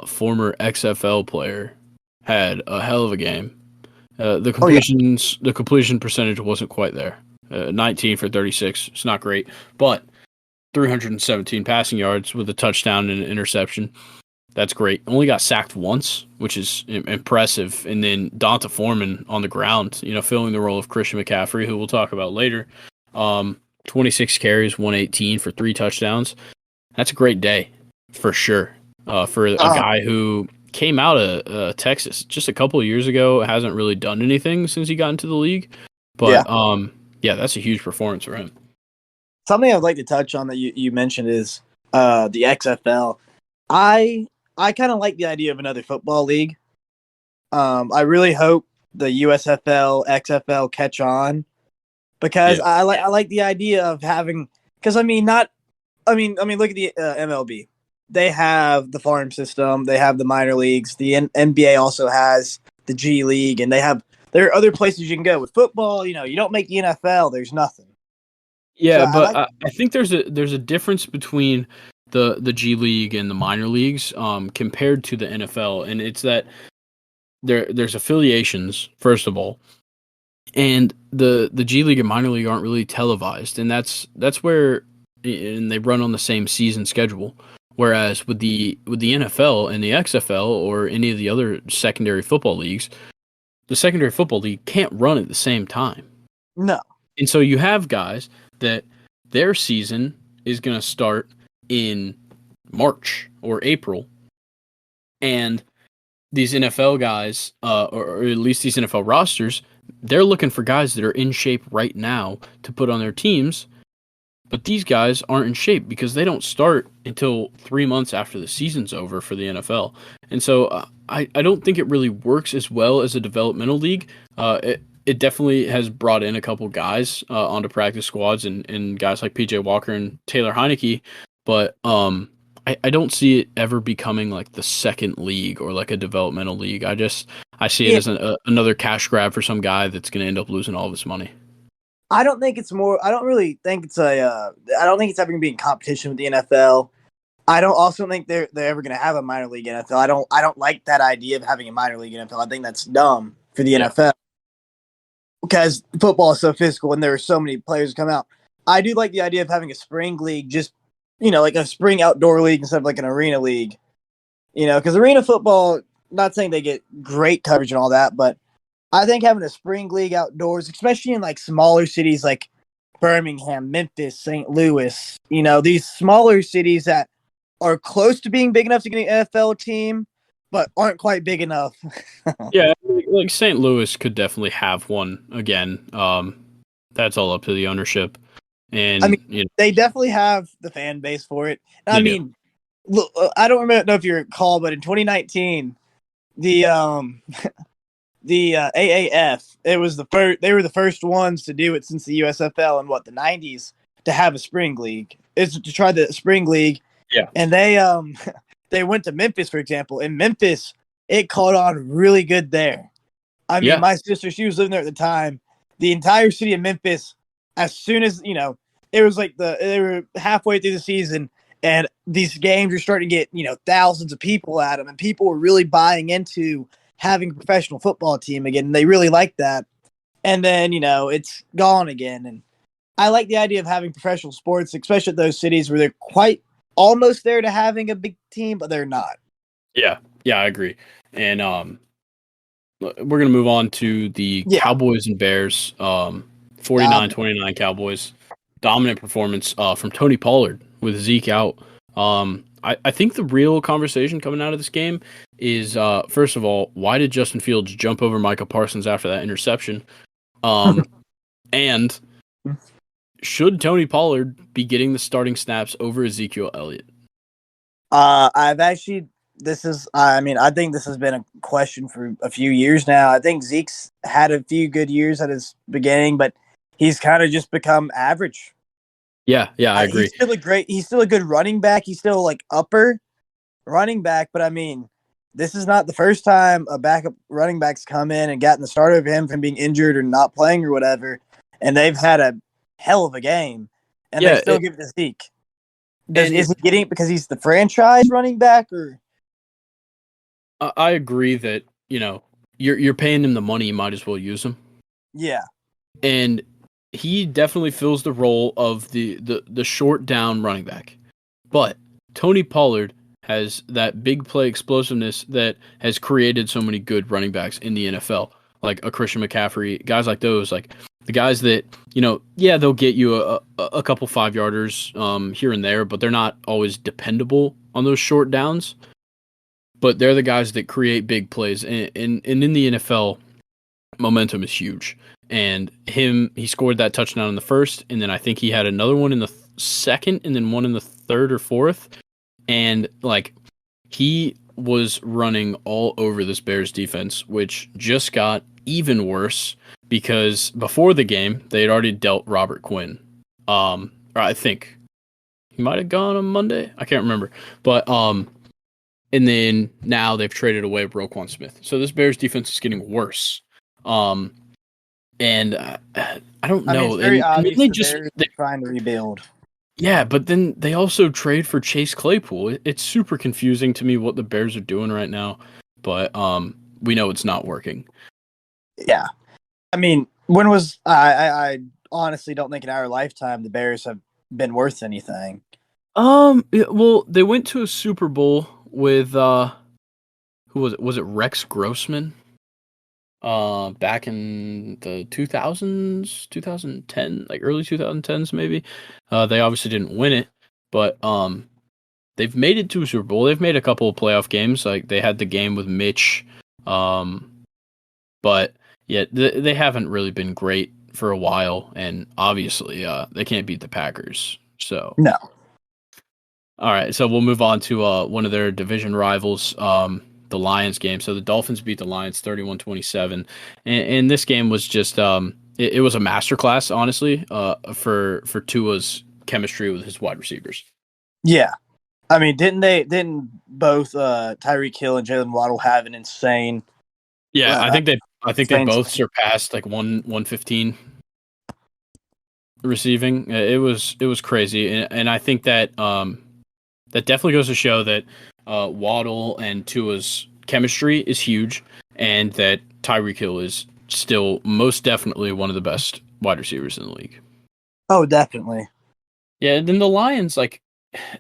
A: former XFL player, had a hell of a game.
B: Oh yeah,
A: The completion percentage wasn't quite there. 19 for 36. It's not great, but 317 passing yards with a touchdown and an interception. That's great. Only got sacked once, which is impressive. And then Donta Foreman on the ground, filling the role of Christian McCaffrey, who we'll talk about later. 26 carries, 118 for 3 touchdowns. That's a great day for sure. For a
B: uh,
A: guy who came out of Texas just a couple of years ago, hasn't really done anything since he got into the league.
B: yeah.
A: But yeah, that's a huge performance for him.
B: Something I'd like to touch on that you mentioned is the XFL. I I kind of like the idea of another football league. I really hope the USFL, XFL catch on because
A: Yeah,
B: I like the idea of having because I mean not I mean look at the MLB. They have the farm system, they have the minor leagues. The NBA also has the G League, and there are other places you can go with football. You don't make the NFL. There's nothing. So
A: yeah,
B: I
A: but
B: like
A: I think there's a difference between the G League and the minor leagues compared to the NFL, and it's that there's affiliations first of all, and the G League and minor league aren't really televised, and that's where and they run on the same season schedule. Whereas with the NFL and the XFL or any of the other secondary football leagues, the secondary football league can't run at the same time.
B: no,
A: And so you have guys that their season is going to start in March or April, and these NFL guys, or at least these NFL rosters, they're looking for guys that are in shape right now to put on their teams. But these guys aren't in shape because they don't start until 3 months after the season's over for the NFL. And so I don't think it really works as well as a developmental league. It definitely has brought in a couple guys onto practice squads and guys like PJ Walker and Taylor Heineke. But I don't see it ever becoming like the second league or like a developmental league. I see it
B: yeah,
A: as another cash grab for some guy that's going to end up losing all of his money.
B: I don't think it's more. I don't really think it's a. I don't think it's ever going to be in competition with the NFL. I don't also think they're ever going to have a minor league NFL. I don't like that idea of having a minor league NFL. I think that's dumb for the
A: Yeah.
B: NFL because football is so physical and there are so many players come out. I do like the idea of having a spring league, just like a spring outdoor league instead of like an arena league. Because arena football, not saying they get great coverage and all that, but I think having a spring league outdoors, especially in like smaller cities like Birmingham, Memphis, St. Louis, these smaller cities that are close to being big enough to get an NFL team, but aren't quite big enough.
A: Yeah, like St. Louis could definitely have one again. That's all up to the ownership,
B: I mean,
A: and
B: they definitely have the fan base for it. I
A: they do.
B: mean, look, I don't know if you recall, but in 2019, the AAF, it was the first. They were the first ones to do it since the USFL in the 90s to have a spring league. Is to try the spring league,
A: Yeah,
B: and they went to Memphis, for example. In Memphis, it caught on really good there. I mean,
A: yeah,
B: my sister, she was living there at the time. The entire city of Memphis, as soon as it was like they were halfway through the season, and these games were starting to get thousands of people at them, and people were really buying into having a professional football team again. And they really liked that, and then it's gone again. And I like the idea of having professional sports, especially at those cities where they're quite almost there to having a big team, but they're not.
A: yeah. I agree. And we're gonna move on to the
B: Yeah,
A: Cowboys and Bears. 49-29 Cowboys. Dominant performance from Tony Pollard with Zeke out. I think the real conversation coming out of this game is first of all, why did Justin Fields jump over Micah Parsons after that interception? Um, and should Tony Pollard be getting the starting snaps over Ezekiel Elliott?
B: I've actually this is, I mean, I think this has been a question for a few years now. I think Zeke's had a few good years at his beginning, but he's kind of just become average.
A: Yeah, I agree.
B: He's still a good running back. He's still like upper running back, but I mean, this is not the first time a backup running back's come in and gotten the start of him from being injured or not playing or whatever, and they've had a hell of a game, and they still give it to Zeke. Is he getting it because he's the franchise running back, or?
A: I agree that you're paying him the money, you might as well use him.
B: Yeah,
A: and he definitely fills the role of the short down running back, but Tony Pollard has that big play explosiveness that has created so many good running backs in the NFL, like a Christian McCaffrey, guys like those, like the guys that, they'll get you a couple 5-yarders here and there, but they're not always dependable on those short downs. But they're the guys that create big plays. And in the NFL, momentum is huge. And he scored that touchdown in the first, and then I think he had another one in the second, and then one in the third or fourth. And he was running all over this Bears defense, which just got even worse because before the game they had already dealt Robert Quinn. Or I think he might have gone on Monday. I can't remember, but and then now they've traded away Roquan Smith. So this Bears defense is getting worse. And I don't know.
B: It's very obvious they're trying to rebuild.
A: Yeah, but then they also trade for Chase Claypool. It's super confusing to me what the Bears are doing right now, but we know it's not working.
B: Yeah. I mean, when was I honestly don't think in our lifetime the Bears have been worth anything.
A: Well, they went to a Super Bowl with who was it? Was it Rex Grossman? Back in the 2000s, 2010, like early 2010s maybe. They obviously didn't win it, but they've made it to a Super Bowl. They've made a couple of playoff games, like they had the game with Mitch. But yeah, they haven't really been great for a while, and obviously they can't beat the Packers. So
B: no.
A: All right, so we'll move on to one of their division rivals, the Lions game. So the Dolphins beat the Lions 31-27. And this game was just it was a masterclass, honestly, for Tua's chemistry with his wide receivers.
B: Yeah. I mean, didn't both Tyreek Hill and Jalen Waddle have an insane?
A: Yeah, I think they both surpassed like 115 receiving. It was crazy, and I think that that definitely goes to show that Waddle and Tua's chemistry is huge, and that Tyreek Hill is still most definitely one of the best wide receivers in the league.
B: Oh, definitely.
A: Yeah, and then the Lions,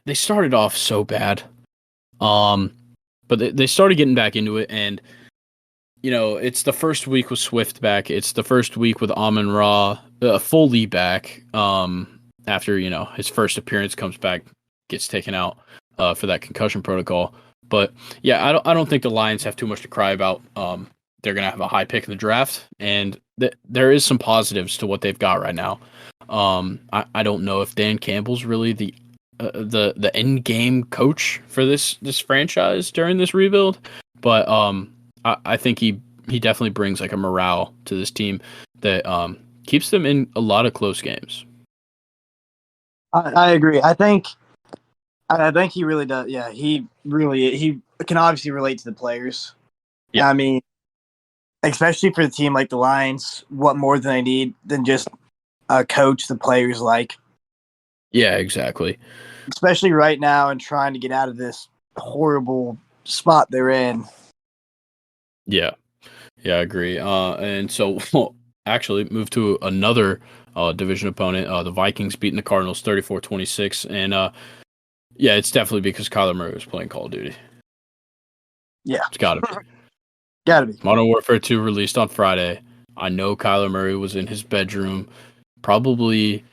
A: they started off so bad, but they started getting back into it, and it's the first week with Swift back. It's the first week with Amon-Ra fully back. After his first appearance, comes back, gets taken out for that concussion protocol. But yeah, I don't think the Lions have too much to cry about. They're gonna have a high pick in the draft, and there is some positives to what they've got right now. I don't know if Dan Campbell's really the end game coach for this franchise during this rebuild, but I think he definitely brings a morale to this team that keeps them in a lot of close games.
B: I agree. I think he really does. Yeah, he can obviously relate to the players. Yeah, I mean, especially for a team like the Lions, what more than they need than just a coach the players like?
A: Yeah, exactly.
B: Especially right now and trying to get out of this horrible spot they're in.
A: Yeah, I agree. And so we'll actually move to another division opponent. The Vikings beating the Cardinals 34-26, and yeah, it's definitely because Kyler Murray was playing Call of Duty.
B: Yeah.
A: It's gotta be.
B: Gotta be.
A: Modern Warfare 2 released on Friday. I know Kyler Murray was in his bedroom, probably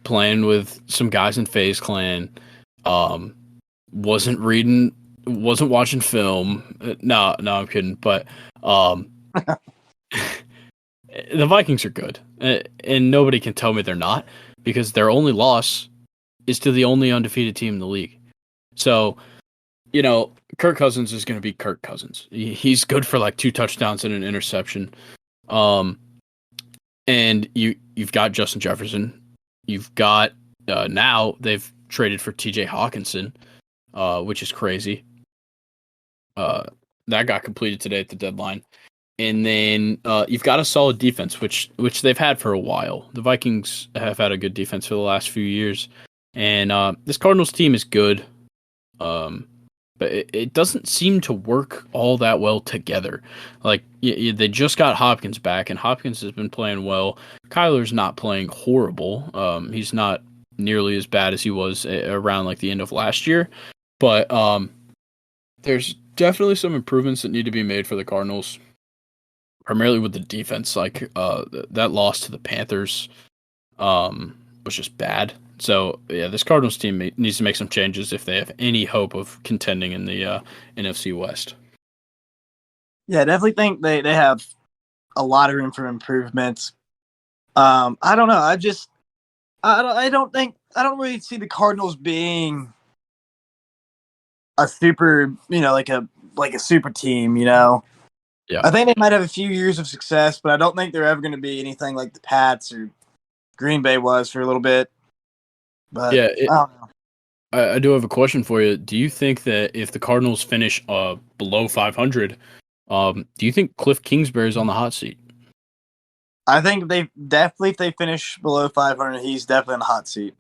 A: playing with some guys in FaZe Clan. Wasn't watching film. No, I'm kidding. But the Vikings are good. And nobody can tell me they're not, because their only loss is to the only undefeated team in the league. So Kirk Cousins is going to be Kirk Cousins. He's good for like 2 touchdowns and an interception. Um, and you've got Justin Jefferson. You've got now they've traded for T.J. Hawkinson, which is crazy. That got completed today at the deadline. And then you've got a solid defense, which they've had for a while. The Vikings have had a good defense for the last few years, and this Cardinals team is good. But it doesn't seem to work all that well together. Like, they just got Hopkins back, and Hopkins has been playing well. Kyler's not playing horrible. He's not nearly as bad as he was around like the end of last year. But there's definitely some improvements that need to be made for the Cardinals, primarily with the defense. Like that loss to the Panthers was just bad. So, yeah, this Cardinals team needs to make some changes if they have any hope of contending in the NFC West.
B: Yeah, I definitely think they have a lot of room for improvements. I don't know. I don't really see the Cardinals being a super, like a super team,
A: Yeah.
B: I think they might have a few years of success, but I don't think they're ever going to be anything like the Pats or Green Bay was for a little bit. But
A: Yeah,
B: I don't know.
A: I do have a question for you. Do you think that if the Cardinals finish below 500, do you think Cliff Kingsbury is on the hot seat?
B: I think if they finish below 500, he's definitely in the hot seat.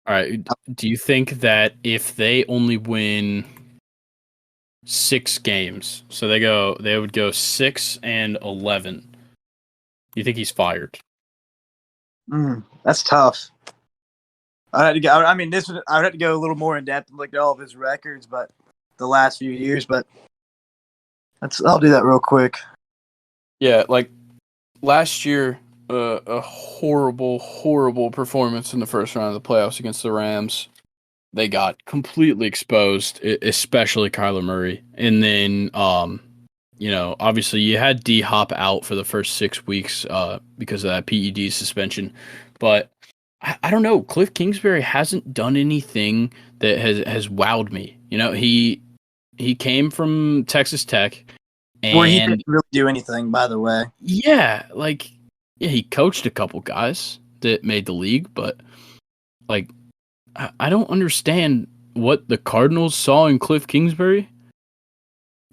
A: All right. Do you think that if they only win 6 games, so they would go 6-11, do you think he's fired?
B: That's tough. I would have to go a little more in depth and look at all of his records, but the last few years. But I'll do that real quick.
A: Yeah, like last year, a horrible, horrible performance in the first round of the playoffs against the Rams. They got completely exposed, especially Kyler Murray. And then, obviously you had D Hop out for the first 6 weeks because of that PED suspension. But I don't know. Cliff Kingsbury hasn't done anything that has wowed me. He came from Texas Tech,
B: Where he
A: and
B: didn't really do anything, by the way.
A: yeah, he coached a couple guys that made the league, but like I don't understand what the Cardinals saw in Cliff Kingsbury,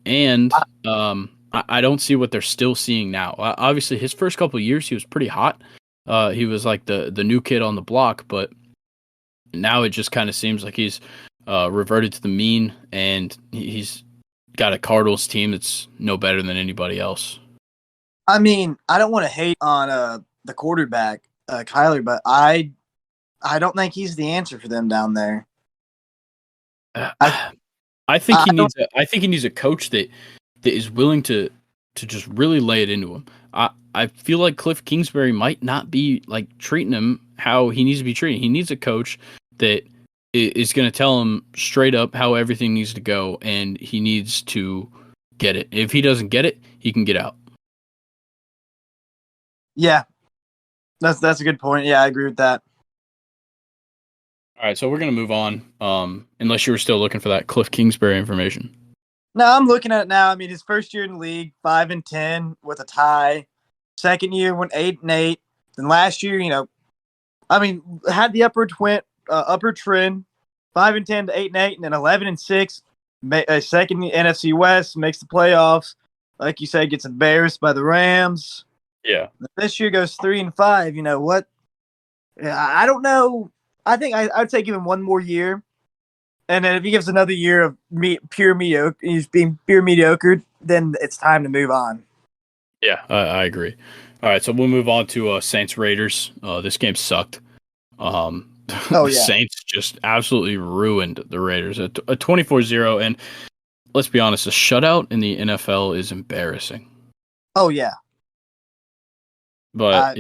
A: and I don't see what they're still seeing now. Obviously, his first couple of years, he was pretty hot. He was like the new kid on the block, but now it just kind of seems like he's reverted to the mean, and he's got a Cardinals team that's no better than anybody else.
B: I mean, I don't want to hate on the quarterback, Kyler, but I don't think he's the answer for them down there.
A: I think he needs a coach that is willing to just really lay it into him. I feel like Cliff Kingsbury might not be like treating him how he needs to be treated. He needs a coach that is going to tell him straight up how everything needs to go, and he needs to get it. If he doesn't get it, he can get out.
B: Yeah, that's a good point. Yeah, I agree with that.
A: All right, so we're going to move on, unless you were still looking for that Cliff Kingsbury information.
B: No, I'm looking at it now. I mean, his first year in the league, 5-10 with a tie. Second year went 8-8. Then last year, had the upward trend, 5-10 to 8-8, and then 11-6. Second NFC West, makes the playoffs. Like you said, gets embarrassed by the Rams.
A: Yeah.
B: This year goes 3-5. You know what? I don't know. I think I'd say give him one more year, and then if he gives another year of pure mediocre, he's being pure mediocre, then it's time to move on.
A: Yeah, I agree. All right, so we'll move on to Saints Raiders. This game sucked. The Saints just absolutely ruined the Raiders. A 24-0, and let's be honest, a shutout in the NFL is embarrassing.
B: Oh, yeah.
A: But,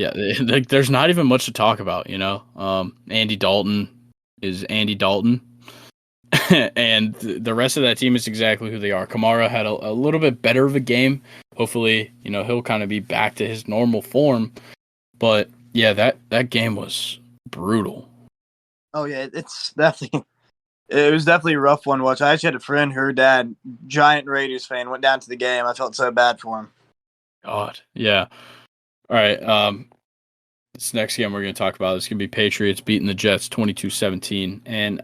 A: there's not even much to talk about, Andy Dalton is Andy Dalton. And the rest of that team is exactly who they are. Kamara had a little bit better of a game. Hopefully, he'll kind of be back to his normal form. But, yeah, that game was brutal.
B: Oh, yeah, it's definitely It was definitely a rough one to watch. I actually had a friend, her dad, giant Raiders fan, went down to the game. I felt so bad for him.
A: God, yeah. All right. This next game we're going to talk about is going to be Patriots beating the Jets 22-17. And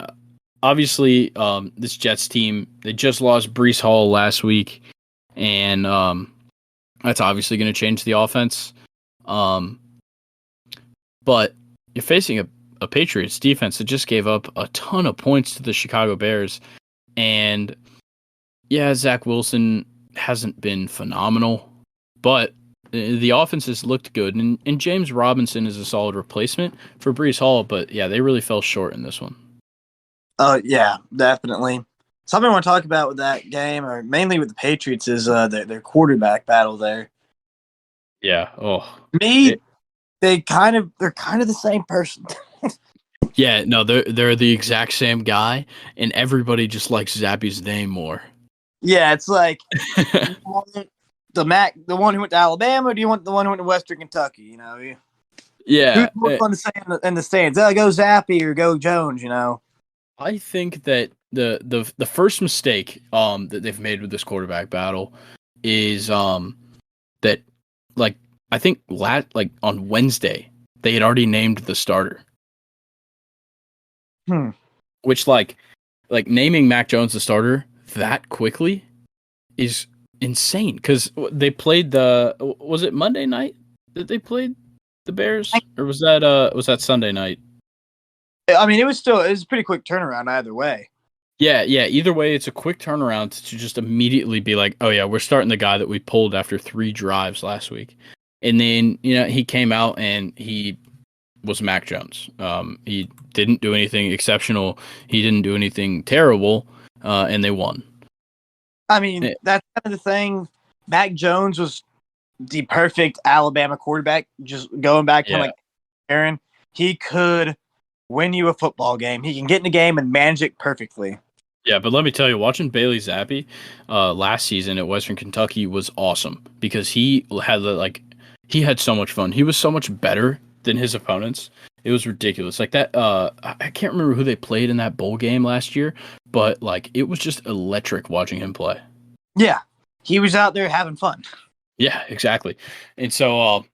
A: obviously, this Jets team, they just lost Breece Hall last week. And that's obviously going to change the offense. But you're facing a Patriots defense that just gave up a ton of points to the Chicago Bears. And yeah, Zach Wilson hasn't been phenomenal, but the offense has looked good. And James Robinson is a solid replacement for Breece Hall, but yeah, they really fell short in this one.
B: Yeah, definitely. Something I want to talk about with that game, or mainly with the Patriots, is their quarterback battle there.
A: Yeah. Oh,
B: they're kind of the same person.
A: yeah. No, they're the exact same guy, and everybody just likes Zappy's name more.
B: Yeah, it's like the one who went to Alabama, or do you want the one who went to Western Kentucky? You know,
A: yeah.
B: who's more fun to say in the stands? Oh, go Zappy or go Jones. You know.
A: I think that the first mistake that they've made with this quarterback battle is that, like, I think on Wednesday they had already named the starter. Which like naming Mac Jones the starter that quickly is insane, because they played was it Monday night that they played the Bears, or was that Sunday night?
B: I mean, it was a pretty quick turnaround either way.
A: Yeah. Either way, it's a quick turnaround to just immediately be like, oh yeah, we're starting the guy that we pulled after 3 drives last week. And then, he came out and he was Mac Jones. He didn't do anything exceptional. He didn't do anything terrible, and they won.
B: I mean, that's kind of the thing. Mac Jones was the perfect Alabama quarterback. Just going back to like Aaron, he could win you a football game. He can get in the game and manage it perfectly.
A: Yeah, but let me tell you, watching Bailey Zappi last season at Western Kentucky was awesome, because he had so much fun. He was so much better than his opponents. It was ridiculous. Like that, I can't remember who they played in that bowl game last year, but like it was just electric watching him play.
B: Yeah, he was out there having fun.
A: Yeah, exactly. And so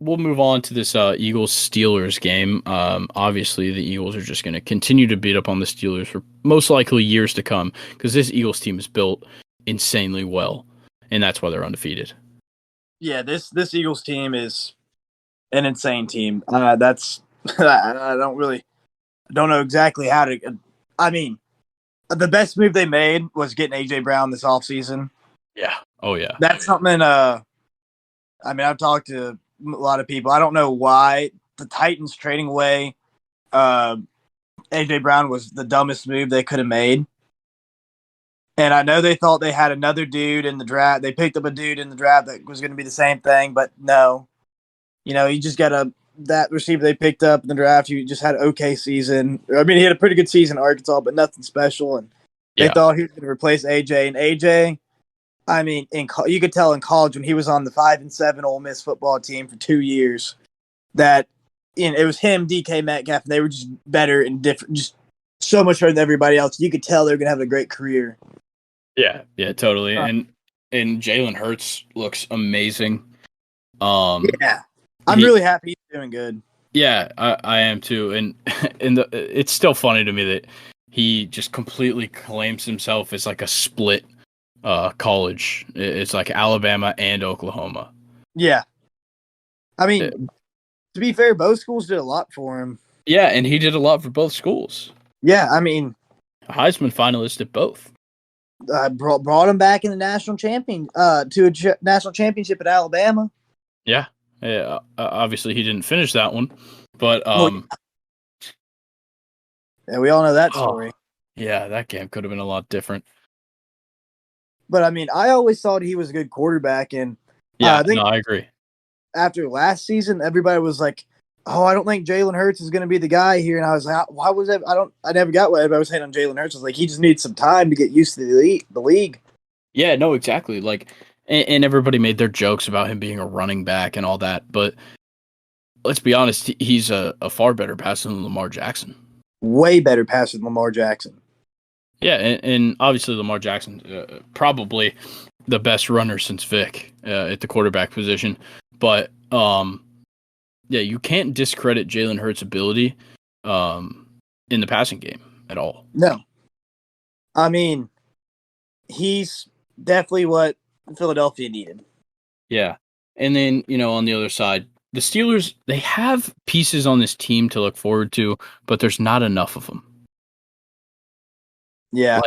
A: we'll move on to this Eagles-Steelers game. Obviously, the Eagles are just going to continue to beat up on the Steelers for most likely years to come, because this Eagles team is built insanely well, and that's why they're undefeated.
B: Yeah, this Eagles team is an insane team. That's I don't know exactly how to. I mean, the best move they made was getting AJ Brown this offseason.
A: Yeah. Oh yeah.
B: That's something. I mean, I've talked to a lot of people. I don't know why the Titans trading away AJ Brown was the dumbest move they could have made. And I know they thought they had another dude in the draft. They picked up a dude in the draft that was going to be the same thing, but no. You just got that receiver they picked up in the draft. You just had an okay season. I mean, he had a pretty good season in Arkansas, but nothing special. And they thought he was going to replace AJ. And AJ, I mean, you could tell in college when he was on the 5-7 Ole Miss football team for 2 years that it was him, DK Metcalf, and they were just better and different, just so much better than everybody else. You could tell they were going to have a great career.
A: Yeah, totally. And Jalen Hurts looks amazing.
B: Yeah, I'm really happy he's doing good.
A: Yeah, I am too. And it's still funny to me that he just completely claims himself as like a split college. It's like Alabama and Oklahoma.
B: Yeah. I mean, to be fair, both schools did a lot for him.
A: Yeah, and he did a lot for both schools.
B: Yeah, I mean,
A: a Heisman finalist at both.
B: Brought him back in the national champion to a national championship at Alabama.
A: Yeah. Obviously, he didn't finish that one, but
B: yeah, we all know that story.
A: Yeah, that game could have been a lot different.
B: But I mean, I always thought he was a good quarterback, and
A: I agree.
B: After last season, everybody was like, "Oh, I don't think Jalen Hurts is going to be the guy here." And I was like, "Why was that?" I never got what everybody was saying on Jalen Hurts. I was like, he just needs some time to get used to the league. Yeah,
A: no, exactly. Like, and everybody made their jokes about him being a running back and all that, but let's be honest, he's a far better passer than Lamar Jackson.
B: way better passer than Lamar Jackson.
A: Yeah, and obviously Lamar Jackson, probably the best runner since Vic at the quarterback position. But yeah, you can't discredit Jalen Hurts' ability in the passing game at all.
B: No. I mean, he's definitely what Philadelphia needed.
A: Yeah. And then, on the other side, the Steelers, they have pieces on this team to look forward to, but there's not enough of them.
B: Yeah.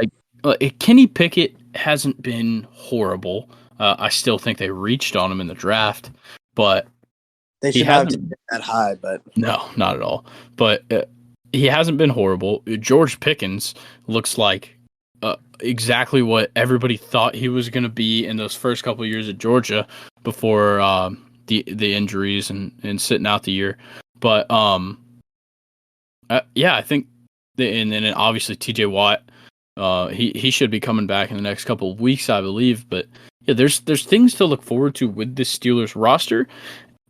A: Kenny Pickett hasn't been horrible. I still think they reached on him in the draft, but
B: they should not have been that high, but
A: no, not at all. But he hasn't been horrible. George Pickens looks like exactly what everybody thought he was going to be in those first couple of years at Georgia before the injuries and sitting out the year. But yeah, I think, and then obviously T.J. Watt. He should be coming back in the next couple of weeks, I believe. But yeah, there's things to look forward to with this Steelers roster,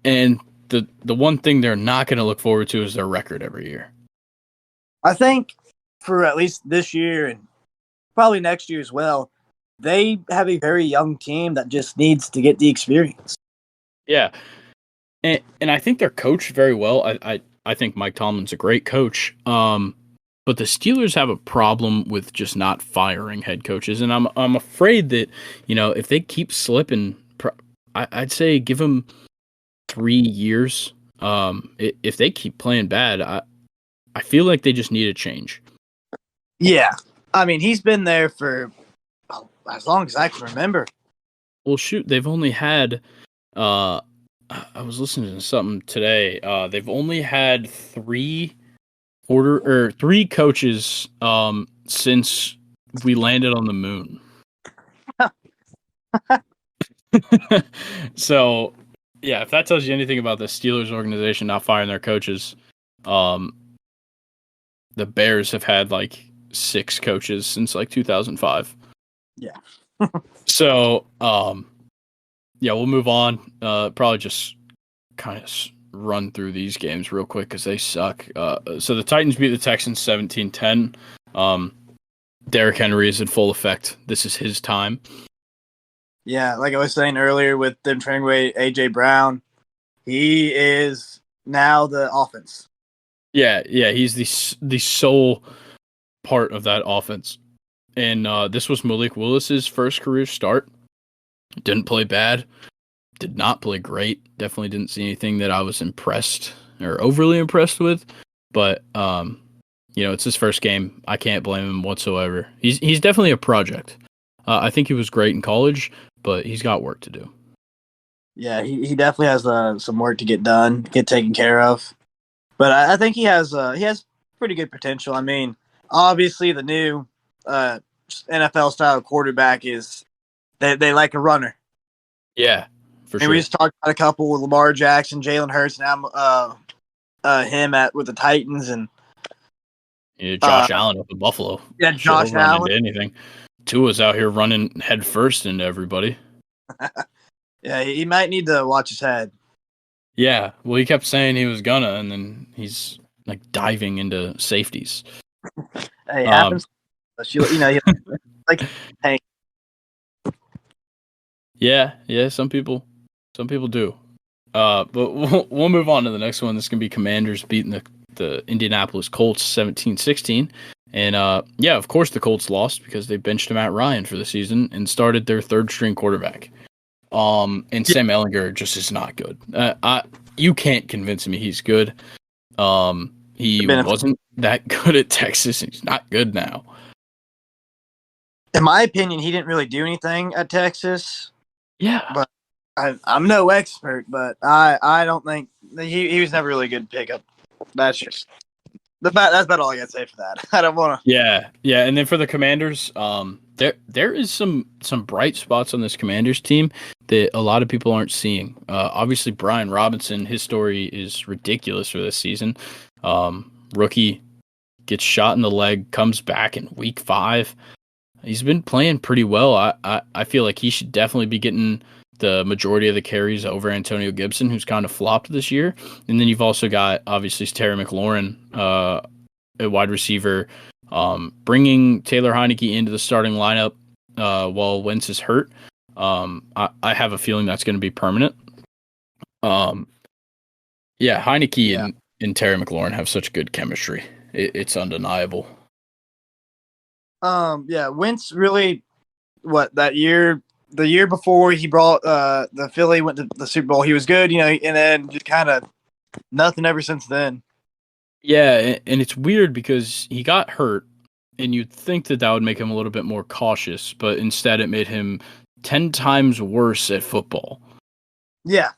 A: and the one thing they're not going to look forward to is their record every year.
B: I think for at least this year and probably next year as well, they have a very young team that just needs to get the experience.
A: Yeah, and I think they're coached very well. I think Mike Tomlin's a great coach. But the Steelers have a problem with just not firing head coaches, and I'm afraid that if they keep slipping, I'd say give them 3 years. If they keep playing bad, I feel like they just need a change.
B: Yeah, I mean he's been there for as long as I can remember.
A: Well, shoot, they've only had. I was listening to something today. They've only had 3 coaches since we landed on the moon. So, yeah, if that tells you anything about the Steelers organization not firing their coaches, the Bears have had 6 coaches since 2005.
B: Yeah.
A: So, yeah, we'll move on. Probably just kind of run through these games real quick because they suck. So the Titans beat the Texans 17-10. Derrick Henry is in full effect. This is his time.
B: Yeah, like I was saying earlier with them trading away A.J. Brown, he is now the offense.
A: Yeah, he's the sole part of that offense. And this was Malik Willis's first career start. Didn't play bad. Did not play great. Definitely didn't see anything that I was impressed or overly impressed with. But it's his first game. I can't blame him whatsoever. He's definitely a project. I think he was great in college, but he's got work to do.
B: Yeah, he definitely has some work to get done, get taken care of. But I think he has pretty good potential. I mean, obviously the new NFL style quarterback is they like a runner.
A: Yeah. For sure.
B: We just talked about a couple with Lamar Jackson, Jalen Hurts, now him with the Titans, and
A: Josh Allen up in Buffalo.
B: Yeah, Josh Allen.
A: Into anything. Tua's out here running head first into everybody.
B: Yeah, he might need to watch his head.
A: Yeah, well, he kept saying he was gonna, and then he's diving into safeties.
B: Hey, it happens. Hey.
A: Yeah, some people do. But we'll move on to the next one. This is gonna be Commanders beating the Indianapolis Colts 17-16. And yeah, of course the Colts lost because they benched Matt Ryan for the season and started their third string quarterback. And Sam Ehlinger just is not good. You can't convince me he's good. He wasn't that good at Texas, and he's not good now.
B: In my opinion, he didn't really do anything at Texas.
A: Yeah,
B: but I'm no expert, but I don't think he was never really a good pickup. That's about all I got to say for that. I don't want to.
A: Yeah, and then for the Commanders, there is some bright spots on this Commanders team that a lot of people aren't seeing. Obviously, Brian Robinson, his story is ridiculous for this season. Rookie gets shot in the leg, comes back in week 5. He's been playing pretty well. I feel like he should definitely be getting the majority of the carries over Antonio Gibson, who's kind of flopped this year. And then you've also got, obviously, Terry McLaurin at wide receiver, bringing Taylor Heineke into the starting lineup while Wentz is hurt. I have a feeling that's going to be permanent. Heineke and Terry McLaurin have such good chemistry. It's undeniable.
B: Wentz really, that year, the year before he brought the Philly went to the Super Bowl, he was good, and then just kind of nothing ever since then.
A: Yeah, and it's weird because he got hurt, and you'd think that would make him a little bit more cautious, but instead it made him 10 times worse at football.
B: Yeah.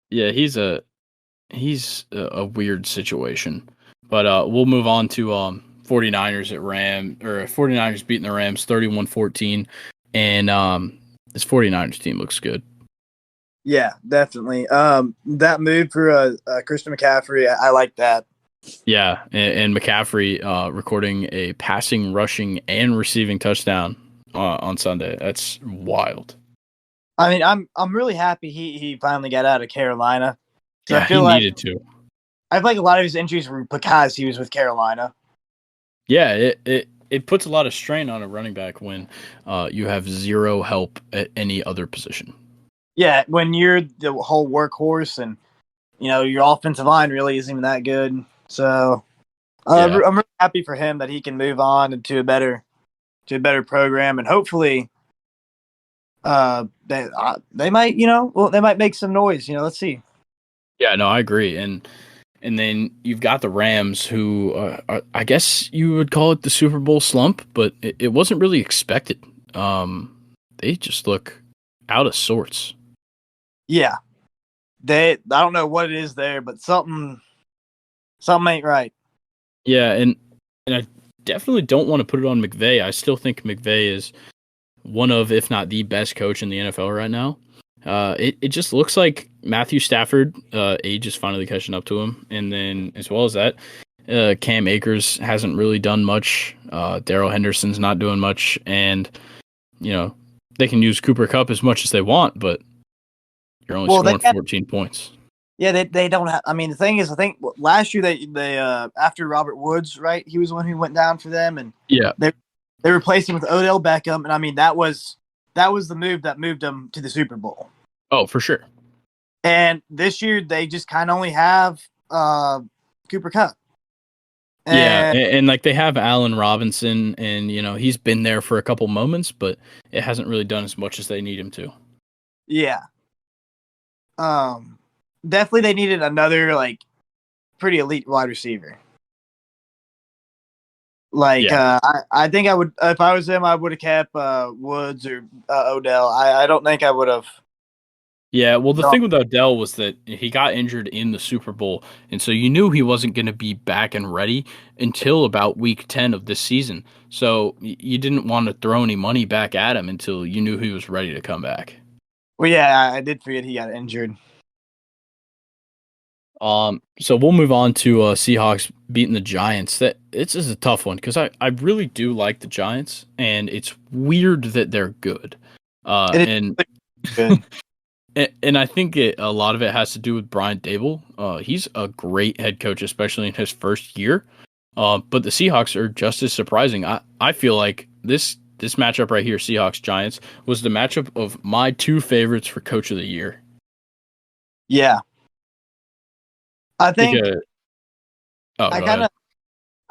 A: Yeah, he's a weird situation. But we'll move on to 49ers at 49ers beating the Rams 31-14, and this 49ers team looks good.
B: Yeah, definitely. That move for Christian McCaffrey, I like that.
A: Yeah, and McCaffrey recording a passing, rushing, and receiving touchdown on Sunday. That's wild.
B: I mean, I'm really happy he finally got out of Carolina.
A: Yeah, he needed to.
B: I feel like a lot of his injuries were because he was with Carolina.
A: Yeah, it puts a lot of strain on a running back when you have zero help at any other position.
B: Yeah, when you're the whole workhorse and your offensive line really isn't even that good. So I'm really happy for him that he can move on into a better program, and hopefully they might they might make some noise. Let's see.
A: Yeah, no, I agree. And then you've got the Rams, who I guess you would call it the Super Bowl slump, but it wasn't really expected. They just look out of sorts.
B: Yeah, I don't know what it is there, but something ain't right.
A: Yeah, and I definitely don't want to put it on McVay. I still think McVay is one of, if not the best coach in the NFL right now. It just looks like Matthew Stafford age is finally catching up to him, and then as well as that, Cam Akers hasn't really done much. Darrell Henderson's not doing much, and they can use Cooper Kupp as much as they want, but you're only scoring 14 points.
B: Yeah, they don't have. I mean, the thing is, I think last year they after Robert Woods, right? He was the one who went down for them, and they replaced him with Odell Beckham, and I mean that was the move that moved them to the Super Bowl.
A: Oh, for sure.
B: And this year they just kind of only have Cooper Kupp.
A: And like they have Allen Robinson, and he's been there for a couple moments, but it hasn't really done as much as they need him to.
B: Yeah. Definitely they needed another pretty elite wide receiver. I think I would, if I was him, I would have kept Woods or Odell. I don't think I would have.
A: Yeah, well, the thing with Odell was that he got injured in the Super Bowl, and so you knew he wasn't going to be back and ready until about week 10 of this season. So you didn't want to throw any money back at him until you knew he was ready to come back.
B: Well, yeah, I did forget he got injured.
A: So we'll move on to Seahawks beating the Giants. This is a tough one because I really do like the Giants, and it's weird that they're good. Good. And I think a lot of it has to do with Brian Daboll. He's a great head coach, especially in his first year. But the Seahawks are just as surprising. I feel like this matchup right here, Seahawks-Giants, was the matchup of my two favorites for Coach of the Year.
B: Yeah. I think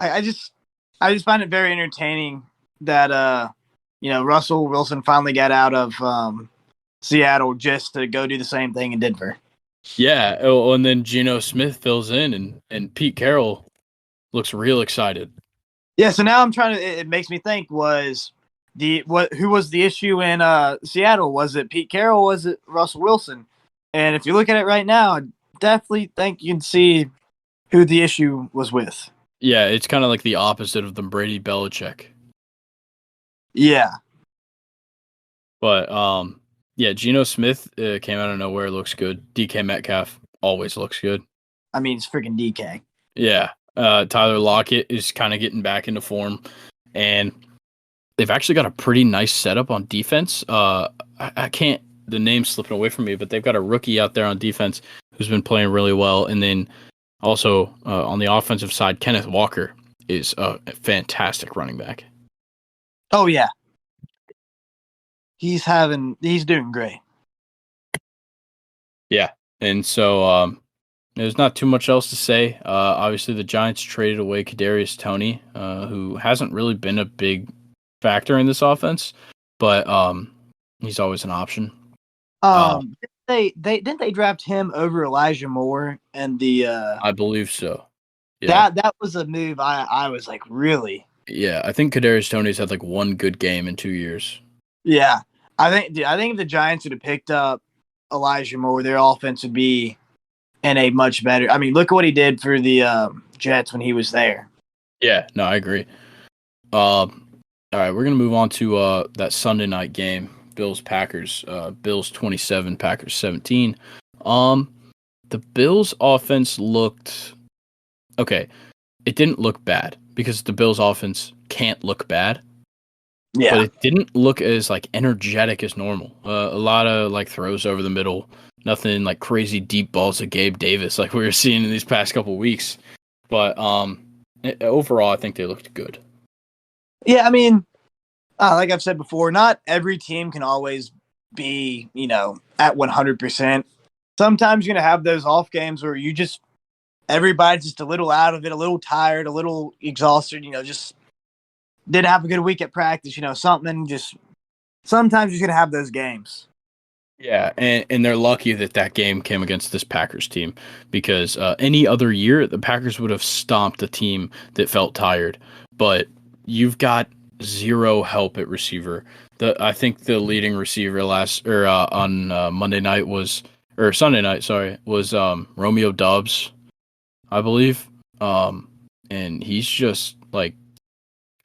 B: I just find it very entertaining that Russell Wilson finally got out of Seattle just to go do the same thing in Denver.
A: Yeah, and then Geno Smith fills in, and Pete Carroll looks real excited.
B: Yeah, so now I'm trying to. It makes me think: who was the issue in Seattle? Was it Pete Carroll? Was it Russell Wilson? And if you look at it right now, I definitely think you can see who the issue was with.
A: Yeah, it's kind of like the opposite of the Brady Belichick.
B: Yeah,
A: but yeah, Geno Smith came out of nowhere. Looks good. DK Metcalf always looks good.
B: I mean, it's freaking DK.
A: Yeah. Tyler Lockett is kind of getting back into form, and they've actually got a pretty nice setup on defense. I can't, the name's slipping away from me, but they've got a rookie out there on defense who's been playing really well, and then Also, on the offensive side, Kenneth Walker is a fantastic running back.
B: Oh yeah, he's doing great.
A: Yeah, and so there's not too much else to say. Obviously, the Giants traded away Kadarius Toney, who hasn't really been a big factor in this offense, but he's always an option.
B: They didn't they draft him over Elijah Moore and the
A: I believe so. Yeah.
B: that was a move I was like, really?
A: Yeah, I think Kadarius Toney's had like one good game in 2 years.
B: Yeah. I think if the Giants would have picked up Elijah Moore, their offense would be in a much better. I mean, look at what he did for the Jets when he was there.
A: Yeah, no, I agree. All right, we're gonna move on to that Sunday night game, Bills Packers. Bills 27, Packers 17. The Bills offense looked okay. It didn't look bad because the Bills offense can't look bad.
B: Yeah.
A: But it didn't look as like energetic as normal. A lot of like throws over the middle, nothing like crazy deep balls to Gabe Davis like we were seeing in these past couple weeks. But overall, I think they looked good.
B: Yeah, I mean, like I've said before, not every team can always be, at 100%. Sometimes you're going to have those off games where everybody's just a little out of it, a little tired, a little exhausted, just didn't have a good week at practice, something just sometimes you're going to have those games.
A: Yeah, and they're lucky that game came against this Packers team because any other year, the Packers would have stomped a team that felt tired. But you've got zero help at receiver. I think the leading receiver on Sunday night was Romeo Doubs, I believe. And he's just like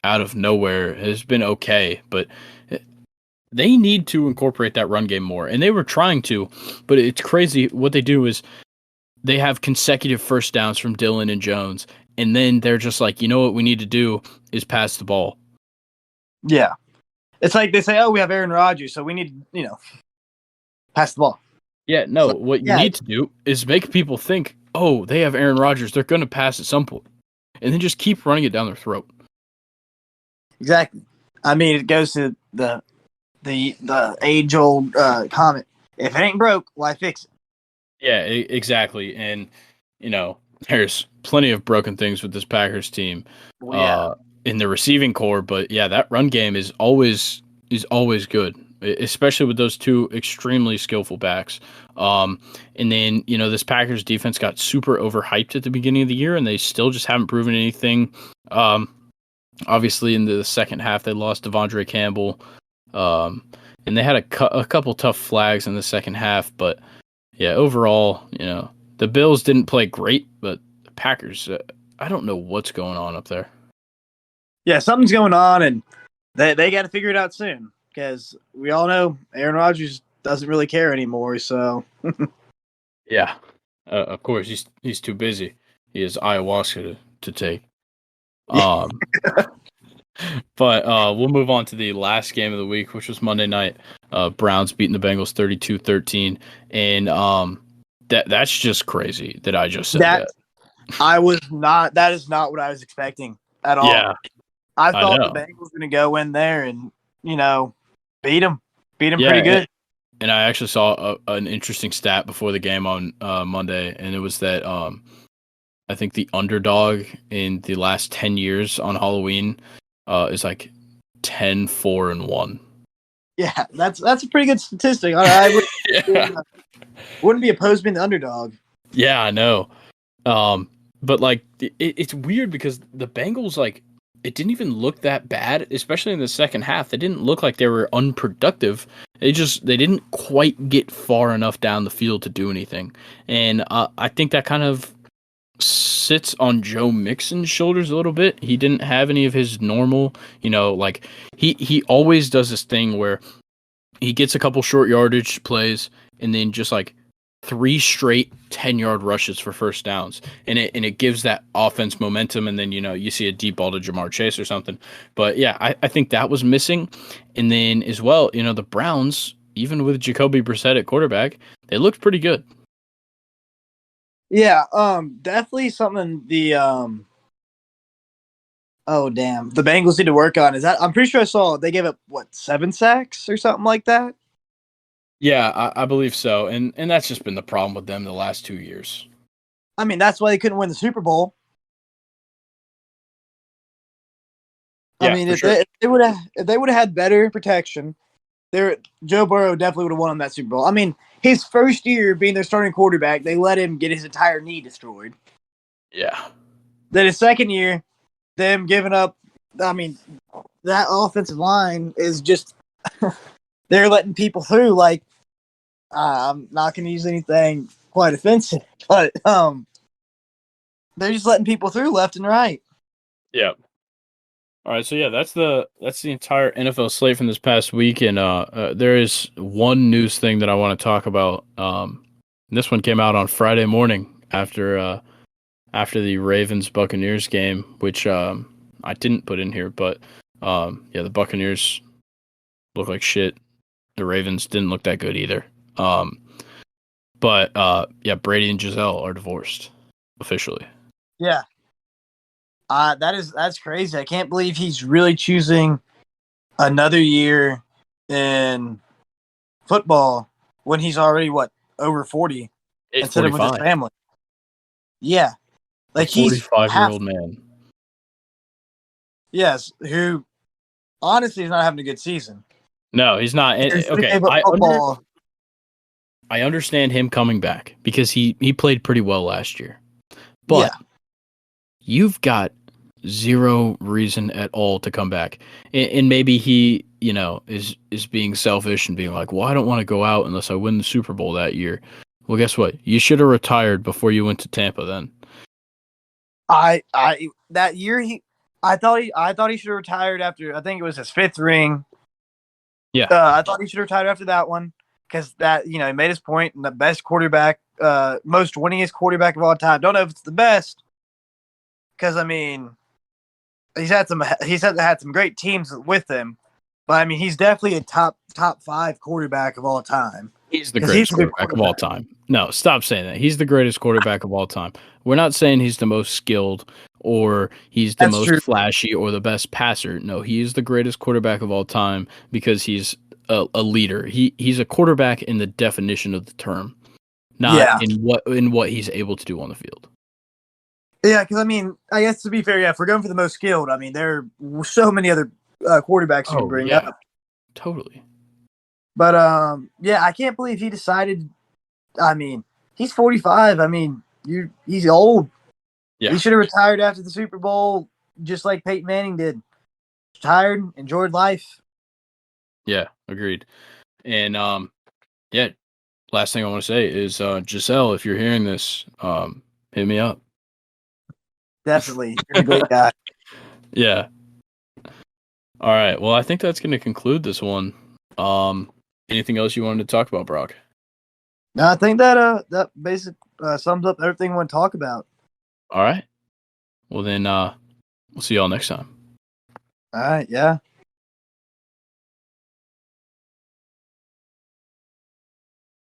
A: out of nowhere has been okay, but they need to incorporate that run game more, and they were trying to, but it's crazy. What they do is they have consecutive first downs from Dillon and Jones, and then they're just like, you know what we need to do is pass the ball.
B: Yeah. It's like they say, oh, we have Aaron Rodgers, so we need, pass the ball.
A: Yeah, no, what you need to do is make people think, oh, they have Aaron Rodgers, they're going to pass at some point, and then just keep running it down their throat.
B: Exactly. I mean, it goes to the age-old comment. If it ain't broke, why fix it?
A: Yeah, exactly. And, there's plenty of broken things with this Packers team in the receiving core. But, yeah, that run game is always good, especially with those two extremely skillful backs. And then, this Packers defense got super overhyped at the beginning of the year, and they still just haven't proven anything. Obviously, in the second half, they lost Devondre Campbell. And they had a couple tough flags in the second half, but yeah, overall, the Bills didn't play great, but the Packers, I don't know what's going on up there.
B: Yeah, something's going on, and they got to figure it out soon because we all know Aaron Rodgers doesn't really care anymore. So
A: yeah, of course he's too busy. He has ayahuasca to take. But we'll move on to the last game of the week, which was Monday night. Browns beating the Bengals 32-13. And that's just crazy that I just said that.
B: That is not what I was expecting at all.
A: Yeah.
B: I thought the Bengals were going to go in there and, beat them pretty good.
A: And I actually saw an interesting stat before the game on Monday, and it was that I think the underdog in the last 10 years on Halloween is like 10-4-1.
B: Yeah, that's a pretty good statistic. I wouldn't be opposed to being the underdog.
A: Yeah, I know. But like it's weird because the Bengals, like, it didn't even look that bad, especially in the second half. They didn't look like they were unproductive. They didn't quite get far enough down the field to do anything. And I think that kind of sits on Joe Mixon's shoulders a little bit. He didn't have any of his normal, like he always does this thing where he gets a couple short yardage plays and then just like 3 straight 10-yard rushes for first downs, and it gives that offense momentum, and then you see a deep ball to Jamar Chase or something. But yeah, I think that was missing. And then as well, the Browns, even with Jacoby Brissett at quarterback, they looked pretty good.
B: Yeah, definitely something oh damn, the Bengals need to work on is that I'm pretty sure I saw they gave up what 7 sacks or something like that.
A: Yeah, I believe so, and that's just been the problem with them the last 2 years.
B: I mean, that's why they couldn't win the Super Bowl. I
A: Yeah,
B: mean,
A: for sure.
B: if they would have had better protection, Joe Burrow definitely would have won on that Super Bowl. I mean, his first year being their starting quarterback, they let him get his entire knee destroyed.
A: Yeah,
B: Then his second year, them giving up. I mean, that offensive line is just they're letting people through. Like I'm not going to use anything quite offensive, but they're just letting people through left and right.
A: yeah. All right, so yeah, that's the entire NFL slate from this past week, and there is one news thing that I want to talk about. This one came out on Friday morning after the Ravens Buccaneers game, which I didn't put in here, but yeah, the Buccaneers look like shit. The Ravens didn't look that good either. Um, but yeah, Brady and Giselle are divorced officially.
B: Yeah, that's crazy. I can't believe he's really choosing another year in football when he's already what over 40
A: He's
B: instead of with his
A: 45,
B: family. Yeah,
A: a
B: like he's
A: 45-year-old
B: half.
A: man.
B: Yes, who honestly is not having a good season.
A: No, he's not.
B: They
A: Okay,
B: gave up football.
A: I understand him coming back because he played pretty well last year.
B: Yeah,
A: But you've got zero reason at all to come back. And maybe he, is being selfish and being like, "Well, I don't want to go out unless I win the Super Bowl that year." Well, guess what? You should have retired before you went to Tampa then.
B: I that year I thought he should have retired after I think it was his fifth ring.
A: Yeah.
B: I thought he should have retired after that one because that he made his point and the best quarterback, most winningest quarterback of all time. Don't know if it's the best because I mean had some great teams with him, but I mean he's definitely a top five quarterback of all time
A: He's the
B: because he's
A: greatest
B: a good
A: quarterback of all
B: quarterback.
A: time. No, stop saying that. He's the greatest quarterback of all time. We're not saying he's the most skilled or he's the
B: That's
A: most
B: true.
A: flashy or the best passer. No, he is the greatest quarterback of all time because he's a leader. He's a quarterback in the definition of the term, not
B: Yeah,
A: in what he's able to do on the field.
B: yeah. Because I mean, I guess to be fair, yeah, if we're going for the most skilled, I mean there are so many other quarterbacks you can
A: Oh
B: bring
A: yeah,
B: up.
A: totally.
B: But yeah, I can't believe he decided. I mean, he's 45. I mean, he's old.
A: Yeah,
B: He should have retired after the Super Bowl, just like Peyton Manning did. Retired, enjoyed life.
A: yeah, agreed. And yeah, last thing I want to say is Giselle, if you're hearing this, hit me up.
B: Definitely, he's a great guy.
A: Yeah. All right. Well, I think that's going to conclude this one. Anything else you wanted to talk about, Brock?
B: No, I think that basic sums up everything we want to talk about.
A: All right. Well, then we'll see y'all next time.
B: All right, yeah.